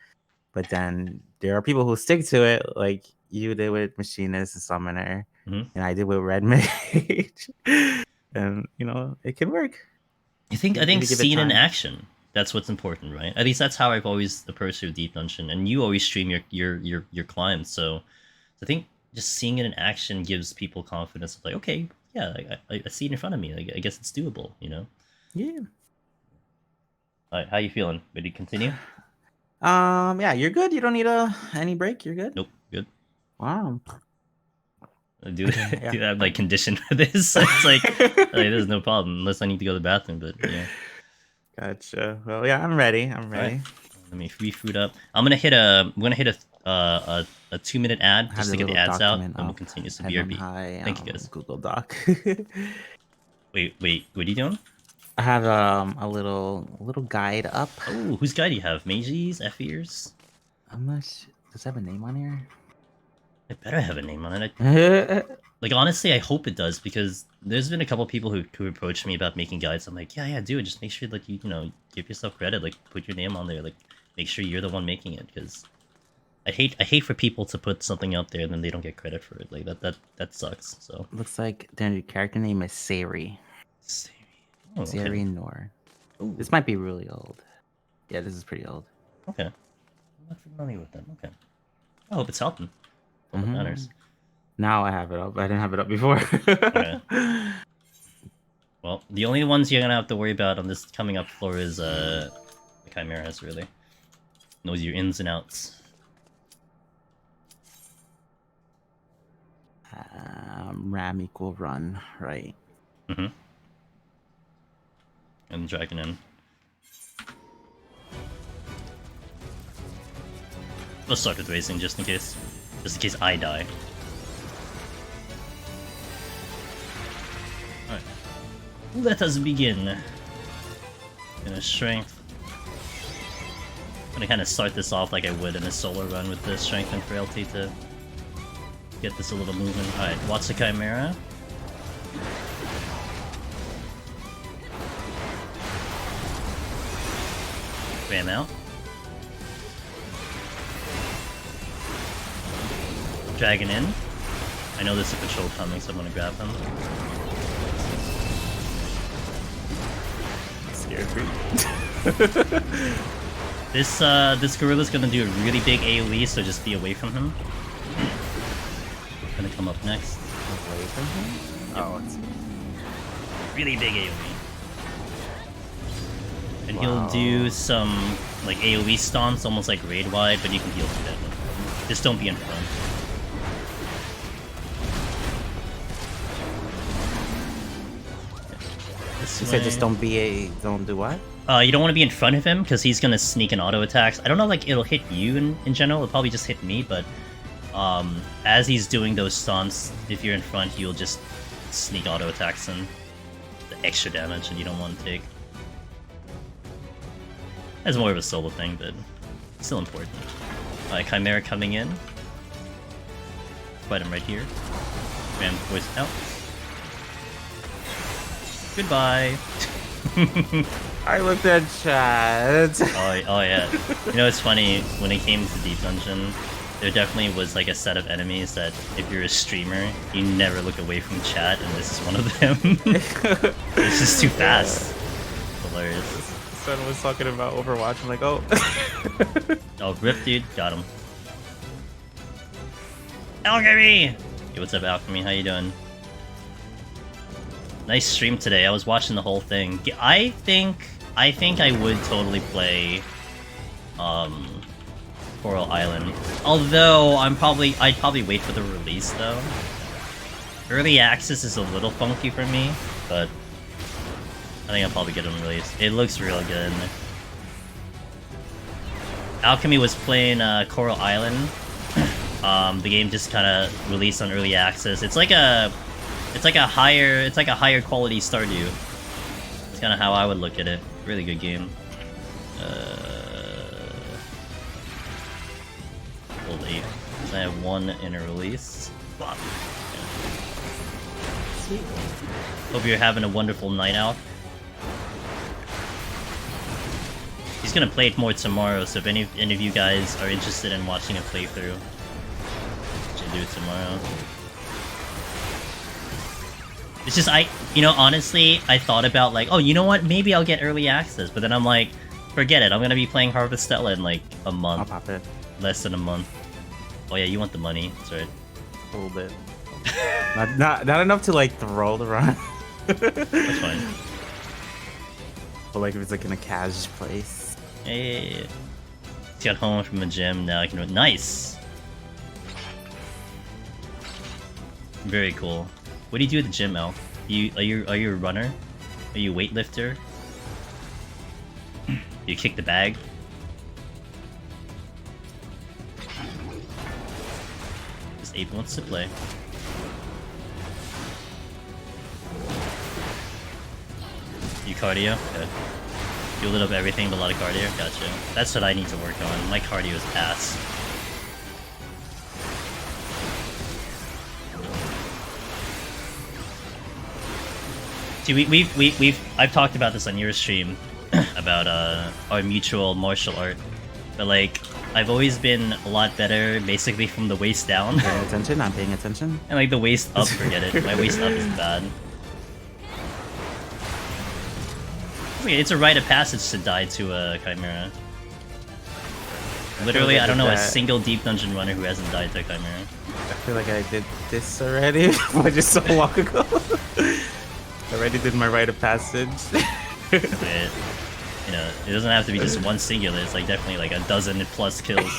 But then there are people who stick to it, like you did with Machinist and Summoner, and I did with Red Mage. And, you know, it can work. I think seen in action, that's what's important, right? At least that's how I've always approached Deep Dungeon, and you always stream your climbs, so I think just seeing it in action gives people confidence of like, okay, yeah, I see it in front of me. I guess it's doable, you know? Yeah. All right, how you feeling? Ready to continue? Yeah, you're good. You don't need any break. You're good. Nope, good. Wow. Do I have like condition for this? It's like there's no problem unless I need to go to the bathroom. But yeah. Gotcha. Well, yeah, I'm ready. I'm ready. Right. Let me refood up. I'm gonna hit a 2-minute ad just to get the ads out, and we'll continue some BRB. Thank you guys. Google Doc. wait, what are you doing? I have a little guide up. Oh, whose guide do you have? Mages, F-ears? I'm not sure. Does it have a name on here? It better have a name on it. Like, honestly, I hope it does, because there's been a couple people who approached me about making guides. I'm like, yeah, do it. Just make sure that you know, give yourself credit. Like, put your name on there. Like, make sure you're the one making it, because I hate for people to put something out there and then they don't get credit for it. Like, that sucks. So looks like their character name is Sari. Oh, Sari Nor. This might be really old. Yeah, this is pretty old. Okay. I'm not familiar with them. Okay. I hope it's helping. What matters. Now I have it up. I didn't have it up before. Okay. Well, the only ones you're gonna have to worry about on this coming up floor is the Chimeras, really. Knows your ins and outs. Ram equal run, right? Mm-hmm. And dragging in. Let's start with racing just in case. Just in case I die. Alright. Let us begin. Gonna strength. I'm gonna kinda start this off like I would in a solo run with the strength and frailty to get this a little moving. Alright, watch the Chimera. Ram out. Dragon in. I know there's a patrol coming, so I'm gonna grab him. Scared me. This gorilla's gonna do a really big AoE, so just be away from him. Gonna come up next. Away from him? Oh, it's... Really big AoE. And Wow. he'll do some like AoE stomps, almost like raid wide, but you can heal through that. Just don't be in front. You said just don't do what? You don't want to be in front of him because he's gonna sneak in auto attacks. I don't know, like it'll hit you in general. It'll probably just hit me, but as he's doing those stunts, if you're in front, you'll just sneak auto attacks and the extra damage that you don't want to take. That's more of a solo thing, but still important. Alright, Chimera coming in. Fight him right here. Ram voice out. Goodbye. I looked at chat. Oh yeah. You know, it's funny, when it came to Deep Dungeon, there definitely was like a set of enemies that if you're a streamer, you never look away from chat, and this is one of them. It's just too fast. Hilarious. Son was talking about Overwatch, I'm like, oh. Oh, rip, dude. Got him. Alchemy! Hey, what's up, Alchemy? How you doing? Nice stream today. I was watching the whole thing. I think I would totally play Coral Island. Although I'd probably wait for the release though. Early access is a little funky for me, but I think I'll probably get them released. It looks real good. Alchemy was playing Coral Island. The game just kind of released on early access. It's like a higher quality Stardew. It's kind of how I would look at it. Really good game. Hold 8. So I have 1 in a release. Wow. Sweet. Hope you're having a wonderful night out. He's gonna play it more tomorrow, so if any of you guys are interested in watching a playthrough, should do it tomorrow. It's just, honestly, I thought about like, oh, you know what, maybe I'll get early access, but then I'm like, forget it, I'm gonna be playing Harvestella in like a month. I'll pop it. Less than a month. Oh yeah, you want the money, that's right. A little bit. not enough to like throw the run. That's fine. But like if it's like in a cash place. Hey, just got home from the gym, now I can... Nice! Very cool. What do you do at the gym, Al? Are you a runner? Are you a weightlifter? Do you kick the bag? This ape wants to play. You cardio? Good. You lit up everything but a lot of cardio? Gotcha. That's what I need to work on. My cardio is ass. See, I've talked about this on your stream about our mutual martial art, but like I've always been a lot better basically from the waist down. Paying attention, I'm paying attention. And like the waist up, forget it. My waist up is bad. It's a rite of passage to die to a Chimera. Literally, I don't know a single Deep Dungeon runner who hasn't died to a Chimera. I feel like I did this already, but just so long ago. I already did my rite of passage. Right. you know, it doesn't have to be just one singular. It's like definitely like a dozen plus kills.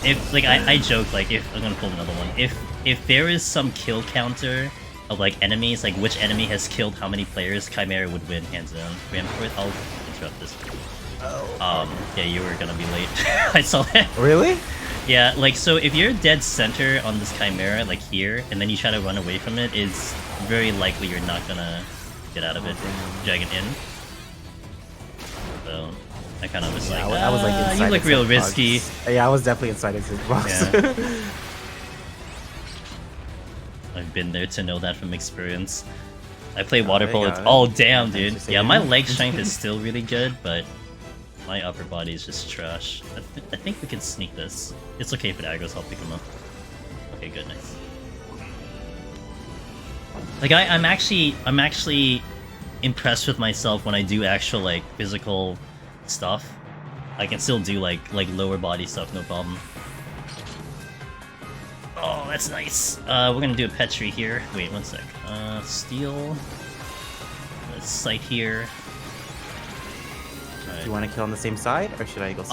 If like I joke like if I'm gonna pull another one. If there is some kill counter of like enemies, like which enemy has killed how many players, Chimera would win hands down. Ramford, I'll interrupt this. Yeah, you were gonna be late. I saw that. Really? Yeah, like so if you're dead center on this Chimera, like here, and then you try to run away from it, it's very likely you're not gonna get out of it. Drag it in. So I kind of was like, I was like, inside you look its real hitbox. risky. Yeah, I was definitely inside his hitbox. Yeah. I've been there to know that from experience. I play water polo. Oh damn, dude. Yeah, my leg strength is still really good, but my upper body is just trash. I think we can sneak this. It's okay if it aggroes. I'll pick him up. Okay, good, nice. Like I'm actually impressed with myself when I do actual like physical stuff. I can still do like lower body stuff, no problem. Oh, that's nice. We're gonna do a Petri here. Wait, one sec. Steel. Let's sight here. Do you want to kill on the same side, or should I go?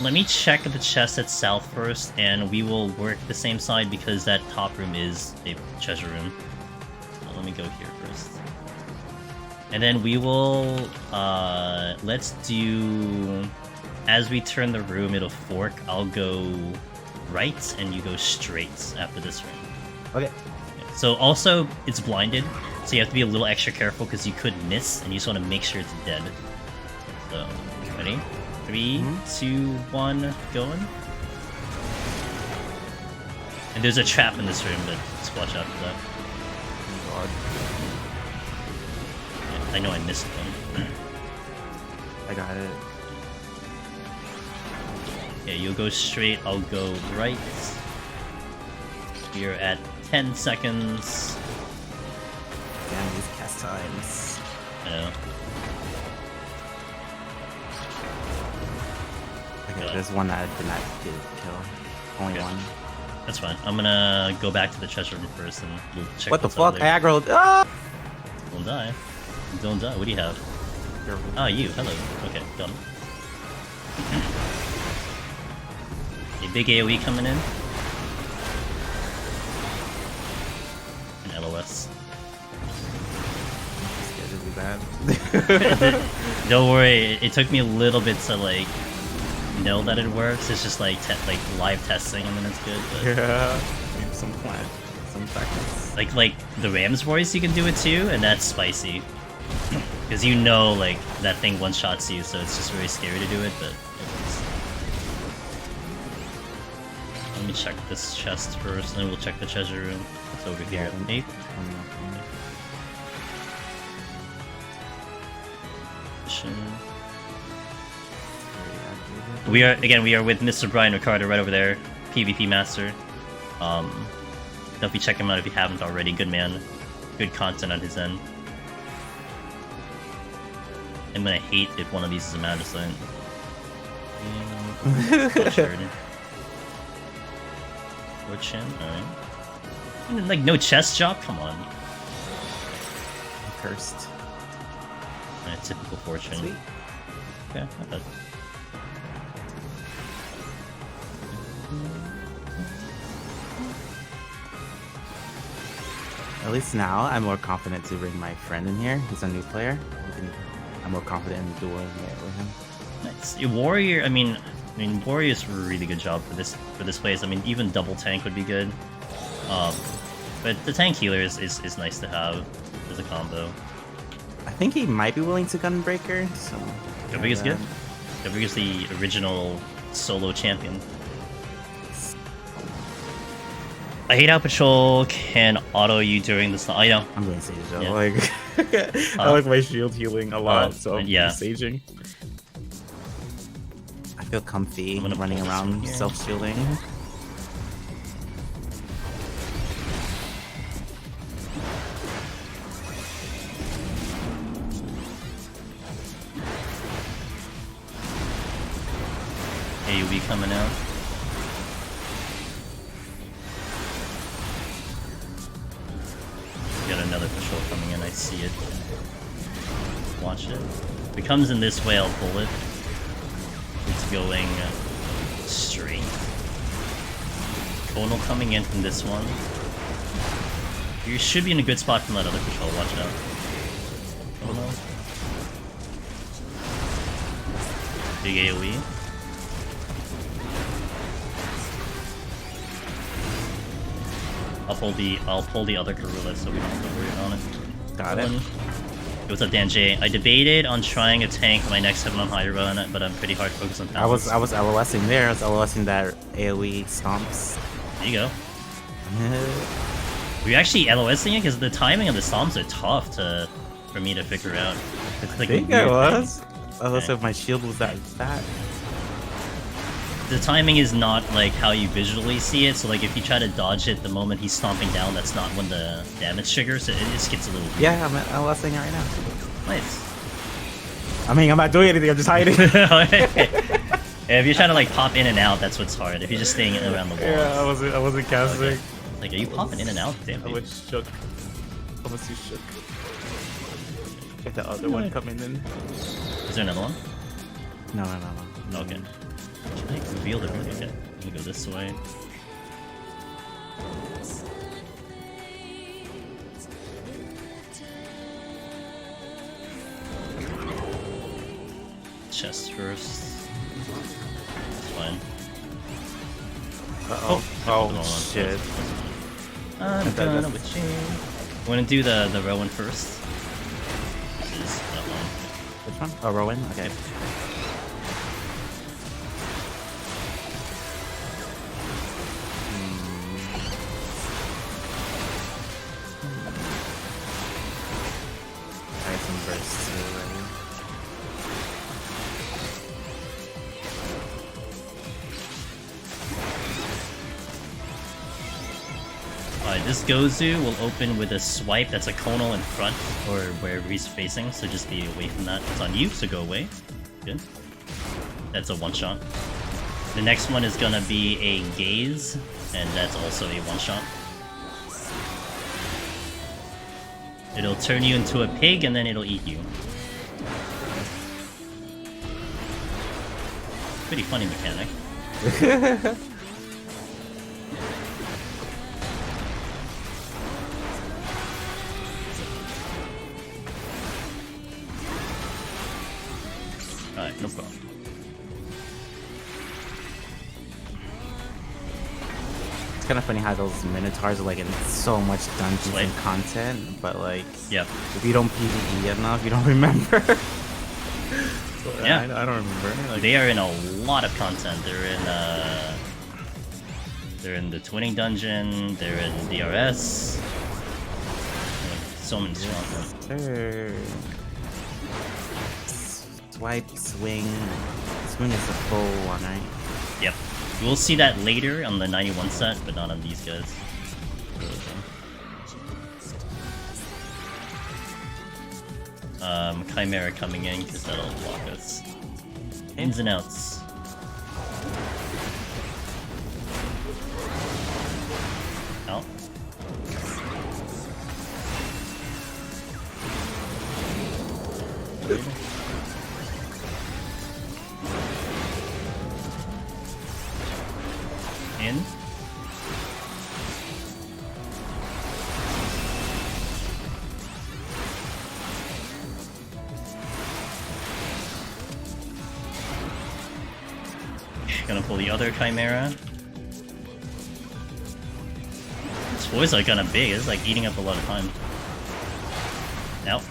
Let me check the chest at south first, and we will work the same side because that top room is a treasure room. Let me go here first. And then we will, let's do, as we turn the room, it'll fork. I'll go right, and you go straight after this room. Okay. So also, it's blinded, so you have to be a little extra careful because you could miss, and you just want to make sure it's dead. So, ready? 3, 2, 1, going. And there's a trap in this room, but just watch out for that. God. Yeah, I know I missed one. I got it. Yeah, you'll go straight, I'll go right. We're at 10 seconds. Damn these cast times. Yeah. Okay, there's one that I did not get kill. Only one. That's fine. I'm gonna go back to the treasure room first and we'll check What the what's out fuck? there. I aggroed. Ah! Don't die. Don't die. What do you have? Ah, you. Hello. Okay, got him. A big AoE coming in. An LOS. This is bad. Don't worry. It took me a little bit to like know that it works. It's just like live testing and then it's good. But... Yeah. Maybe some practice. Like the Ram's voice, you can do it too, and that's spicy. Because you know, like, that thing one-shots you, so it's just very scary to do it, but it works. Let me check this chest first, and then we'll check the treasure room. It's over here at 8th. We are with Mr. Brian Ricardo right over there, PvP Master. Definitely check him out if you haven't already. Good man. Good content on his end. I'm gonna hate if one of these is a Madison. Fortune, alright. Like, no chest job? Come on. I'm cursed. Alright, typical Fortune. Sweet. Okay, not bad. At least now, I'm more confident to bring my friend in here. He's a new player. I'm more confident in dueling it with him. Nice. Warrior, I mean, Warrior's a really good job for this place. I mean, even double tank would be good. But the tank healer is nice to have as a combo. I think he might be willing to Gunbreaker, so... Gunbreaker is good. Gunbreaker is the original solo champion. I hate how Patrol can auto you during this. I know. I'm going to Sage though. Yeah. Like, I like my shield healing a lot, so I'm yeah. saging. I feel comfy I'm running around self-shielding. AoE coming out. Got another patrol coming in, I see it. Watch it. If it comes in this way, I'll pull it. It's going straight. Conal coming in from this one. You should be in a good spot from that other control, watch out. Conal. Big AoE. I'll pull the other gorilla so we don't have to worry on it. Got it. What's up, Dan J? I debated on trying to tank my next 7 on Hydra, but I'm pretty hard focused on balance. I was LOSing there. I was LOSing that AoE stomps. There you go. Were you actually LOSing it? Because the timing of the stomps are tough for me to figure out. It's like I think I was. Unless if my shield was that fat. The timing is not like how you visually see it, so like if you try to dodge it the moment he's stomping down, that's not when the damage triggers, so it just gets a little weird. Yeah, I'm LOSing right now. Nice. I mean, I'm not doing anything, I'm just hiding. Yeah, if you're trying to like pop in and out, that's what's hard. If you're just staying around the wall. Yeah, I wasn't casting. Okay. Like, are you popping in and out? Damn, I was shook. I was too shook. Get the other one coming in. Is there another one? No. Okay. Can I reveal the room? Okay. Let me go this way. Chest first. It's fine. Oh shit. I'm gonna with you. I want to do the Rowan first. Which is that one. Which one? Oh, Rowan? Okay. I have some bursts already. Alright, this Gozu will open with a swipe that's a conal in front, or wherever he's facing, so just be away from that. It's on you, so go away. Good. That's a one-shot. The next one is gonna be a gaze, and that's also a one-shot. It'll turn you into a pig, and then it'll eat you. Pretty funny mechanic. Alright, no problem. It's kind of funny how those minotaurs are like in so much dungeons Wait. and content, but like, Yep. if you don't PvE enough, you don't remember. So, Yeah. I don't remember. Like, They are in a lot of content. They're in the Twinning Dungeon, they're in DRS. So many strong. sure. Swipe, swing. Swing is the full one, right? Yep. We'll see that later on the 91 set, but not on these guys. Chimera coming in, because that'll block us. Ins and outs. Out. In. Gonna pull the other Chimera. This boy's like kinda big, it's like eating up a lot of time. Out.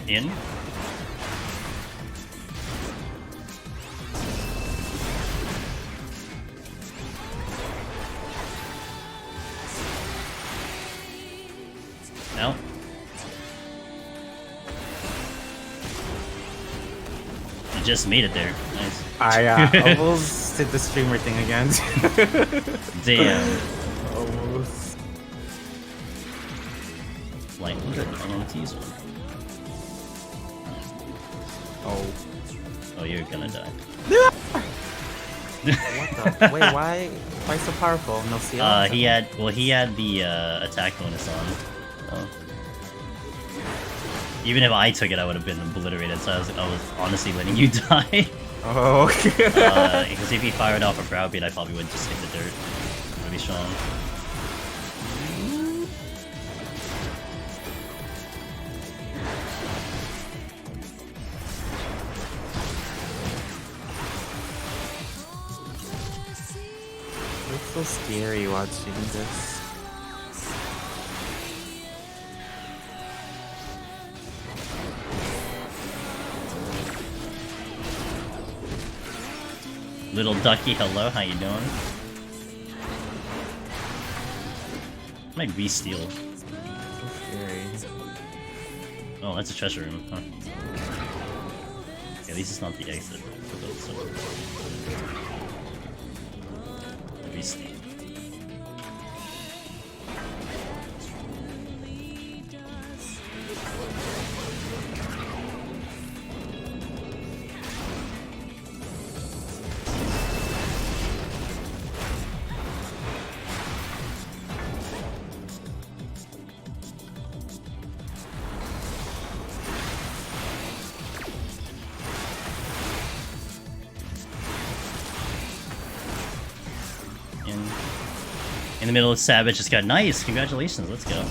In. Out. You just made it there. Nice. I almost did the streamer thing again. Damn. Almost. Lightning. I wanted to use one. Oh. Oh, you're gonna die. What the? Wait, why? Why so powerful? No CL? He had the attack bonus on. Oh. Even if I took it, I would have been obliterated. So I was honestly letting you die. Oh. Because if he fired off a browbeat, I probably would just hit the dirt. Really strong. It's so scary watching this. Little ducky, hello, how you doing? Might re-steal. So scary. Oh, that's a treasure room, huh? Okay, at least it's not the exit. Re-steal. In the middle of Savage just got nice. Congratulations, let's go.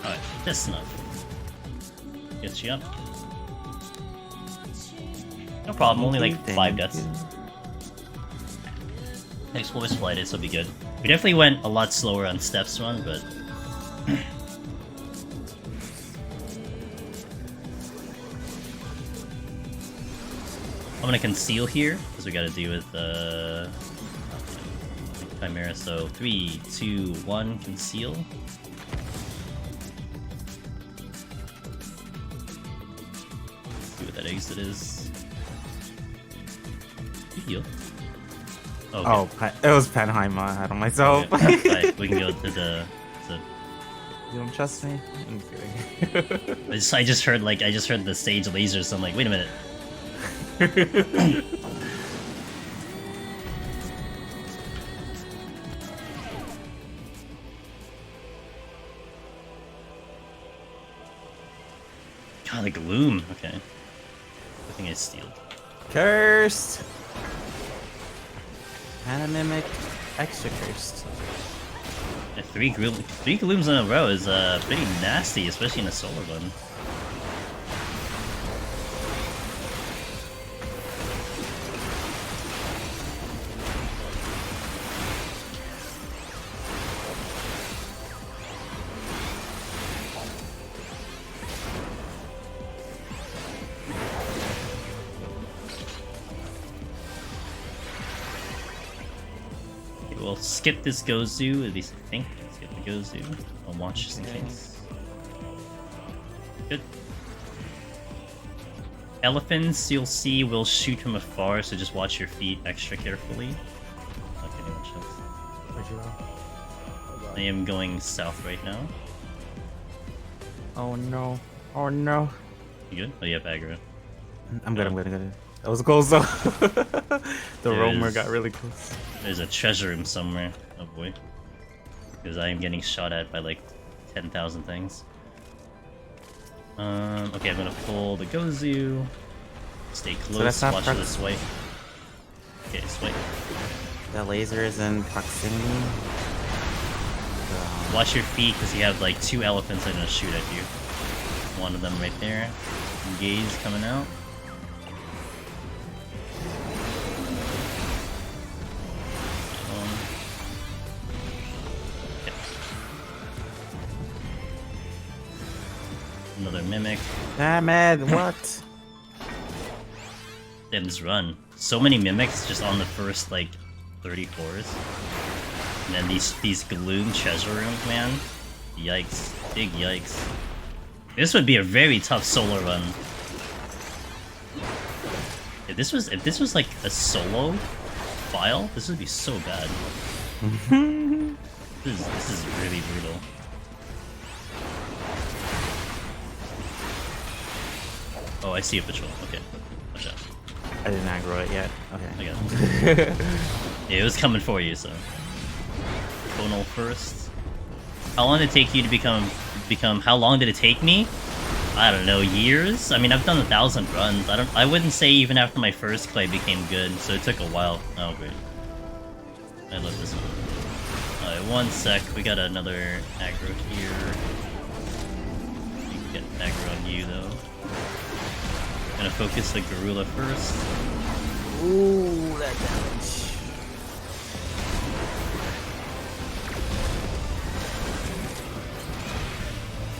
Alright, just enough. Gets you up. No problem, only like 5 deaths. Next floor is flighted, so it'll be good. We definitely went a lot slower on Steph's run, but... I'm gonna conceal here, because we gotta deal with Chimera, so 3, 2, 1, conceal. See what that exit is. Heal. Oh, okay. It was Penheim I had on myself. Okay. Right, we can go to the. You don't trust me? I'm kidding. I just heard the sage lasers. So I'm like, wait a minute. God, the gloom. Okay, I think I stealed. Cursed! Mimic, extra cursed. Yeah, three glooms in a row is pretty nasty, especially in a solar one. We'll skip this Gozu, at least I think. Skip the Gozu. I'll watch just in case. Good. Elephants, you'll see, will shoot from afar, so just watch your feet extra carefully. Not getting much else. Where'd you go? I am going south right now. Oh no. Oh no. You good? Oh, you have aggro. I'm good. That was close though. The roamer got really close. There's a treasure room somewhere. Oh boy. Because I am getting shot at by like 10,000 things. Okay, I'm gonna pull the Gozu. Stay close, So watch the swipe. Okay, swipe. The laser is in proximity. Watch your feet because you have like 2 elephants that are gonna shoot at you. One of them right there. Gaze coming out. Another mimic. Damn it, what? Damn, this run. So many mimics just on the first like 30 floors. And then these gloom treasure rooms, man. Yikes. Big yikes. This would be a very tough solo run. If this was like a solo file, this would be so bad. This is really brutal. Oh, I see a patrol. Okay, watch out. I didn't aggro it yet. Okay. I got it. Yeah, it was coming for you, so. Tonal first. How long did it take you to become? How long did it take me? I don't know, years? I mean, I've done 1,000 runs. I wouldn't say even after my first play became good, so it took a while. Oh, great. I love this one. Alright, 1 sec. We got another aggro here. You can get aggro on you, though. Gonna focus the gorilla first. Ooh, that damage.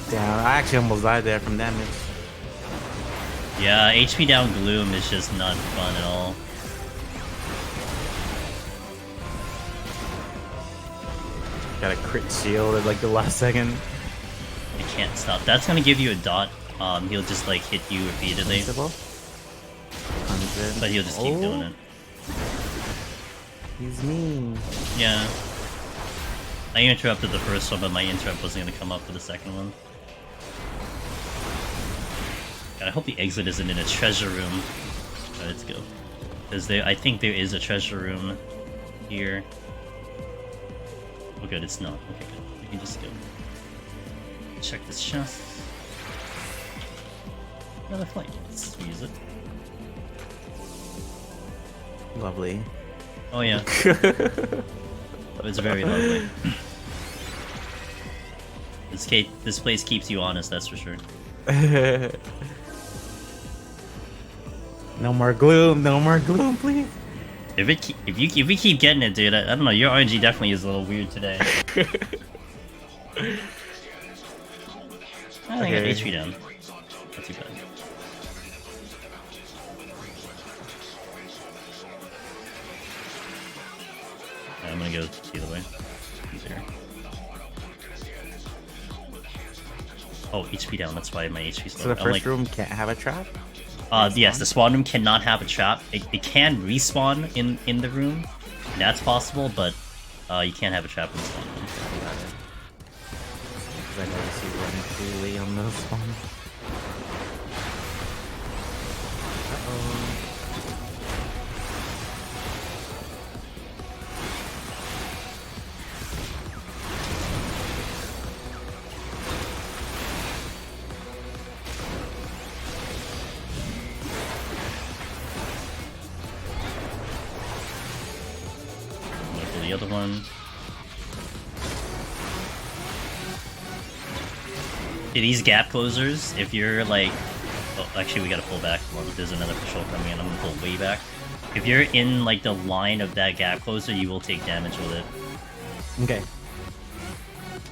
Damn, I actually almost died there from damage. Yeah, HP down Gloom is just not fun at all. Got a crit shield at like the last second. I can't stop. That's gonna give you a dot. He'll just like hit you repeatedly. But he'll just keep doing it. He's mean. Yeah. I interrupted the first one, but my interrupt wasn't gonna come up for the second one. God, I hope the exit isn't in a treasure room. Alright, let's go. Because I think there is a treasure room here. Oh good, it's not. Okay, good. We can just go. Check this chest. Another flight. Let's use it. Lovely. Oh yeah. It's very lovely. This place keeps you honest, that's for sure. No more gloom, please. If we keep getting it, dude, I don't know. Your RNG definitely is a little weird today. I got HP down. Not too bad. I'm gonna go the other way. Easier. Oh, HP down. That's why my HP slow. So the first room can't have a trap? Yes, the spawn room cannot have a trap. It can respawn in the room. That's possible, but you can't have a trap in the spawn room. I never see running clearly on those spawns. Uh-oh. The other one. Okay, these gap closers, if you're like... Oh, actually we gotta pull back. There's another patrol coming in, I'm gonna pull way back. If you're in like the line of that gap closer, you will take damage with it. Okay.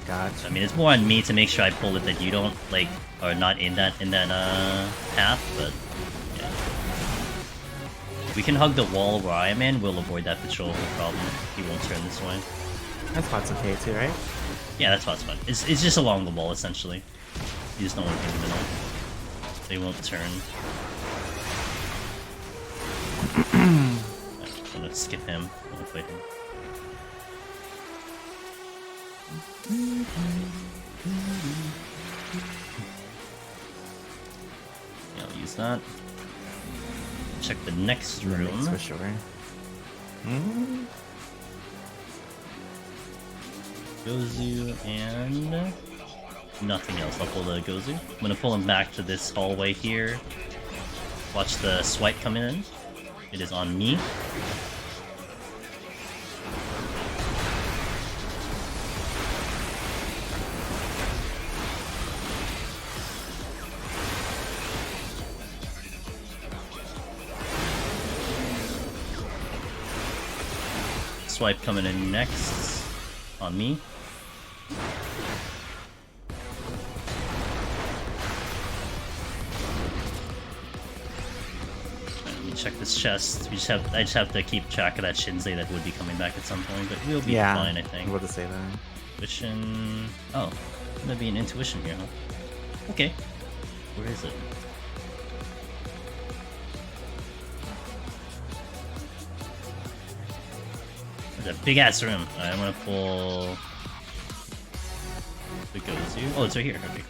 Gotcha. I mean, it's more on me to make sure I pull it that you don't, like, are not in that path, but... yeah. We can hug the wall where I am in, we'll avoid that patrol, no problem. He won't turn this way. That spot's okay too, right? Yeah, that spot's fine. It's just along the wall, essentially. You just don't want to be in the middle. They won't turn. I'm gonna skip him. I'm gonna fight him. Yeah, I'll use that. Check the next room. For sure. Gozu and nothing else. I'll pull the Gozu. I'm gonna pull him back to this hallway here. Watch the swipe come in. It is on me. Swipe coming in next. On me. Let me check this chest. I just have to keep track of that Shinsei that would be coming back at some point, but we'll be fine, I think. I was about to say that. Intuition. Oh, gonna be an intuition here, huh? Okay. Where is it? There's a big ass room. Alright, I'm gonna pull the Gozu. Oh, it's right here. Okay.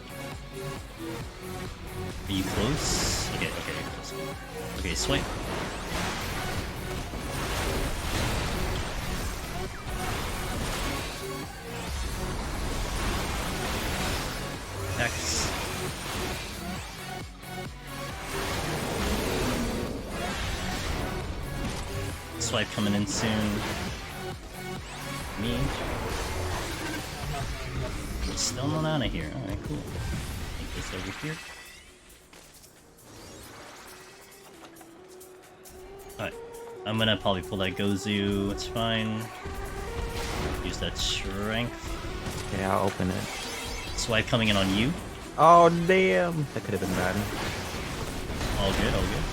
Are you close? Okay, okay, you're close. Okay, swipe. X. Swipe coming in soon. Me. Still not out of here. Alright, cool. Take this over here. Alright. I'm gonna probably pull that Gozu. It's fine. Use that strength. Okay, I'll open it. Swipe coming in on you. Oh damn! That could have been bad. All good, all good.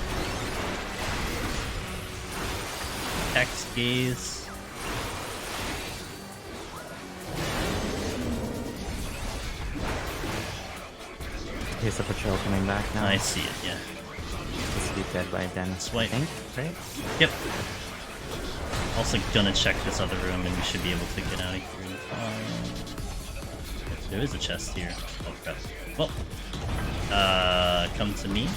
Hex gaze. Here's the patrol coming back now. I see it, yeah. This will be dead by then. Swipe. I think, right? Yep. Also gonna check this other room and we should be able to get out of here in time. There is a chest here. Oh crap. Well, come to me.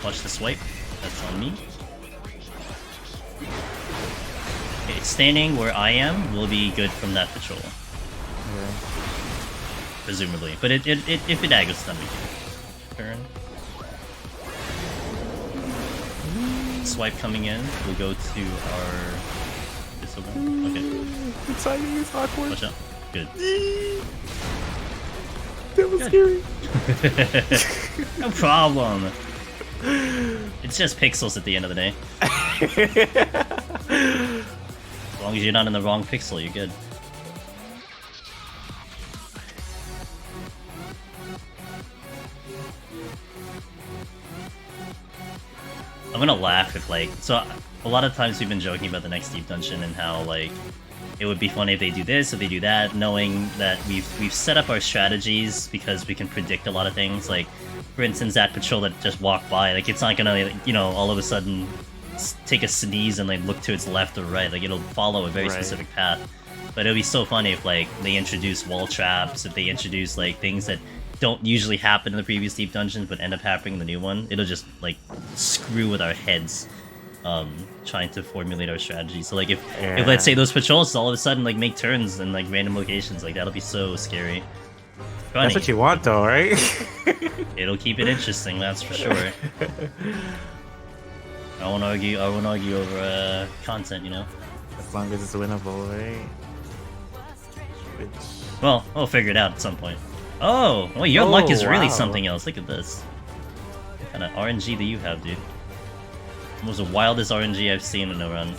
Watch the swipe. That's on me. Okay, standing where I am will be good from that patrol. Yeah. Presumably. But if it aggro's then we can turn. Swipe coming in. We'll go to our... This will go. Okay. The timing is awkward. Watch out. Good. That was Good. Scary. No problem. It's just pixels at the end of the day. As long as you're not in the wrong pixel, you're good. I'm gonna laugh if, like, so a lot of times we've been joking about the next deep dungeon and how, like, it would be funny if they do this, if they do that, knowing that we've set up our strategies because we can predict a lot of things. Like, for instance, that patrol that just walked by, like, it's not gonna, like, you know, all of a sudden take a sneeze and, like, look to its left or right. Like, it'll follow a very specific path. But it'll be so funny if, like, they introduce wall traps, if they introduce, like, things that don't usually happen in the previous deep dungeons but end up happening in the new one. It'll just, like, screw with our heads. Trying to formulate our strategy. So, like, if let's say those patrols all of a sudden, like, make turns in, like, random locations, like, that'll be so scary. Funny. That's what you want, though, right? It'll keep it interesting, that's for sure. I won't argue over content, you know? As long as it's winnable, right? Well, we'll figure it out at some point. Oh, well, your luck is really wow. something else. Look at this. What kind of RNG that you have, dude. It was the wildest RNG I've seen in a run.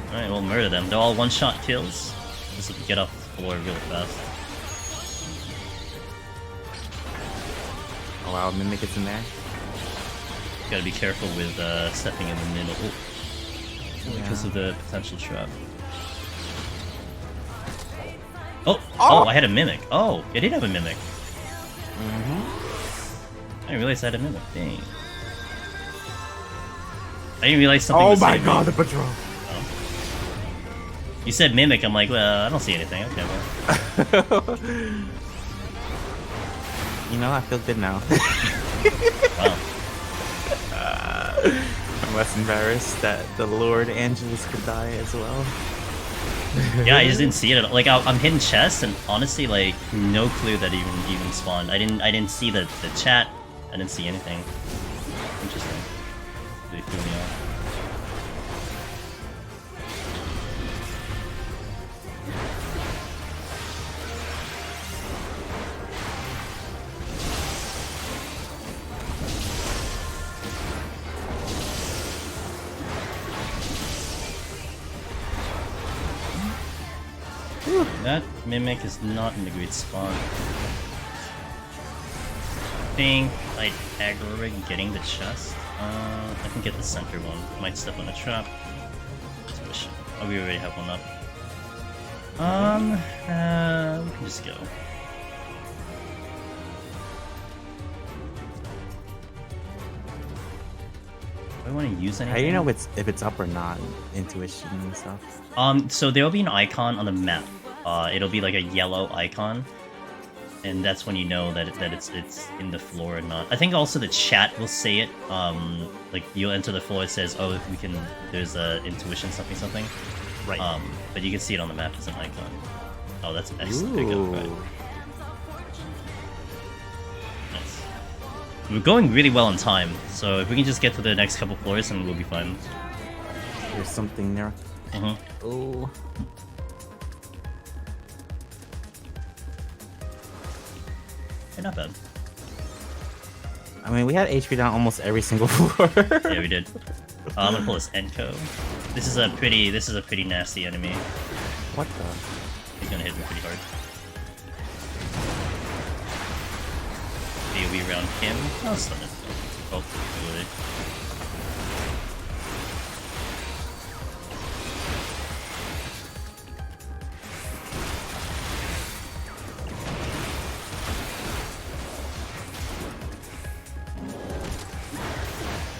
Alright, we'll murder them. They're all one-shot kills. Just get off the floor real fast. Oh wow, Mimic is in there. Gotta be careful with stepping in the middle. Oh. Because of the potential trap. Oh! Oh, I had a Mimic. Oh, I did have a Mimic. I didn't realize I had a Mimic. Dang. I didn't realize something was my god, the patrol! Oh. You said Mimic, I'm like, well, I don't see anything. Okay, well. You know, I feel good now. Wow. I'm less embarrassed that the Lord Angelus could die as well. Yeah, I just didn't see it at all. Like, I'm hitting chests, and honestly, like, no clue that even spawned. I didn't see the chat. I didn't see anything. Interesting. Really threw me off. That Mimic is not in a great spot. I think I'd aggro getting the chest. I can get the center one. Might step on a trap. Oh, we already have one up. We can just go. Do I want to use anything? How do you know if it's up or not? Intuition and stuff. So there'll be an icon on the map. It'll be like a yellow icon, and that's when you know that it's in the floor or not. I think also the chat will say it. Like you'll enter the floor, it says, "Oh, we can." There's a intuition something. Right. But you can see it on the map as an icon. Oh, that's excellent. There you go. Right. Nice. We're going really well on time, so if we can just get to the next couple floors, then we'll be fine. There's something there. Oh. Yeah, not bad. I mean, we had HP down almost every single floor. Yeah, we did. I'm gonna pull this Enko. This is a pretty nasty enemy. What the? He's gonna hit me pretty hard. AoE around him. I'll stun it. Oh, really?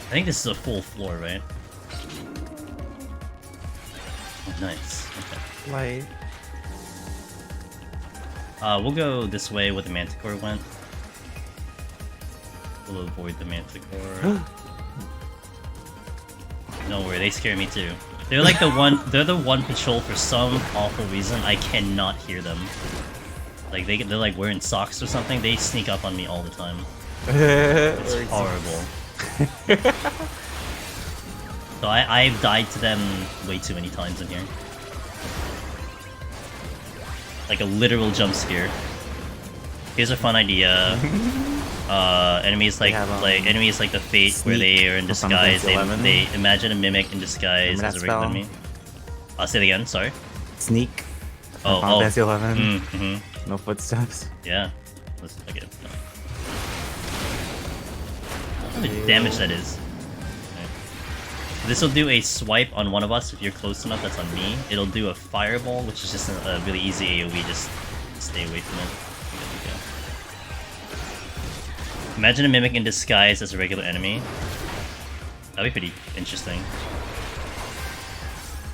I think this is a full floor, right? Oh, nice. Okay. Like. We'll go this way where the Manticore went. We'll avoid the Manticore. No worry, they scare me too. They're like they're the one patrol for some awful reason. I cannot hear them. Like they're like wearing socks or something. They sneak up on me all the time. It's horrible. So I've died to them way too many times in here. Like a literal jump scare. Here's a fun idea. Enemies like enemies like the Fate where they are in disguise. They imagine a mimic in disguise as a regular enemy. I'll say it again. Sorry. Sneak. Oh, Final Fantasy 11. Mm-hmm. No footsteps. Yeah. Let's okay. How much damage that is. Okay. This will do a swipe on one of us if you're close enough. That's on me. It'll do a fireball, which is just a really easy AoE. Just stay away from it. Imagine a mimic in disguise as a regular enemy. That'd be pretty interesting.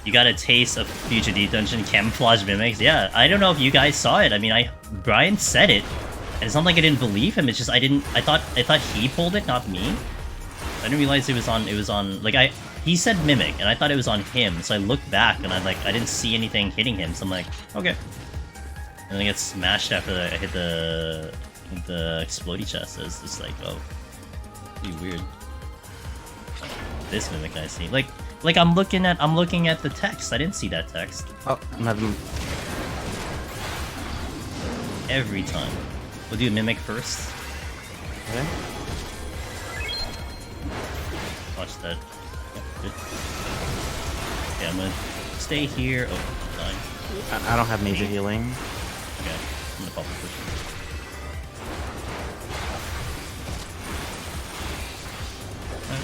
You got a taste of Future Deep Dungeon camouflage mimics. Yeah, I don't know if you guys saw it. I mean, Brian said it, and it's not like I didn't believe him. It's just I thought he pulled it, not me. I didn't realize it was on. Like he said mimic, and I thought it was on him. So I looked back, and I didn't see anything hitting him. So I'm like, okay. And then I get smashed after I hit the explodey chest. It's just like, oh, pretty weird. This mimic I see. Like I'm looking at the text. I didn't see that text. Oh, nothing. Every time. We'll do mimic first. Okay. Watch that. Yeah, good. Okay, I'm gonna stay here. Oh, fine. I don't have major healing. Okay, I'm gonna pop the push.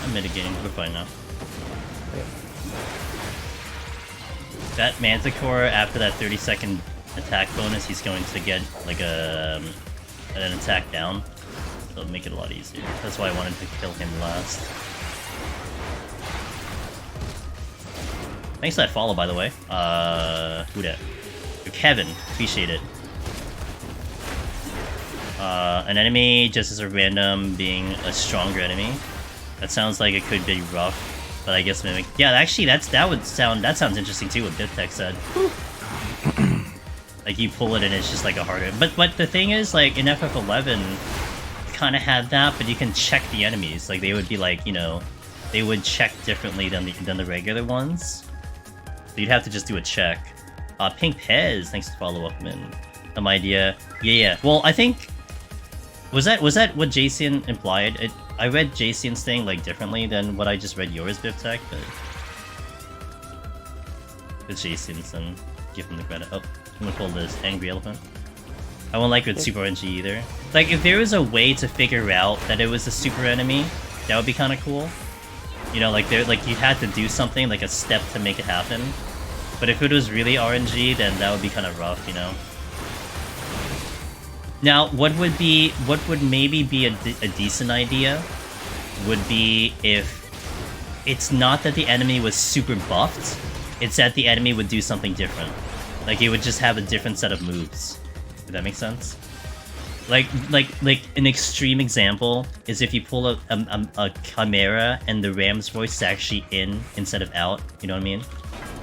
I'm mitigating, we're fine now. That Manticore, after that 30-second attack bonus, he's going to get like an attack down. So it'll make it a lot easier. That's why I wanted to kill him last. Thanks for that follow, by the way. Who dat? You're Kevin. Appreciate it. An enemy just as a random being a stronger enemy. That sounds like it could be rough, but I guess mimic. Yeah, actually, that sounds interesting too. What BitTech said. Like you pull it and it's just like a harder. But the thing is, like in FF11, kind of had that, but you can check the enemies. Like they would be like, you know, they would check differently than the regular ones. So you'd have to just do a check. Pink Pez, thanks for follow up, man. Some idea. Yeah. Well, I think was that what Jason implied? I read Jason's thing like differently than what I just read yours, BipTech, but it's Jason's and give him the credit. Oh, I'm gonna pull this Angry Elephant. I won't like it with Super NG either. Like if there was a way to figure out that it was a super enemy, that would be kind of cool. You know, like you had to do something, like a step to make it happen. But if it was really RNG, then that would be kind of rough, you know. Now, what would maybe be a decent idea would be if it's not that the enemy was super buffed, it's that the enemy would do something different. Like, it would just have a different set of moves. Does that make sense? Like an extreme example is if you pull a Chimera and the Ram's voice is actually in instead of out, you know what I mean?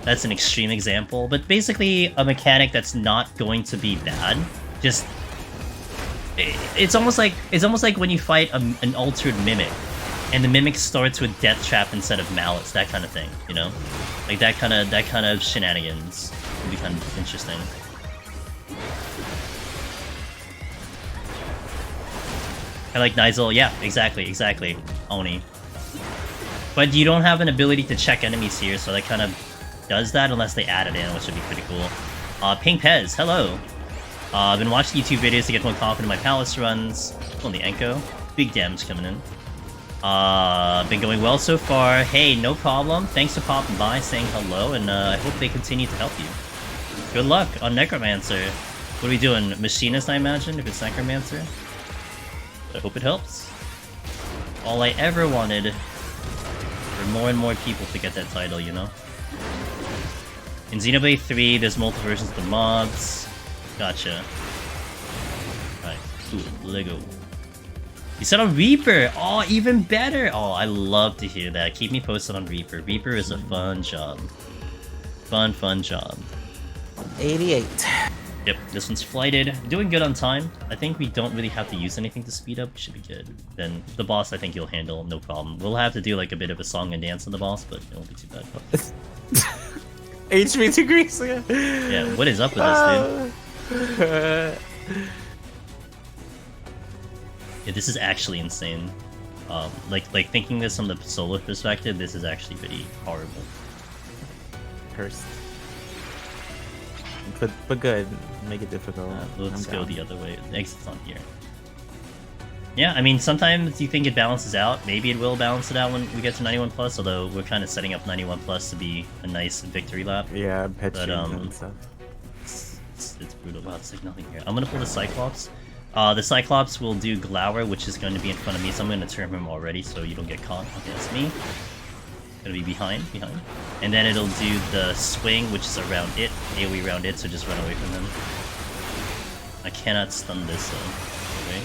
That's an extreme example, but basically a mechanic that's not going to be bad. Just it's almost like when you fight an altered mimic, and the mimic starts with Death Trap instead of Malice, that kind of thing, you know? Like that kind of shenanigans would be kind of interesting. I like Nizel, yeah, exactly, Oni. But you don't have an ability to check enemies here, so that kind of does that unless they add it in, which would be pretty cool. Pink Pez, hello! I've been watching YouTube videos to get more confident in my Palace runs. On the Enko. Big damage coming in. Been going well so far. Hey, no problem. Thanks for popping by, saying hello, and I hope they continue to help you. Good luck on Necromancer. What are we doing? Machinist, I imagine, if it's Necromancer? I hope it helps. All I ever wanted for more and more people to get that title, you know? In Xenoblade 3, there's multiple versions of the mobs. Gotcha. Right, cool, Lego. You said on Reaper! Oh, even better! Oh, I love to hear that. Keep me posted on Reaper. Reaper is a fun job. Fun job. 88. Yep, this one's flighted. Doing good on time. I think we don't really have to use anything to speed up. We should be good. Then the boss, I think you'll handle, no problem. We'll have to do like a bit of a song and dance on the boss, but it won't be too bad. HP degrees. Yeah, what is up with this, dude? Yeah, this is actually insane. Like thinking this from the solo perspective, this is actually pretty horrible. Cursed. But good. Make it difficult. Let's go the other way. The exit's on here. Yeah, I mean, sometimes you think it balances out. Maybe it will balance it out when we get to 91 plus. Although we're kind of setting up 91 plus to be a nice victory lap. Yeah, but and stuff. It's brutal. Wow, there's like nothing here. I'm gonna pull the Cyclops. The Cyclops will do Glower, which is going to be in front of me, so I'm gonna turn him already, so you don't get caught. Okay, that's me. Gonna be behind. And then it'll do the swing, which is around it, AoE around it, so just run away from them. I cannot stun this, though. Okay.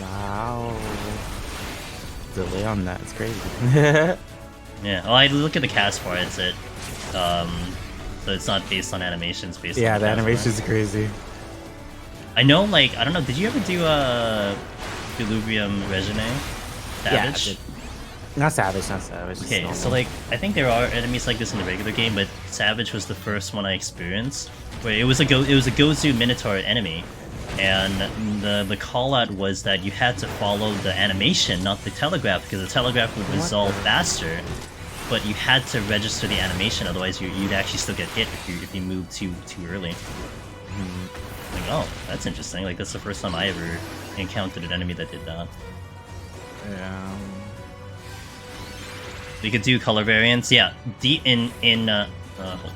Wow. Delay on that, it's crazy. Yeah, well, I look at the cast bar, it's it. So it's not based on animations, based on the animation's crazy. I know, like, I don't know, did you ever do Equilibrium Regine? Savage? Yeah, not Savage. Okay, so like, I think there are enemies like this in the regular game, but Savage was the first one I experienced, where it was a Gozu Minotaur enemy, and the call out was that you had to follow the animation, not the telegraph, because the telegraph would resolve faster, but you had to register the animation, otherwise you'd actually still get hit if you moved too early. Like, oh, that's interesting. Like, that's the first time I ever encountered an enemy that did that. Yeah. We could do color variants. Yeah, hold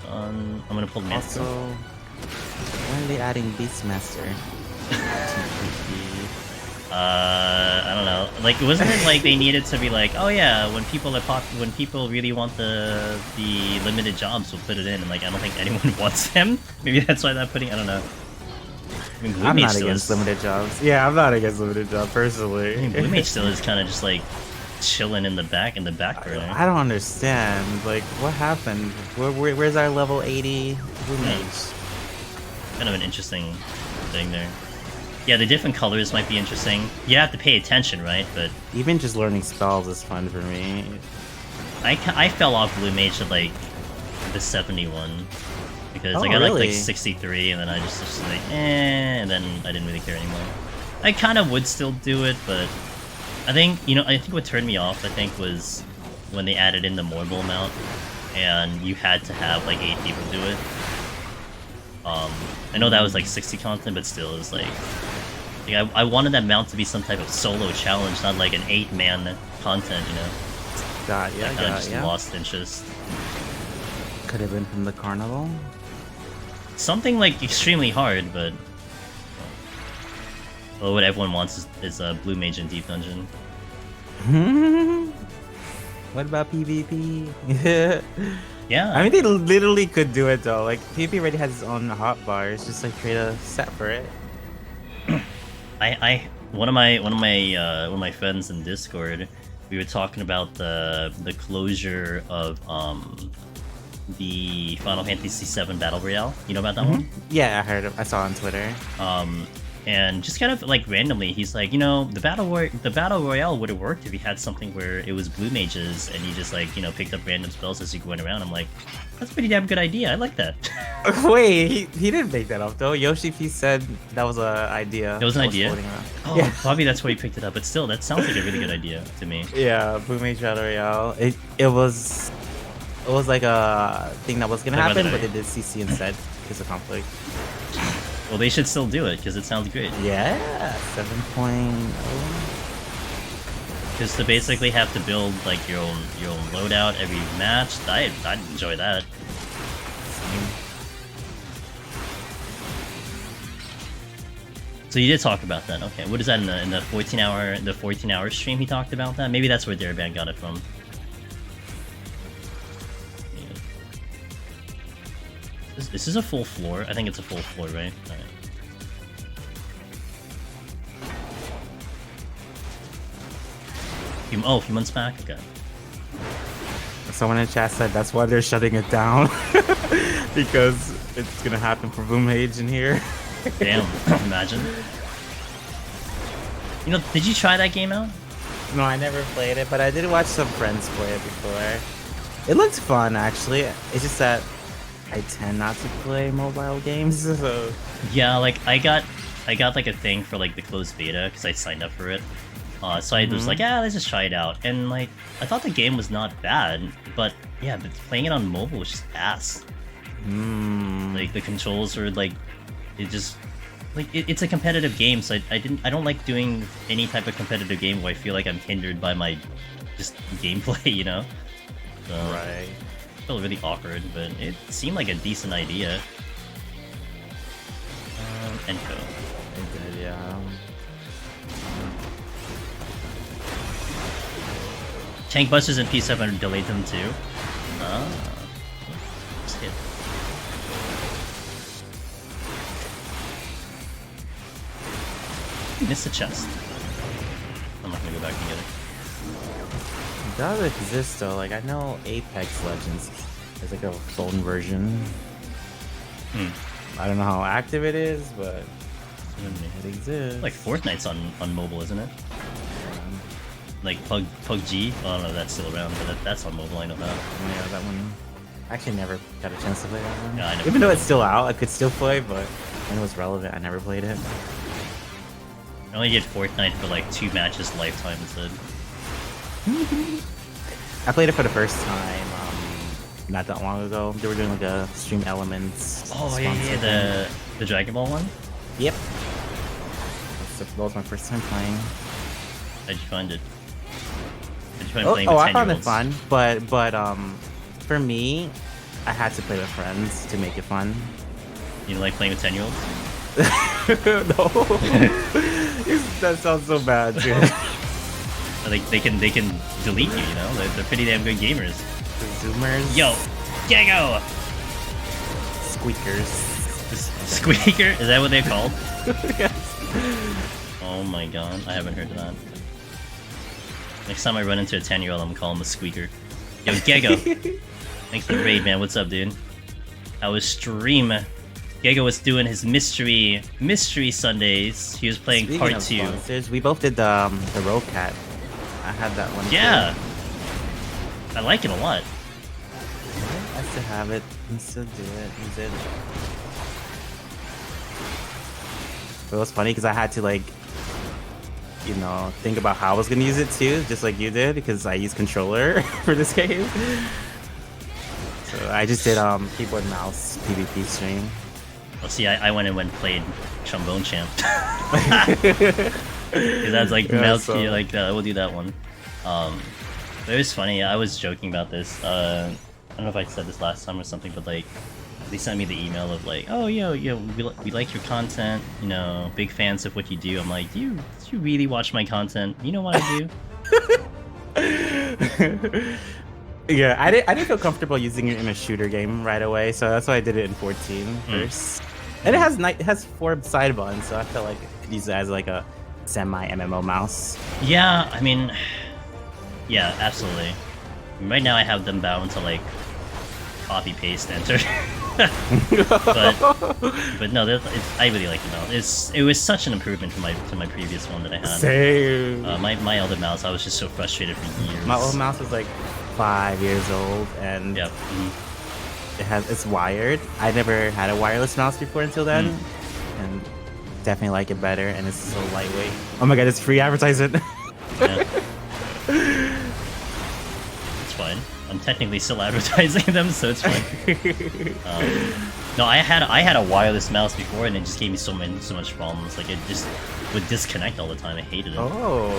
on. I'm gonna pull the mask. Also, when are they adding Beastmaster? I don't know. Like, wasn't it like they needed to be like, oh yeah, when people really want the limited jobs, we'll put it in. And like, I don't think anyone wants them. Maybe that's why they're putting. I don't know. I mean, I'm not against limited jobs. Yeah, I'm not against limited jobs personally. I mean, Blue Mage still is kind of just like chilling in the back burner. I don't understand. Like, what happened? Where's our level 80 Blue Mage? Kind of an interesting thing there. Yeah, the different colors might be interesting. You have to pay attention, right? But even just learning spells is fun for me. I fell off Blue Mage at like the 71 because I got like 63, and then I just like and then I didn't really care anymore. I kind of would still do it, but I think what turned me off was when they added in the Morbol mount, and you had to have like 8 people do it. I know that was like 60 content, but still, it was like I wanted that mount to be some type of solo challenge, not like an 8-man content, you know? I kind of just lost interest. Could have been from the carnival? Something like extremely hard, but Well, what everyone wants is a blue mage in deep dungeon. What about PvP? Yeah. I mean, they literally could do it though. Like PvP already has its own hotbar. It's just like create a set for it. One of my friends in Discord, we were talking about the closure of the Final Fantasy VII Battle Royale. You know about that one? Yeah, I heard. I saw on Twitter. And just kind of like randomly, he's like, you know, the Battle Royale would have worked if you had something where it was blue mages and you just like, you know, picked up random spells as you went around. I'm like, that's a pretty damn good idea. I like that. Wait, he didn't make that up though. Yoshi P said that was an idea. It was an idea. Oh, yeah, probably that's why he picked it up. But still, that sounds like a really good idea to me. yeah, Blue Mage Battle Royale. It was like a thing that was gonna I'd happen, rather but they did CC instead because of conflict. Well, they should still do it because it sounds great. Yeah, 7.0. Just to basically have to build like your own loadout every match. I'd enjoy that. So you did talk about that. Okay, what is that in the 14-hour stream? He talked about that. Maybe that's where Daraband got it from. This is a full floor. I think it's a full floor, right? All right. Oh, a few months back? Okay. Someone in chat said that's why they're shutting it down. Because it's gonna happen for Blue Mage in here. Damn, imagine. You know, did you try that game out? No, I never played it, but I did watch some friends play it before. It looked fun, actually. It's just that I tend not to play mobile games, so... Yeah, like, I got like a thing for, like, the closed beta, because I signed up for it. So I was like, yeah, let's just try it out. And, like, I thought the game was not bad, but, yeah, but playing it on mobile was just ass. Like, the controls are, like, it just... Like, it's a competitive game, so I don't like doing any type of competitive game where I feel like I'm hindered by my, just, gameplay, you know? So, right. It felt really awkward, but it seemed like a decent idea. Enco. It did, yeah. Tank Busters and P7 delayed them too. Just hit. Missed the chest. I'm not gonna go back and get it. It does exist though, like I know Apex Legends is like a golden version. I don't know how active it is, but it exists. Like Fortnite's on mobile, isn't it? Like PUBG? Oh no, that's still around, but that's on mobile, I know that. Oh, yeah, that one. I actually never got a chance to play that one. Yeah, I never Even though played it's still out, I could still play, but when it was relevant, I never played it. I only did Fortnite for like 2 matches lifetime instead. I played it for the first time not that long ago. They were doing like a Stream Elements. Oh yeah, the Dragon Ball one? Yep. That was my first time playing. How'd you find it? Did you find playing with 10-year-olds? I found it fun, but for me, I had to play with friends to make it fun. You like playing with 10-year-olds? No. That sounds so bad, dude. Like they can delete you, you know? They're pretty damn good gamers. The Zoomers. Yo, Diego! Squeakers. Squeaker? Is that what they're called? Yes. Oh my god, I haven't heard of that. Next time I run into a 10-year-old, I'm gonna call him a squeaker. Yo, Gego! Thanks for the raid, man. What's up, dude? How was stream? Gego was doing his mystery Sundays. He was playing Speaking part of 2. sponsors, we both did the Road Cat. I had that one. Yeah! Too. I like it a lot. I still have it. I still do it. Use it. But it was funny because I had to like, you know, think about how I was gonna use it too, just like you did, because I use controller for this game. So I just did keyboard mouse PvP stream. Well, see, I went and played Trombone Champ. Because that's like mouse key, like we'll do that one. But it was funny. I was joking about this. I don't know if I said this last time or something, but like they sent me the email of like, oh we like your content, you know, big fans of what you do. I'm like, do you really watch my content? You know what I do? Yeah, I didn't feel comfortable using it in a shooter game right away, so that's why I did it in 14 first. And it has 4 side buttons, so I felt like I could use it as like a semi MMO mouse. Yeah, I mean, yeah, absolutely. Right now I have them bound to like copy paste enter. but no, I really like the mouse. It was such an improvement to my previous one that I had. Same. My other mouse, I was just so frustrated for years. My old mouse was like 5 years old, and yep. it's wired. I never had a wireless mouse before until then, and definitely like it better. And it's so lightweight. Oh my god, it's free advertisement. Yeah. It's fine. I'm technically still advertising them, so it's fine. No, I had a wireless mouse before, and it just gave me so much problems. Like it just would disconnect all the time. I hated it. Oh.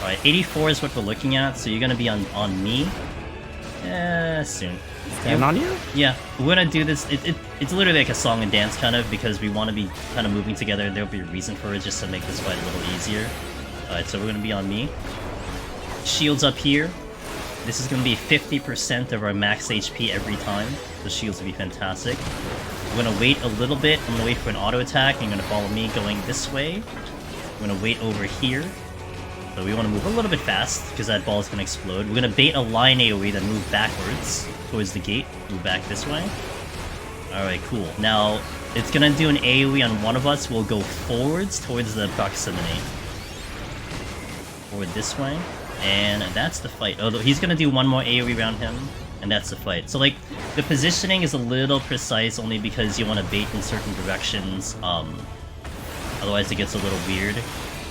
All right, 84 is what we're looking at. So you're gonna be on me. Soon. And on you? Yeah, we're gonna do this. It's literally like a song and dance kind of, because we want to be kind of moving together. There'll be a reason for it, just to make this fight a little easier. All right, so we're gonna be on me. Shields up here. This is going to be 50% of our max HP every time. The shields will be fantastic. We're going to wait a little bit. I'm going to wait for an auto attack. And you're going to follow me going this way. We're going to wait over here. So we want to move a little bit fast, because that ball is going to explode. We're going to bait a line AoE, then move backwards towards the gate. Move back this way. Alright, cool. Now, it's going to do an AoE on one of us. We'll go forwards towards the proximity. Forward this way. And that's the fight. Although he's gonna do one more AoE around him, and that's the fight. So like, the positioning is a little precise only because you want to bait in certain directions. Otherwise it gets a little weird.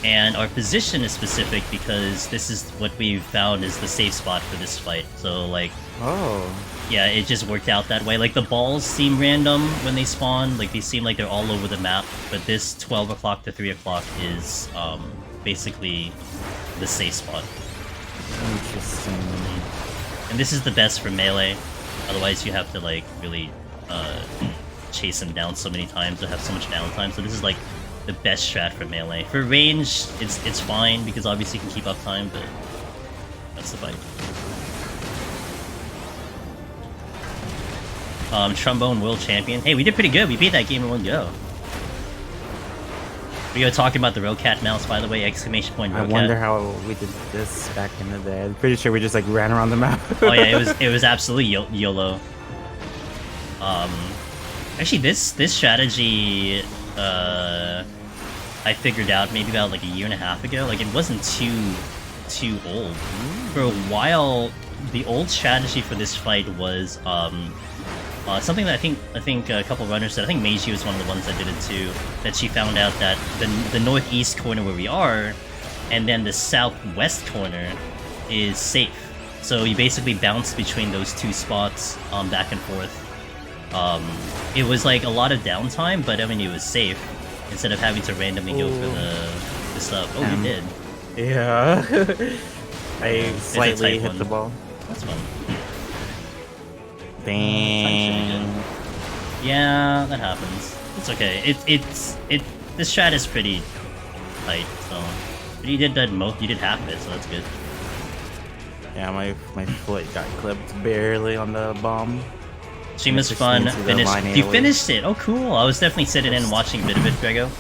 And our position is specific because this is what we've found is the safe spot for this fight. So like, yeah, it just worked out that way. Like the balls seem random when they spawn. Like they seem like they're all over the map. But this 12 o'clock to 3 o'clock is basically the safe spot. Interesting. And this is the best for melee. Otherwise you have to like really chase him down so many times, to have so much downtime. So this is like the best strat for melee. For range, it's fine because obviously you can keep up time, but that's the fight. Trombone World Champion. Hey, we did pretty good. We beat that game in one go. We were talking about the Rocat mouse, by the way, exclamation point Rocat. I wonder how we did this back in the day. I'm pretty sure we just like ran around the map. Oh yeah, it was absolutely YOLO. Actually this strategy I figured out maybe about like a year and a half ago. Like it wasn't too old. For a while, the old strategy for this fight was something that I think a couple runners said. I think Meiji was one of the ones that did it too. That she found out that the northeast corner where we are, and then the southwest corner, is safe. So you basically bounce between those two spots, back and forth. It was like a lot of downtime, but I mean it was safe instead of having to randomly go for the stuff. Oh, you did. Yeah. I slightly hit the ball. That's fun. Dang. Yeah, that happens. It's okay. This strat is pretty tight, so. But you did half of it, so that's good. Yeah, my foot got clipped barely on the bomb. Stream was fun. You finished it. Oh, cool. I was definitely sitting in and watching a bit of it, Grego.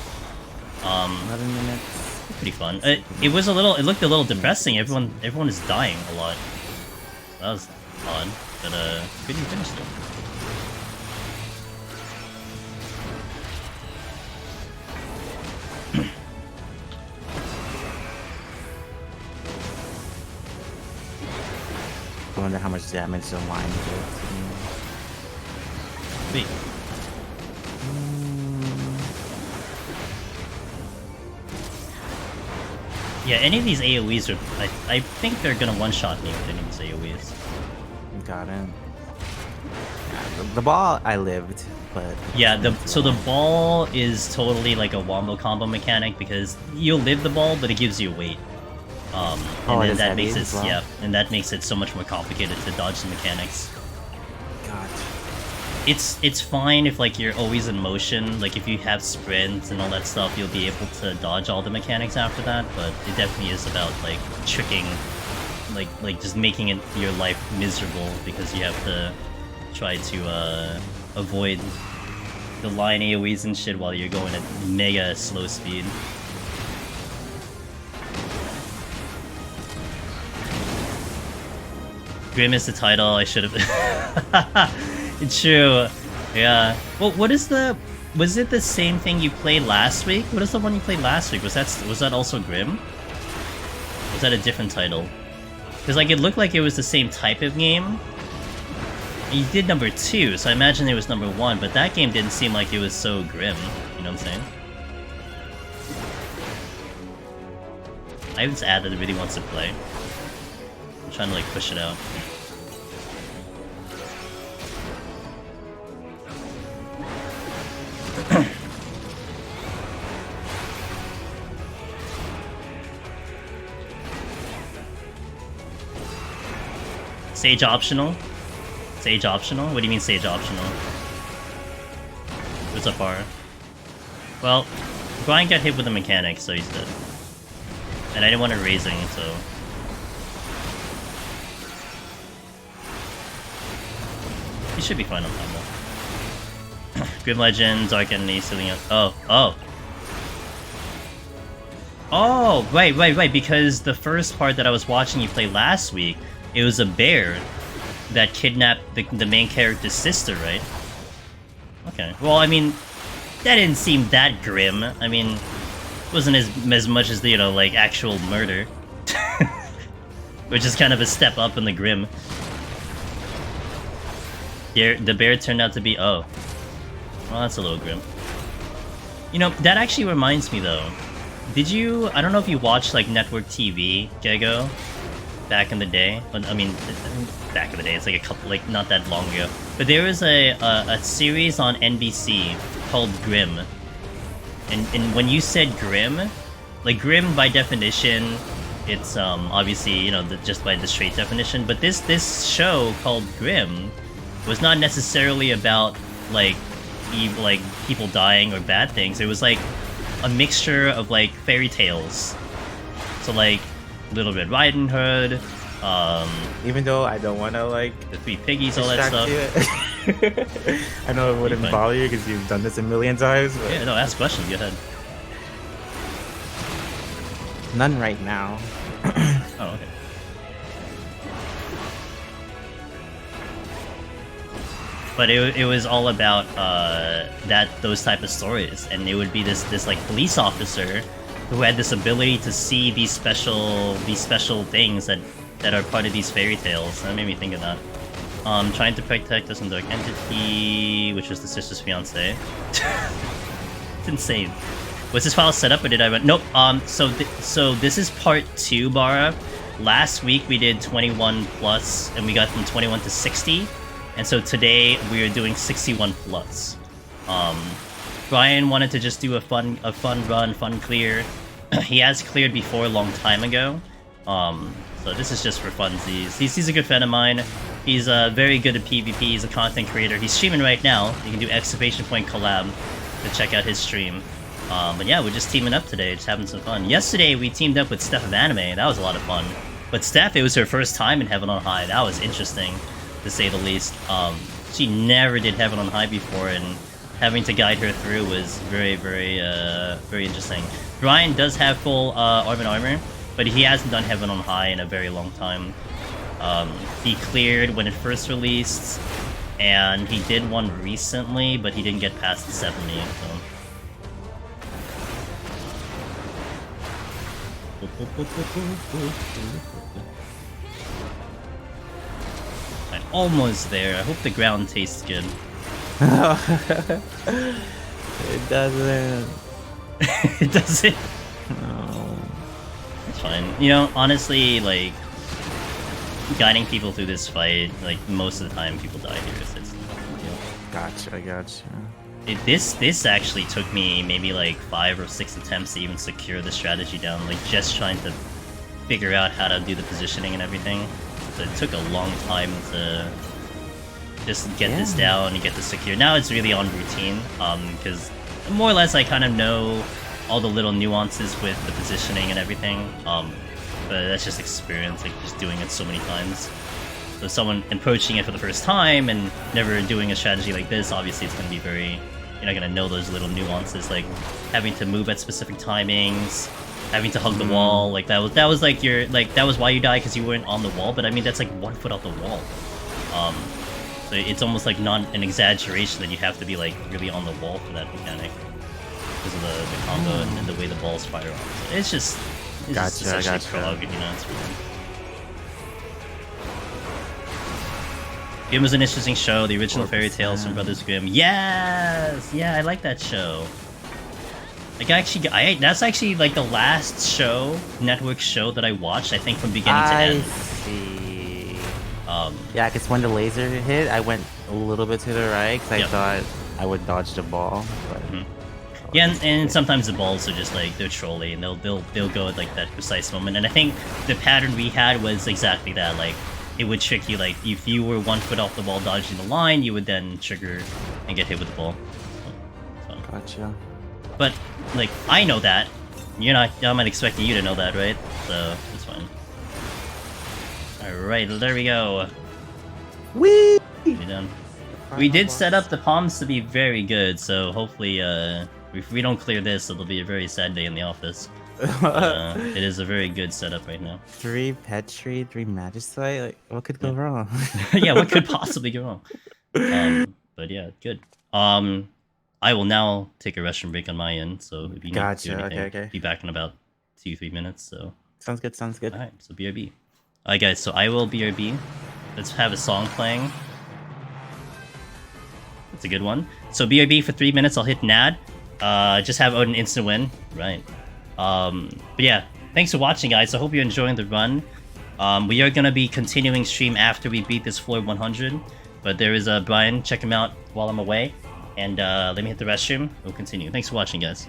11 minutes. Pretty fun. It looked a little depressing. Everyone is dying a lot. That was fun, but good you finished it. I wonder how much damage the line did. Sweet. Yeah, any of these AoEs are... I think they're gonna one-shot me with any of these AoEs. Got in. Yeah, the ball, I lived, but... Yeah, so the ball is totally like a wombo combo mechanic because you'll live the ball, but it gives you weight. And then that makes it, yeah, and that makes it so much more complicated to dodge the mechanics. Gotcha. it's fine if like you're always in motion. Like if you have sprints and all that stuff, you'll be able to dodge all the mechanics after that. But it definitely is about like tricking, like just making it your life miserable because you have to try to avoid the line AoEs and shit while you're going at mega slow speed. Grim is the title. I should have. It's true. Yeah. Well, what is the? Was it the same thing you played last week? What is the one you played last week? Was that also Grim? Was that a different title? Because like it looked like it was the same type of game. You did number 2, so I imagine it was number 1, but that game didn't seem like it was so grim. You know what I'm saying? I have this ad that really wants to play. I'm trying to like push it out. Sage optional? Sage optional? What do you mean Sage optional? What's up, Bar? Well, Brian got hit with the mechanics, so he's dead. And I didn't want to raising, so... He should be fine on time, though. Grim Legend, Dark Enemy, Sealing Up. Oh. Oh, right, because the first part that I was watching you play last week, it was a bear that kidnapped the main character's sister, right? Okay. Well, I mean, that didn't seem that grim. I mean, it wasn't as much as the, you know, like, actual murder. Which is kind of a step up in the grim. The bear turned out to be... Oh. Well, that's a little grim. You know, that actually reminds me, though. Did you... I don't know if you watched, like, network TV, Gego? Back in the day. I mean, back in the day, it's like a couple, like, not that long ago. But there was a series on NBC called Grimm. And when you said Grimm, like, Grimm by definition, it's, obviously, you know, just by the straight definition, but this show called Grimm was not necessarily about, like, people dying or bad things. It was, like, a mixture of, like, fairy tales. So, like, Little Red Riding Hood, even though I don't want to, like, the Three Piggies, all that stuff. I know it wouldn't bother you because you've done this a million times. But... Yeah, no, ask questions, go ahead. None right now. Oh, okay. But it was all about those type of stories, and it would be this like police officer who had this ability to see these special things that are part of these fairy tales. That made me think of that. Trying to protect us from Dark Entity, which was the sister's fiance. It's insane. Was this file set up or did I run? Nope. So this is part 2, Bara. Last week we did 21 plus, and we got from 21 to 60, and so today we are doing 61 plus. Brian wanted to just do a fun run, fun clear. He has cleared before a long time ago. So this is just for funsies. He's a good friend of mine. He's very good at PvP. He's a content creator. He's streaming right now. You can do exclamation point collab to check out his stream. But yeah, we're just teaming up today, just having some fun. Yesterday we teamed up with Steph of Anime. That was a lot of fun. But Steph, it was her first time in Heaven on High. That was interesting, to say the least. She never did Heaven on High before, and having to guide her through was very, very, very interesting. Brian does have full armor, but he hasn't done Heaven on High in a very long time. He cleared when it first released, and he did one recently, but he didn't get past the 70, so... I'm almost there. I hope the ground tastes good. It doesn't. It doesn't? No. It's fine. You know, honestly, like, guiding people through this fight, like, most of the time people die here, so it's not a big deal. Gotcha, I gotcha. This actually took me maybe like 5 or 6 attempts to even secure the strategy down, like just trying to figure out how to do the positioning and everything. So it took a long time to just get this down and get this secure. Now it's really on routine, because more or less I kind of know all the little nuances with the positioning and everything. But that's just experience, like just doing it so many times. So someone approaching it for the first time and never doing a strategy like this, obviously it's going to be very... You're not going to know those little nuances, like having to move at specific timings, having to hug the wall. Like that was like your... Like that was why you died, because you weren't on the wall, but I mean that's like 1 foot off the wall. So it's almost like not an exaggeration that you have to be like really on the wall for that mechanic. Because of the combo and the way the balls fire off. So it's just... It's just essentially prologue, you know, it's really... It was an interesting show, the original fairy tales from Brothers Grimm. Yes! Yeah, I like that show. Like, that's actually like the last show, network show that I watched, I think from beginning to end. I see. Yeah, because when the laser hit, I went a little bit to the right, because I thought I would dodge the ball, but... Yeah, and sometimes the balls are just like, they're trolly, and they'll go at like that precise moment, and I think the pattern we had was exactly that, like, it would trick you, like, if you were 1 foot off the ball dodging the line, you would then trigger and get hit with the ball. So. Gotcha. But, like, I know that. I'm not expecting you to know that, right? So, it's fine. Alright, there we go. Whee! We're done. We did set up the palms to be very good, so hopefully, if we don't clear this, it'll be a very sad day in the office. It is a very good setup right now. 3 Petri, 3 Magicite? Like, what could go wrong? Yeah, what could possibly go wrong? But yeah, good. I will now take a restroom break on my end, so if you need to do anything, okay. be back in about 2-3 minutes, so... Sounds good. Alright, so BRB. Alright guys, so I will BRB. Let's have a song playing. That's a good one. So BRB for 3 minutes, I'll hit NAD. Just have Odin instant win. Right. But yeah, thanks for watching, guys. I hope you're enjoying the run. We are gonna be continuing stream after we beat this floor 100. But there is Brian, check him out while I'm away. And let me hit the restroom. We'll continue. Thanks for watching, guys.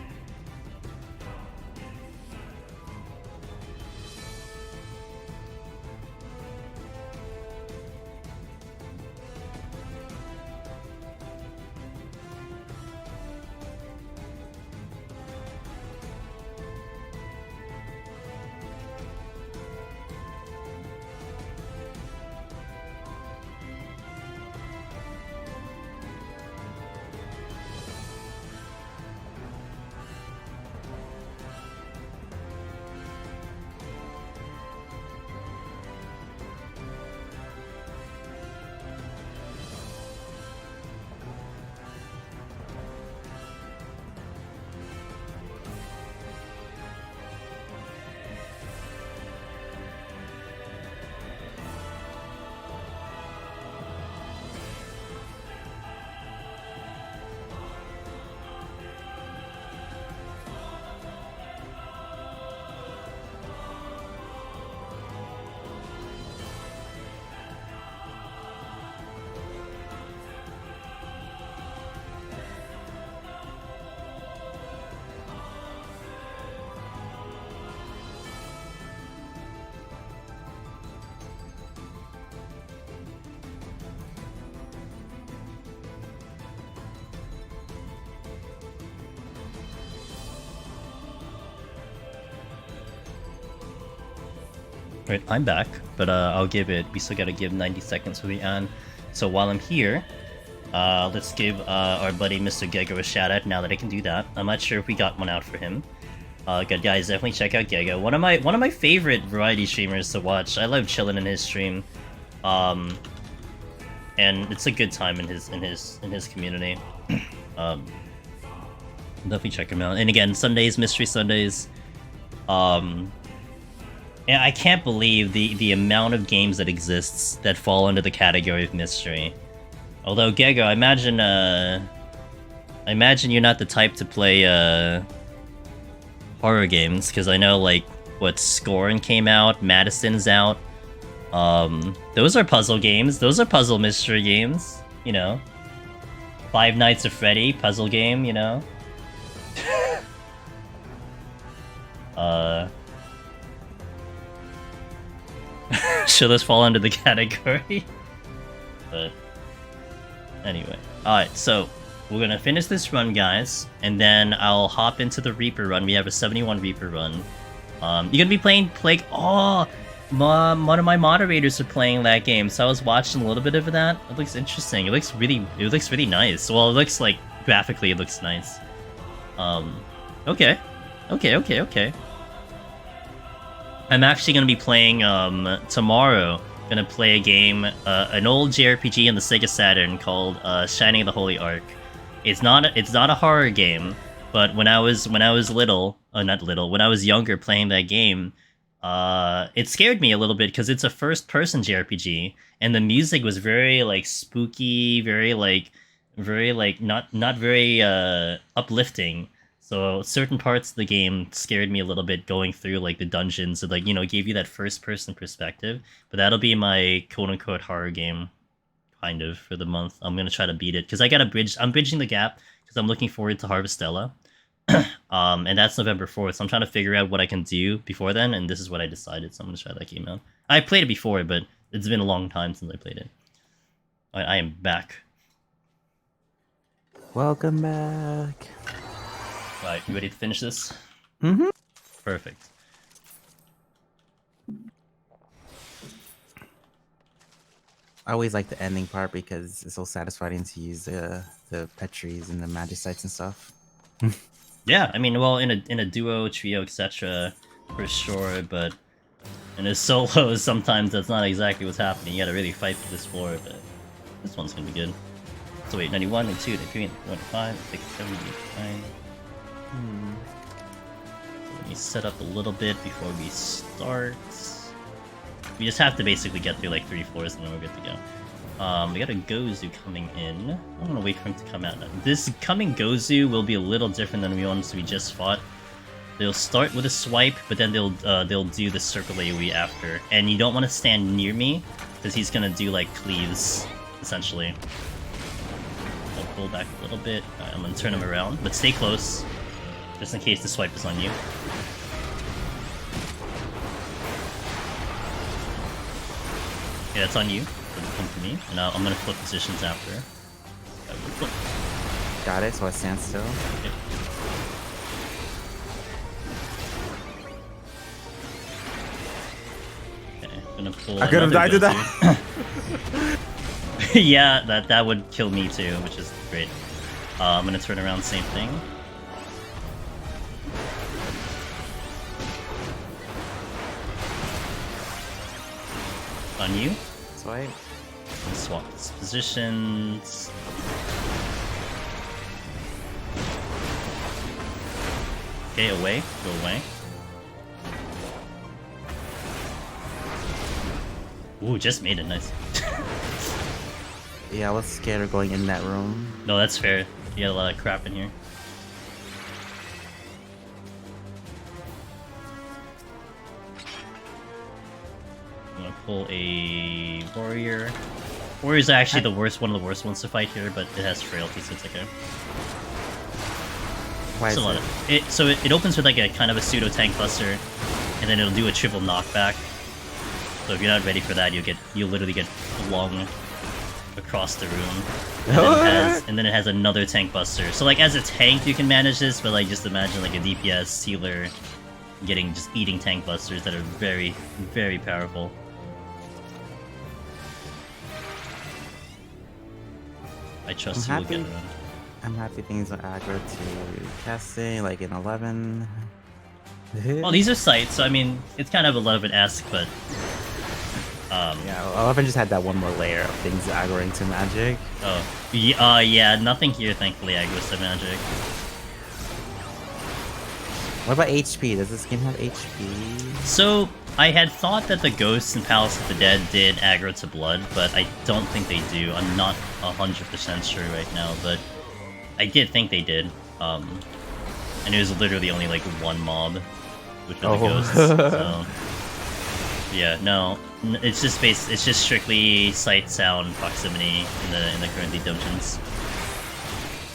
Right, I'm back, but I'll give it, we still gotta give 90 seconds for the end. So while I'm here, let's give our buddy Mr. Gego a shout out now that I can do that. I'm not sure if we got one out for him. Good guys, definitely check out Gego. One of my favorite variety streamers to watch. I love chilling in his stream. And it's a good time in his community. Definitely check him out. And again, Sundays, Mystery Sundays. And I can't believe the amount of games that exists that fall under the category of mystery. Although Gego, I imagine you're not the type to play horror games, because I know like what Scorn came out, Madison's out. Those are puzzle games. Those are puzzle mystery games. You know, Five Nights at Freddy puzzle game. You know. Should this fall under the category? But Anyway, alright, so we're gonna finish this run, guys, and then I'll hop into the Reaper run. We have a 71 Reaper run. You're gonna be playing Plague. Oh, one of my moderators are playing that game, so I was watching a little bit of that. It looks interesting. It looks really nice. Well, it looks like graphically, it looks nice. Okay. I'm actually gonna be playing tomorrow. Gonna play a game, an old JRPG in the Sega Saturn called Shining the Holy Ark. It's not a horror game, but when I was little, not little, when I was younger playing that game, it scared me a little bit because it's a first-person JRPG, and the music was very like spooky, very like not very uplifting. So certain parts of the game scared me a little bit going through like the dungeons. It like, you know, gave you that first-person perspective. But that'll be my quote-unquote horror game, kind of, for the month. I'm gonna try to beat it because I got I'm bridging the gap because I'm looking forward to Harvestella. And that's November 4th, so I'm trying to figure out what I can do before then, and this is what I decided, so I'm gonna try that game out. I played it before, but it's been a long time since I played it. I am back. Welcome back. Alright, you ready to finish this? Mm-hmm. Perfect. I always like the ending part because it's so satisfying to use the pet trees and the magic sites and stuff. Yeah, I mean, well, in a duo, trio, etc., for sure, but in a solo, sometimes that's not exactly what's happening. You gotta really fight for this floor, but this one's gonna be good. So wait, 91, 92, 93, 95, 6, 7, 8, 9... So let me set up a little bit before we start. We just have to basically get through like 3 floors and then we're good to go. We got a Gozu coming in. I'm gonna wait for him to come out. This coming Gozu will be a little different than the ones we just fought. They'll start with a swipe, but then they'll do the circle AoE after. And you don't want to stand near me, because he's gonna do like cleaves, essentially. I'll pull back a little bit. Right, I'm gonna turn him around, but stay close. Just in case the swipe is on you. Yeah, it's on you. Doesn't come to me. And I'm gonna flip positions after. Flip. Got it, so I stand still. Okay. Okay, gonna pull. I could have died to that. Yeah, that would kill me too, which is great. I'm gonna turn around, same thing. On you. Swipe. And swap these positions. Okay, away. Go away. Ooh, just made it. Nice. Yeah, I was scared of going in that room. No, that's fair. You got a lot of crap in here. I'm gonna pull a warrior. Warrior's actually one of the worst ones to fight here, but it has frailty, so it's okay. Why is it? So it opens with like a kind of a pseudo tank buster, and then it'll do a triple knockback. So if you're not ready for that, you'll literally get flung across the room. And then it has another tank buster. So like as a tank you can manage this, but like just imagine like a DPS healer just eating tank busters that are very, very powerful. I trust you will get around. I'm happy things are aggro to casting, like in 11. Well, these are sites, so I mean, it's kind of 11-esque, but... yeah, 11 just had that one more layer of things aggroing to magic. Oh, yeah, nothing here, thankfully, aggroes to magic. What about HP? Does this game have HP? So, I had thought that the Ghosts and Palace of the Dead did aggro to blood, but I don't think they do. I'm not 100% sure right now, but I did think they did. And it was literally only like one mob, which were the Ghosts. So, yeah, no, it's just strictly sight, sound, proximity in the currently dungeons.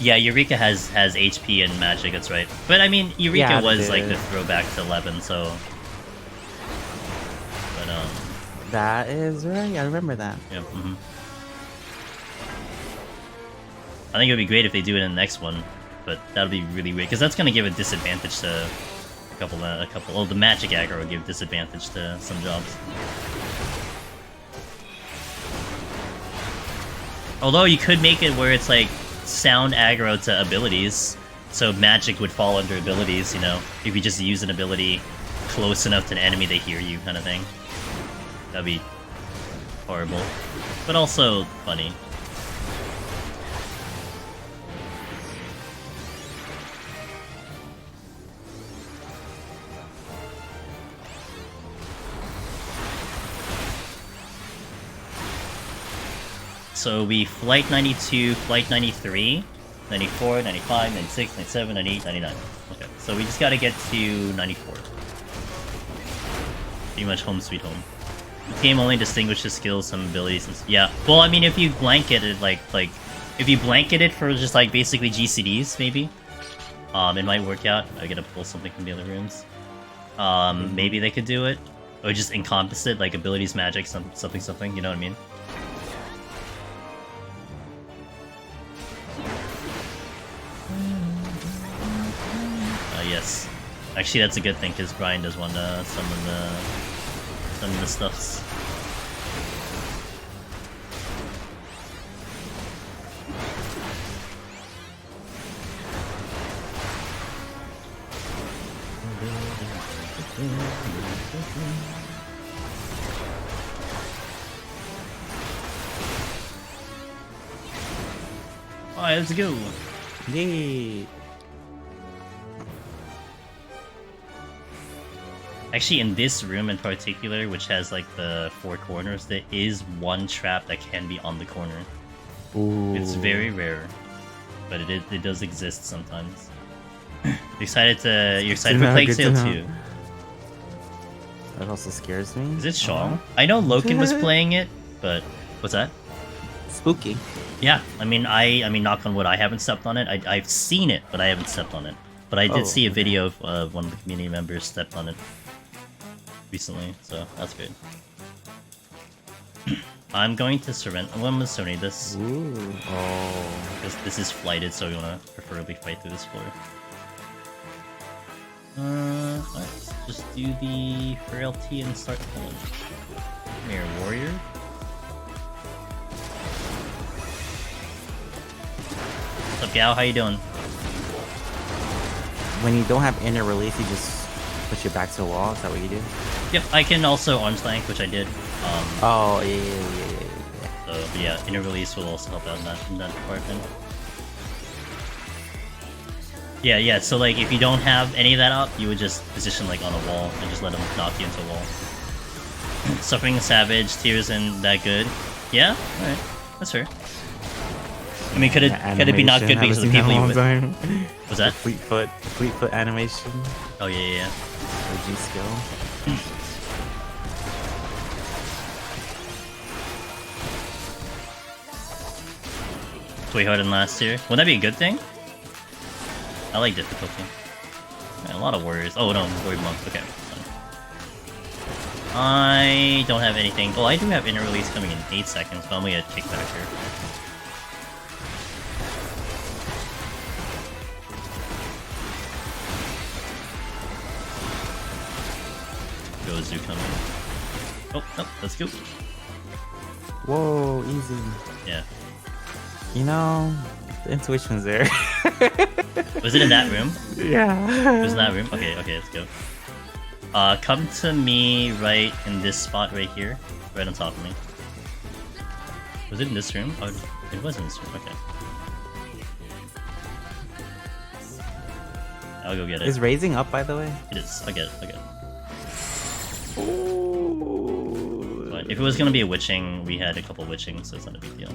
Yeah, Eureka has HP and magic, that's right. But I mean, Eureka was like the throwback to 11, so... But, that is right, I remember that. Yeah, I think it would be great if they do it in the next one, but that would be really weird because that's gonna give a disadvantage to a couple. Oh, the magic aggro will give disadvantage to some jobs. Although you could make it where it's like sound aggro to abilities, so magic would fall under abilities. You know, if you just use an ability close enough to an enemy, they hear you, kind of thing. That'd be horrible, but also funny. So we Flight 92, Flight 93, 94, 95, 96, 97, 98, 99. Okay, so we just gotta get to 94. Pretty much home sweet home. The game only distinguishes skills, some abilities, and yeah. Well, I mean, if you blanket it, like if you blanket it for just like basically GCDs, maybe, it might work out. I gotta pull something from the other rooms. Maybe they could do it, or just encompass it, like abilities, magic, something. You know what I mean? Yes. Actually, that's a good thing because Brian does want some of the stuffs. Alright, let's go. Yay! Actually, in this room in particular, which has like the 4 corners, there is one trap that can be on the corner. Ooh. It's very rare, but it does exist sometimes. You're excited for Plague Tale 2? That also scares me. Is it Shaw? I know Loken was playing it, but what's that? Spooky. Yeah, I mean, knock on wood, I haven't stepped on it. I've seen it, but I haven't stepped on it. But I did see a video of one of the community members stepped on it recently, so that's good. I'm going to surrender. I'm going to serenade this. Ooh. Oh. Because this is flighted, so we want to preferably fight through this floor. Let's just do the frailty and start pulling. Come here, warrior. What's up, Gao? How you doing? When you don't have inner release, you just push your back to the wall. Is that what you do? Yep, I can also arms length, which I did. Oh, yeah. So yeah, inner release will also help out in that department. Yeah, so like if you don't have any of that up, you would just position like on a wall and just let them knock you into a wall. Suffering Savage, Tears and that good. Yeah? Alright. That's fair. I mean, could it be not good because of the people you with? What's that? Fleetfoot animation. Oh yeah. OG skill. Way harder than last year. Wouldn't that be a good thing? I like difficulty. Man, a lot of warriors. Oh no, warrior monk. Okay. I don't have anything. Oh, I do have inner release coming in 8 seconds, but I'm gonna get kicked back here. Go Zoo coming. Oh, no, let's go. Whoa, easy. Yeah. You know, the intuition's there. Was it in that room? Yeah. It was in that room? Okay, let's go. Come to me right in this spot right here. Right on top of me. Was it in this room? Oh, it was in this room, okay. I'll go get it. Is raising up, by the way? It is. I'll get it. Ooh. But if it was gonna be a witching, we had a couple witchings, so it's not a big deal.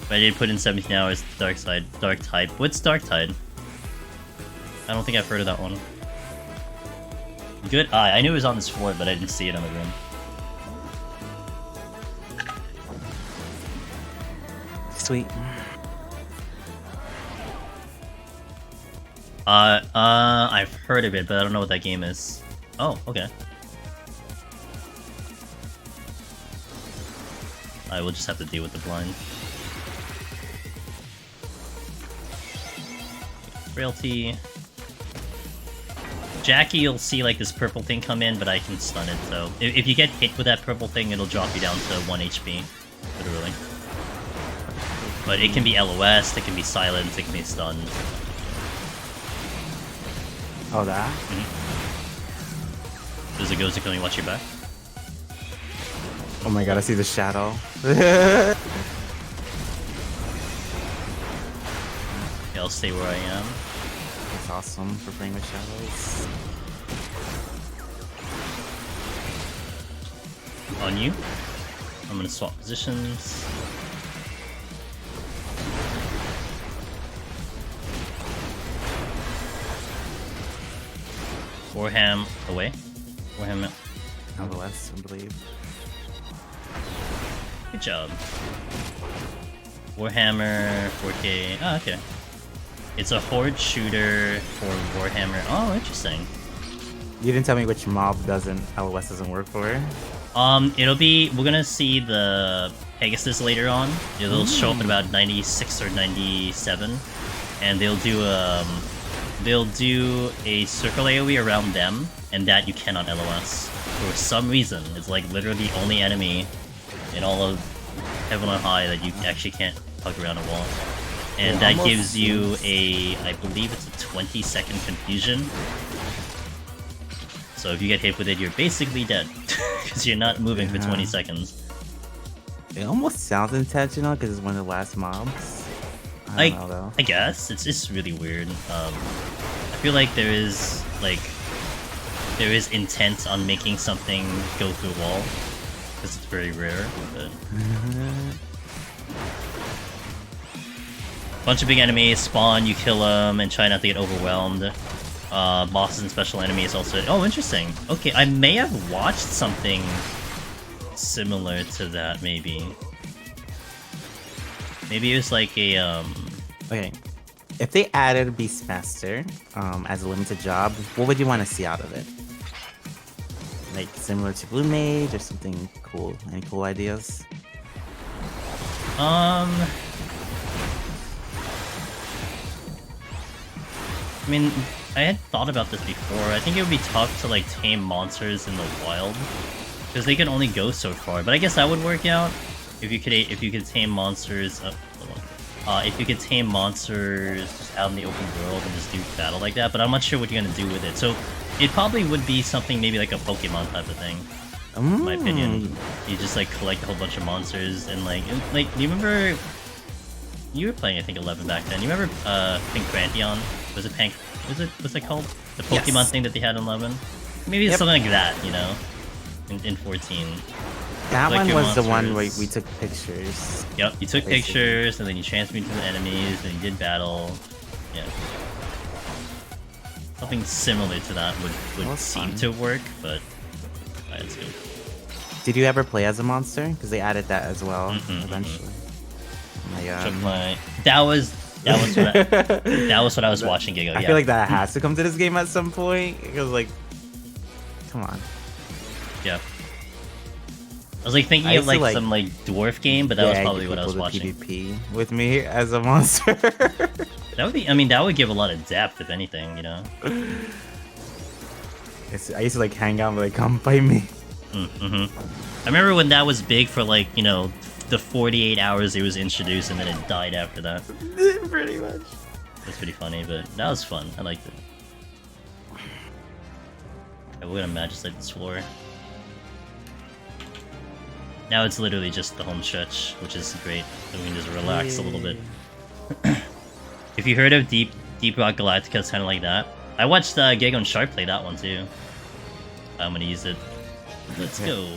But I did put in 17 hours Dark Tide. What's Dark Tide? I don't think I've heard of that one. Good eye. I knew it was on this floor, but I didn't see it in the room. Sweet. I've heard of it, but I don't know what that game is. Oh, okay. I will just have to deal with the blind. Frailty. Jackie, you'll see like this purple thing come in, but I can stun it, so if you get hit with that purple thing, it'll drop you down to 1 HP, literally. But it can be LOS, it can be silence, it can be stunned. Oh, that? There's a ghost that can only watch your back. Oh my god, I see the shadow. Okay, I'll stay where I am. That's awesome for playing with shadows. On you. I'm gonna swap positions. Warham away. Warham out. LOS, I believe. Good job. Warhammer 4K. Oh, okay. It's a horde shooter for Warhammer. Oh, interesting. You didn't tell me which mob LOS doesn't work for. It'll be, we're gonna see the Pegasus later on. It'll show up at about 96 or 97, and they'll do a circle AoE around them, and that you cannot LOS. For some reason, it's like literally the only enemy in all of Heaven on High that you actually can't hug around a wall. And It that almost gives you seems- I believe it's a 20-second confusion. So if you get hit with it, you're basically dead. Because you're not moving for 20 seconds. It almost sounds intentional because it's one of the last mobs. I don't know though. I guess it's just really weird. I feel like there is intent on making something go through a wall because it's very rare. But bunch of big enemies spawn, you kill them, and try not to get overwhelmed. Bosses and special enemies also. Oh, interesting. Okay, I may have watched something similar to that. Maybe it was like a Okay, if they added Beastmaster as a limited job, what would you want to see out of it? Like similar to Blue Mage or something cool? Any cool ideas? I mean, I had thought about this before. I think it would be tough to like tame monsters in the wild because they can only go so far. But I guess that would work out if you could tame monsters. If you could tame monsters just out in the open world and just do battle like that. But I'm not sure what you're gonna do with it. So it probably would be something maybe like a Pokemon type of thing. In my opinion, you just like collect a whole bunch of monsters and like you remember. You were playing, I think, 11 back then. You remember Pinkrantion? Was it called? The Pokemon Yes. thing that they had in 11? Maybe it's something like that, you know? In 14. That Collect one your was the one where monsters. we took pictures. Yep, you took Basically. pictures, and then you transmuted to the enemies, and you did battle. Yeah. Something similar to that would was seem fun. to work, but... Alright, let's go. Did you ever play as a monster? Because they added that as well eventually. Oh my Took god. my... That was what I was watching, Gigo, I yeah. feel like that has to come to this game at some point. Because like, come on. Yeah. I was like thinking I of used to, like some like dwarf game, but that was Yeah, probably get what I was people to watching. PvP with me as a monster. That would be, I mean, that would give a lot of depth, if anything, you know? I used to like hang out and be like, come fight me. I remember when that was big for like, you know, the 48 hours it was introduced and then it died after that. Pretty much. That's pretty funny, but that was fun. I liked it. Okay, we're gonna Magicite this floor. Now it's literally just the home stretch, which is great. So we can just relax a little bit. If you heard of Deep Rock Galactica, it's kind of like that. I watched Gigo and Sharp play that one too. I'm gonna use it. Let's go.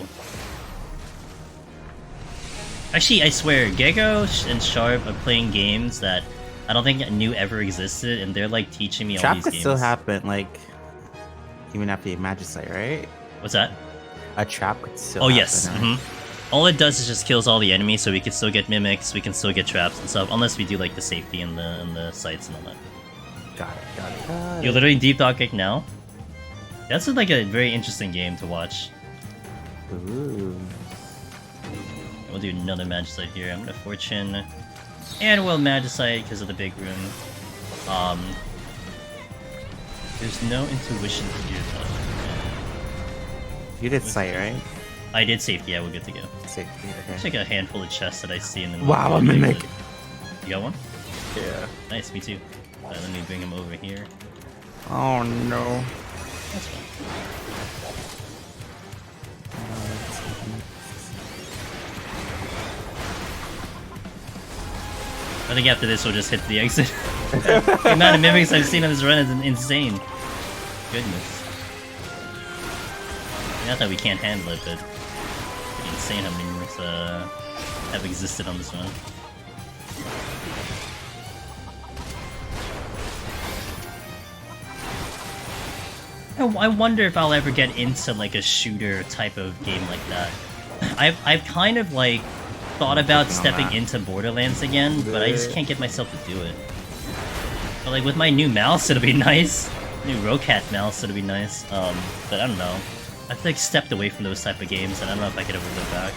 Actually, I swear, Gigo and Sharp are playing games that I don't think I knew ever existed, and they're like teaching me all Trap these could games. still happen, like, even after you Magicite, right? What's that? A trap could still Oh happen, yes. right? All it does is just kills all the enemies, so we can still get mimics, we can still get traps and stuff, unless we do like the safety and the sights and all that. Got it. You're literally Deep Rock Kick now. That's like a very interesting game to watch. Ooh. We'll do another Magicite here. I'm gonna Fortune. And we'll Magicite because of the big rune. There's no intuition to do that. You did sight, right? I did safety, yeah, we're good to go. Safety, okay. Check a handful of chests that I see and then Wow, a Mimic! You got one? Yeah. Nice, me too. Let me bring him over here. Oh no. That's fine. I think after this we'll just hit the exit. The amount of mimics I've seen on this run is insane. Goodness. Not that we can't handle it, but it's pretty insane how many mimics have existed on this run. I wonder if I'll ever get into like a shooter type of game like that. I've kind of like thought about stepping into Borderlands again, but I just can't get myself to do it. But like with my new mouse, it'll be nice. New Rocat mouse, it'll be nice. But I don't know. I've like stepped away from those type of games, and I don't know if I could ever go back.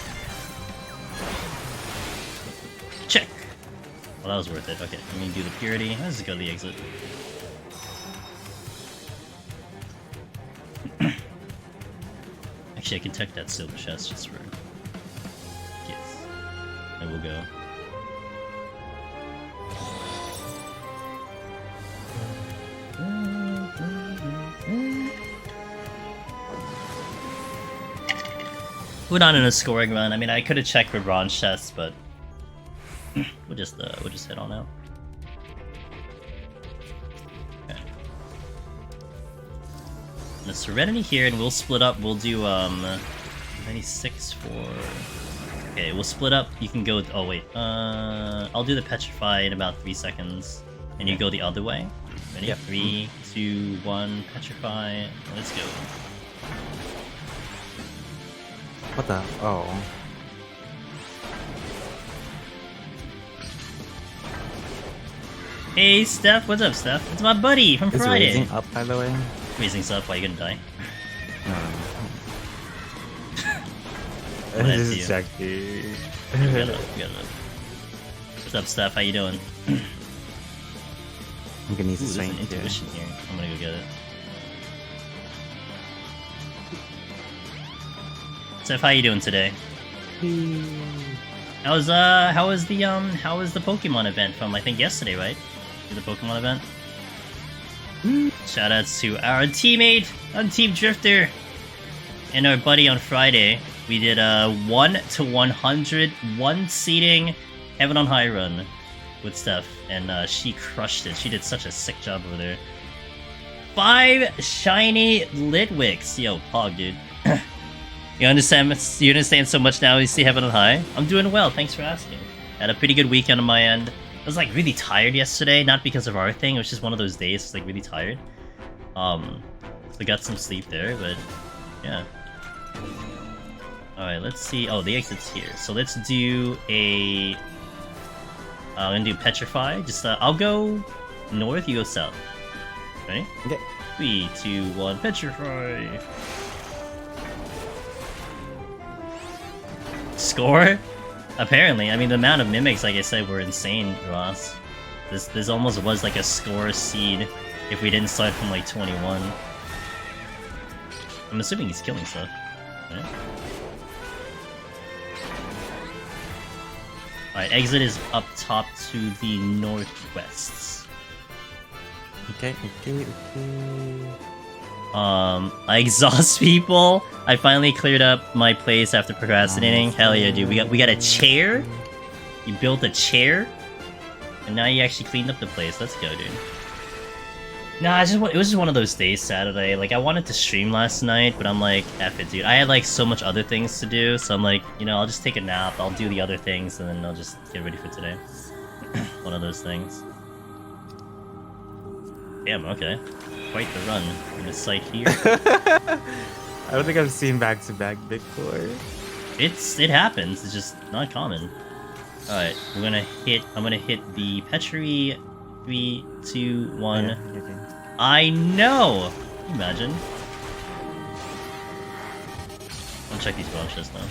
Check. Well, that was worth it. Okay, let me do the purity. Let's just go to the exit. Actually, I can tech that silver chest just for... Yes. And we'll go. We're not in a scoring run. I mean, I could have checked for bronze chests, but... we'll just head on out. The Serenity here, and we'll split up. We'll do 96 for. Okay, we'll split up. You can go. Oh wait. I'll do the Petrify in about 3 seconds, and you go the other way. Ready? Yep. 3, 2, 1. Petrify. Let's go. What the? Oh. Hey, Steph. What's up, Steph? It's my buddy from Friday. Is raising up, by the way? Raising's up. Why you gonna die? No. This is Jackie. Get up. What's up, Steph? How you doing? I'm gonna use the there's an strength intuition here. I'm gonna go get it. Steph, how you doing today? How was the Pokemon event from I think yesterday, right? The Pokemon event. Shoutouts to our teammate on Team Drifter and our buddy on Friday. We did a 1 to 100 one-seating Heaven on High run with Steph, and she crushed it. She did such a sick job over there. 5 shiny Litwicks. Yo, Pog, dude. You understand so much now you see Heaven on High? I'm doing well, thanks for asking. Had a pretty good weekend on my end. I was like really tired yesterday, not because of our thing, it was just one of those days, it's like really tired. So I got some sleep there, but yeah. Alright, let's see. Oh, the exit's here. So let's do a... I'm gonna do Petrify. Just, I'll go north, you go south. Ready? Okay. 3, 2, 1, Petrify! Score? Apparently, I mean the amount of mimics, like I said, were insane, Ross. This almost was like a score seed if we didn't start from like 21. I'm assuming he's killing stuff. Right? Alright, exit is up top to the northwest. Okay. I exhaust people. I finally cleared up my place after procrastinating. Hell yeah, dude. We got a chair. You built a chair, and now you actually cleaned up the place. Let's go, dude. Nah, it was just one of those days, Saturday. Like, I wanted to stream last night, but I'm like, F it, dude. I had like so much other things to do, so I'm like, you know, I'll just take a nap. I'll do the other things, and then I'll just get ready for today. One of those things. Damn. Okay. Quite the run in the site here. I don't think I've seen back-to-back before. It happens. It's just not common. All right, I'm gonna hit the Petri. 3, 2, 1. Okay. I know. Imagine. I'll check these bronze chests now.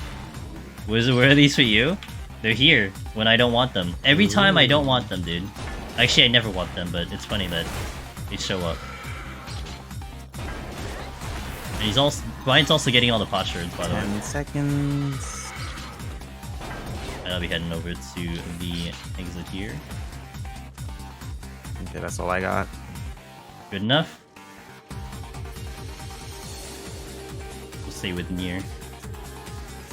Where are these for you? They're here when I don't want them. Every time I don't want them, dude. Actually, I never want them, but it's funny that they show up. And he's also Brian's also getting all the pot shards, by the way. 10 seconds. And I'll be heading over to the exit here. Okay, that's all I got. Good enough. We'll stay with near.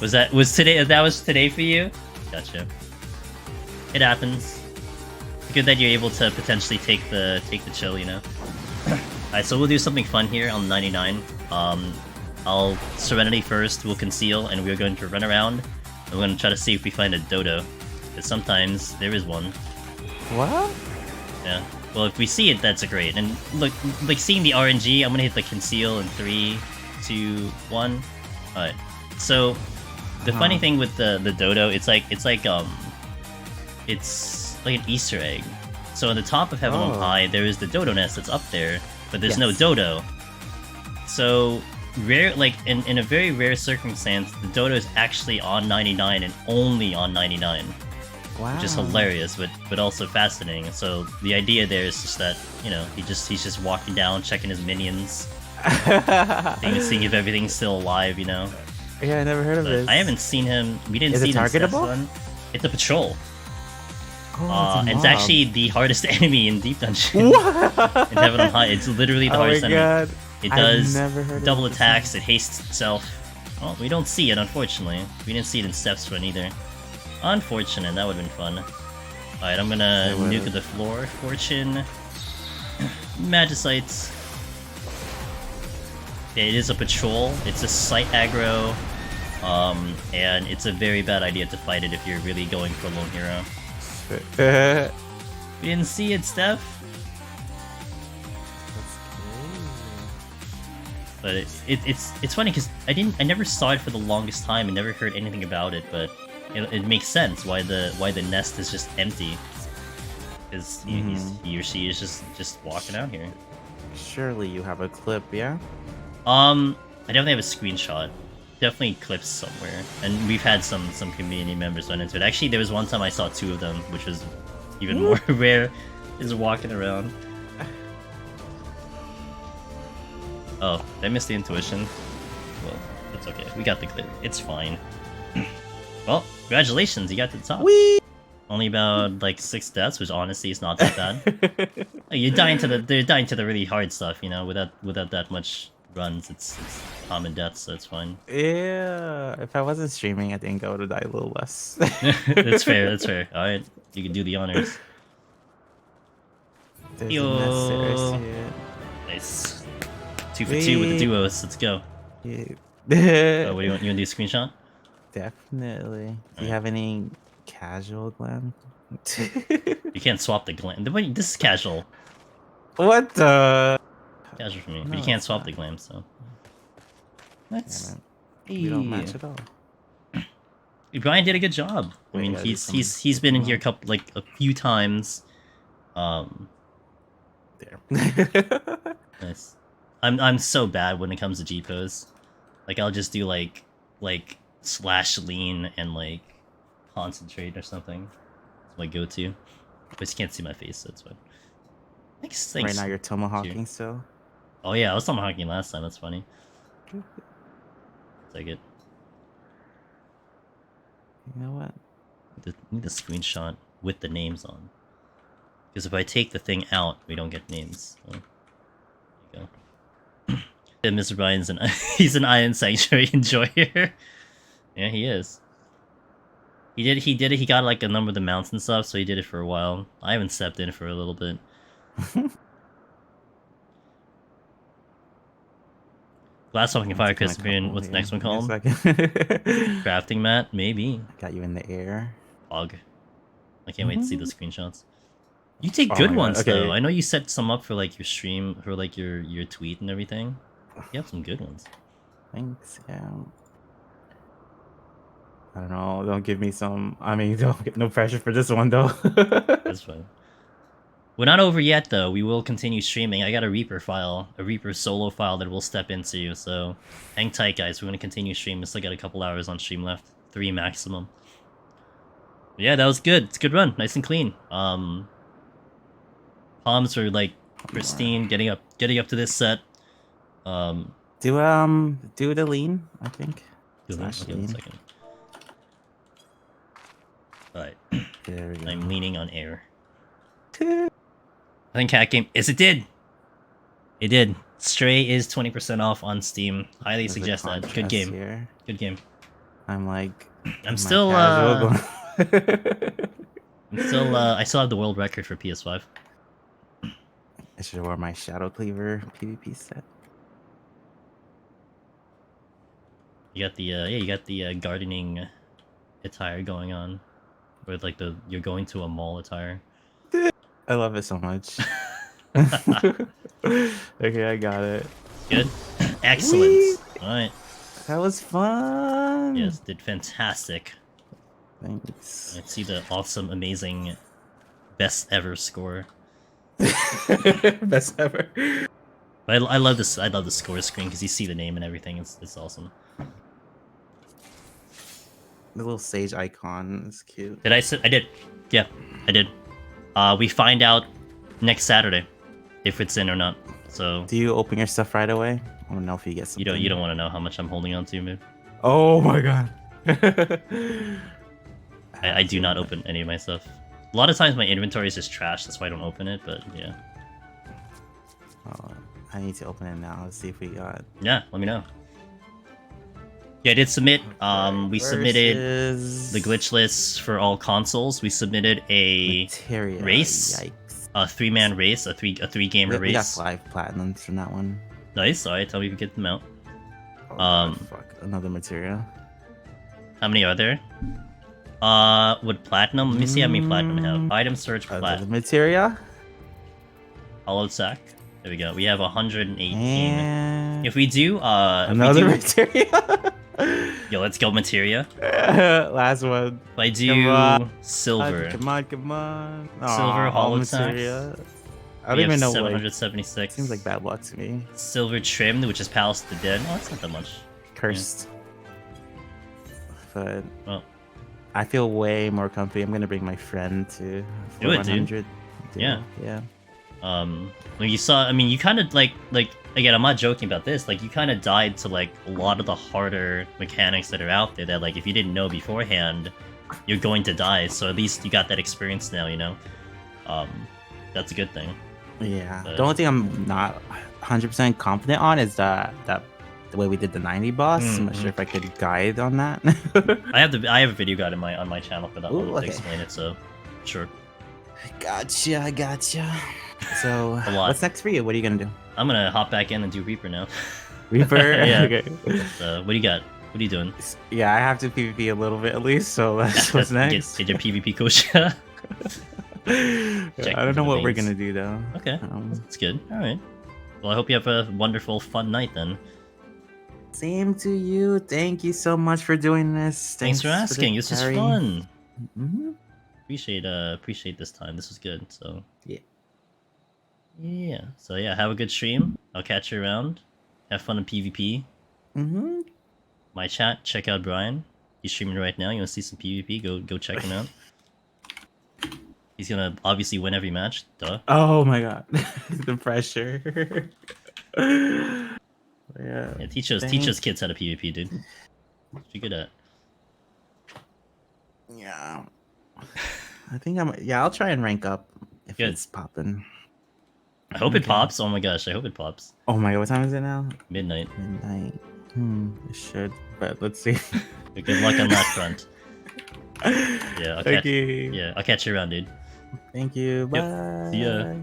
That was today for you? Gotcha. It happens. It's good that you're able to potentially take the chill, you know. Alright, so we'll do something fun here on 99. I'll Serenity first, we'll conceal, and we're going to run around. And we're going to try to see if we find a dodo. Because sometimes there is one. What? Yeah. Well, if we see it, that's great. And look, like seeing the RNG, I'm gonna hit the conceal in 3, 2, 1. Alright. So the funny thing with the dodo, it's like an Easter egg. So on the top of Heaven on High, there is the dodo nest that's up there, but there's no dodo. So rare, like in a very rare circumstance, the dodo is actually on 99 and only on 99. Wow. Which is hilarious, but also fascinating. So the idea there is just that, you know, he's just walking down, checking his minions, seeing if everything's still alive, you know. Yeah, I never heard of this. I haven't seen him. We didn't Is see it him. targetable? It's a patrol. Oh, It's actually the hardest enemy in Deep Dungeon. In Heaven on High, it's literally the hardest enemy. God. It does never heard double of attacks. It hastes itself. Well, we don't see it, unfortunately. We didn't see it in Steps Run either. Unfortunate. That would have been fun. Alright, I'm gonna nuke the floor. Fortune. Magicites. It is a patrol. It's a slight aggro. And it's a very bad idea to fight it if you're really going for lone hero. We didn't see it, Steph. But it's funny because I never saw it for the longest time and never heard anything about it, but it makes sense why the nest is just empty. Because he or she is just walking out here. Surely you have a clip, yeah? I definitely have a screenshot. Definitely clips somewhere, and we've had some community members run into it. Actually, there was one time I saw 2 of them, which was even more rare. Is walking around. Oh, did I miss the intuition? Well, it's okay. We got the clip. It's fine. Well, congratulations, you got to the top. Whee! Only about like 6 deaths, which honestly is not that bad. They're dying to the really hard stuff, you know, without that much runs. It's common deaths, so it's fine. Yeah, if I wasn't streaming, I think I would have died a little less. That's fair. That's fair. All right, you can do the honors. Yo. Nice. 2 for 2 with the duos. Let's go. Yeah. What do you want? You want to do a screenshot? Definitely. Do you have any casual glam? You can't swap the glam. Wait, this is casual. What the? Casual for me, No, but you can't it's swap not. the glam. So Yeah, we don't match at all. Brian did a good job. I Wait, mean, yeah, he's been in here a few times. There. Nice. I'm so bad when it comes to G pose. Like I'll just do like slash lean and like concentrate or something. That's my go-to. But you can't see my face, so that's fine. Thanks. Right now you're tomahawking Cheers. still. Oh yeah, I was tomahawking last time. That's funny. Take it. You know what? Need the screenshot with the names on. Because if I take the thing out, we don't get names. So, there you go. Yeah, Mr. Brian's he's an Iron Sanctuary enjoyer. Yeah, he is. He did it. He got like a number of the mounts and stuff, so he did it for a while. I haven't stepped in for a little bit. Glass Walking Fire Crispian. What's the next one called? Crafting mat, maybe. Got you in the air. Fog. I can't wait to see the screenshots. You take good ones okay. though. I know you set some up for like your stream, for like your tweet and everything. You have some good ones. Thanks, yeah. I don't know. Don't give me some. I mean, don't get no pressure for this one though. That's fine. We're not over yet though. We will continue streaming. I got a Reaper file, a Reaper solo file that we'll step into. So hang tight, guys. We're gonna continue streaming. Still got a couple hours on stream left. 3 maximum. Yeah, that was good. It's a good run, nice and clean. Palms are like pristine, getting up to this set. Do the lean, I think. Slash Okay, 1 lean. second. Alright, There we go. I'm leaning on air. I think Cat Game. Yes, it did! It did. Stray is 20% off on Steam. Highly There's a suggest that. Good contrast game. here. Good game. I'm like, I'm my still, casual going- I still have the world record for PS5. I should wear my Shadow Cleaver PvP set. You got the, you got the gardening attire going on. With like you're going to a mall attire. I love it so much. Okay, I got it. Good. Excellent. Alright. That was fun. Yes, did fantastic. Thanks. Let's see the awesome, amazing, best ever score. Best ever. But I love this. I love the score screen because you see the name and everything. It's awesome. The little sage icon is cute. Did I say I did? Yeah, I did. We find out next Saturday if it's in or not. So Do you open your stuff right away? I don't know if you get something. you don't want to know how much I'm holding on to, man. Oh my god. I do not open any of my stuff. A lot of times my inventory is just trash. That's why I don't open it. But yeah. Oh, I need to open it now. Let's see if we got. Yeah, let me know. Yeah, I did submit. We submitted the glitch lists for all consoles. We submitted a Materia. race, Yikes. a 3-man race, a three gamer We got race. 5 platinums from that one. Nice. All right, tell me if we get them out. Oh, fuck. Another materia. How many are there? Would platinum? Let me see how many platinum I have. Item search Another plat. materia. Hollowed sack. There we go. We have 118. And If we do, another materia. Yo, let's go materia. Last one. If I Come do on. silver, Come on. Silver, Aw, hollow materia. I we don't even have know what. 776. Seems like bad luck to me. Silver trimmed, which is Palace of the Dead. Oh, that's not that much. Cursed. But Well, I feel way more comfy. I'm gonna bring my friend to Do it, dude. 100. Yeah. Yeah. when you saw, I mean, you kind of like again, I'm not joking about this. Like, you kind of died to like a lot of the harder mechanics that are out there. That like, if you didn't know beforehand, you're going to die. So at least you got that experience now. You know, that's a good thing. Yeah. The only thing I'm not 100% confident on is that the way we did the 90 boss. I'm not sure if I could guide on that. I have a video guide on my channel for that Ooh, one to okay. explain it. So, sure. Gotcha. So, A lot. what's next for you? What are you gonna do? I'm gonna hop back in and do Reaper now. Reaper? Yeah. Okay. What do you got? What are you doing? Yeah, I have to PvP a little bit at least, so that's what's next. Get your PvP coach. Check I don't know the what we're veins. gonna do though. Okay, that's good. All right. Well, I hope you have a wonderful, fun night then. Same to you. Thank you so much for doing this. Thanks for the asking. This was carry. fun. Mhm. Appreciate this time. This was good. So Yeah. yeah. So yeah, have a good stream. I'll catch you around. Have fun in PvP. Mhm. My chat. Check out Brian. He's streaming right now. You want to see some PvP? Go check him out. He's gonna obviously win every match. Duh. Oh my god, the pressure. Yeah. Yeah, teach those kids how to PvP, dude. What you good at? Yeah. I think I'll try and rank up if Good. it's popping. I hope it Okay. pops. Oh my gosh, I hope it pops. Oh my god, what time is it now? Midnight. Midnight. It should, but let's see. Good luck on that front. Yeah, I'll catch. Okay. Yeah, I'll catch you around, dude. Thank you. Bye. Yep. See ya.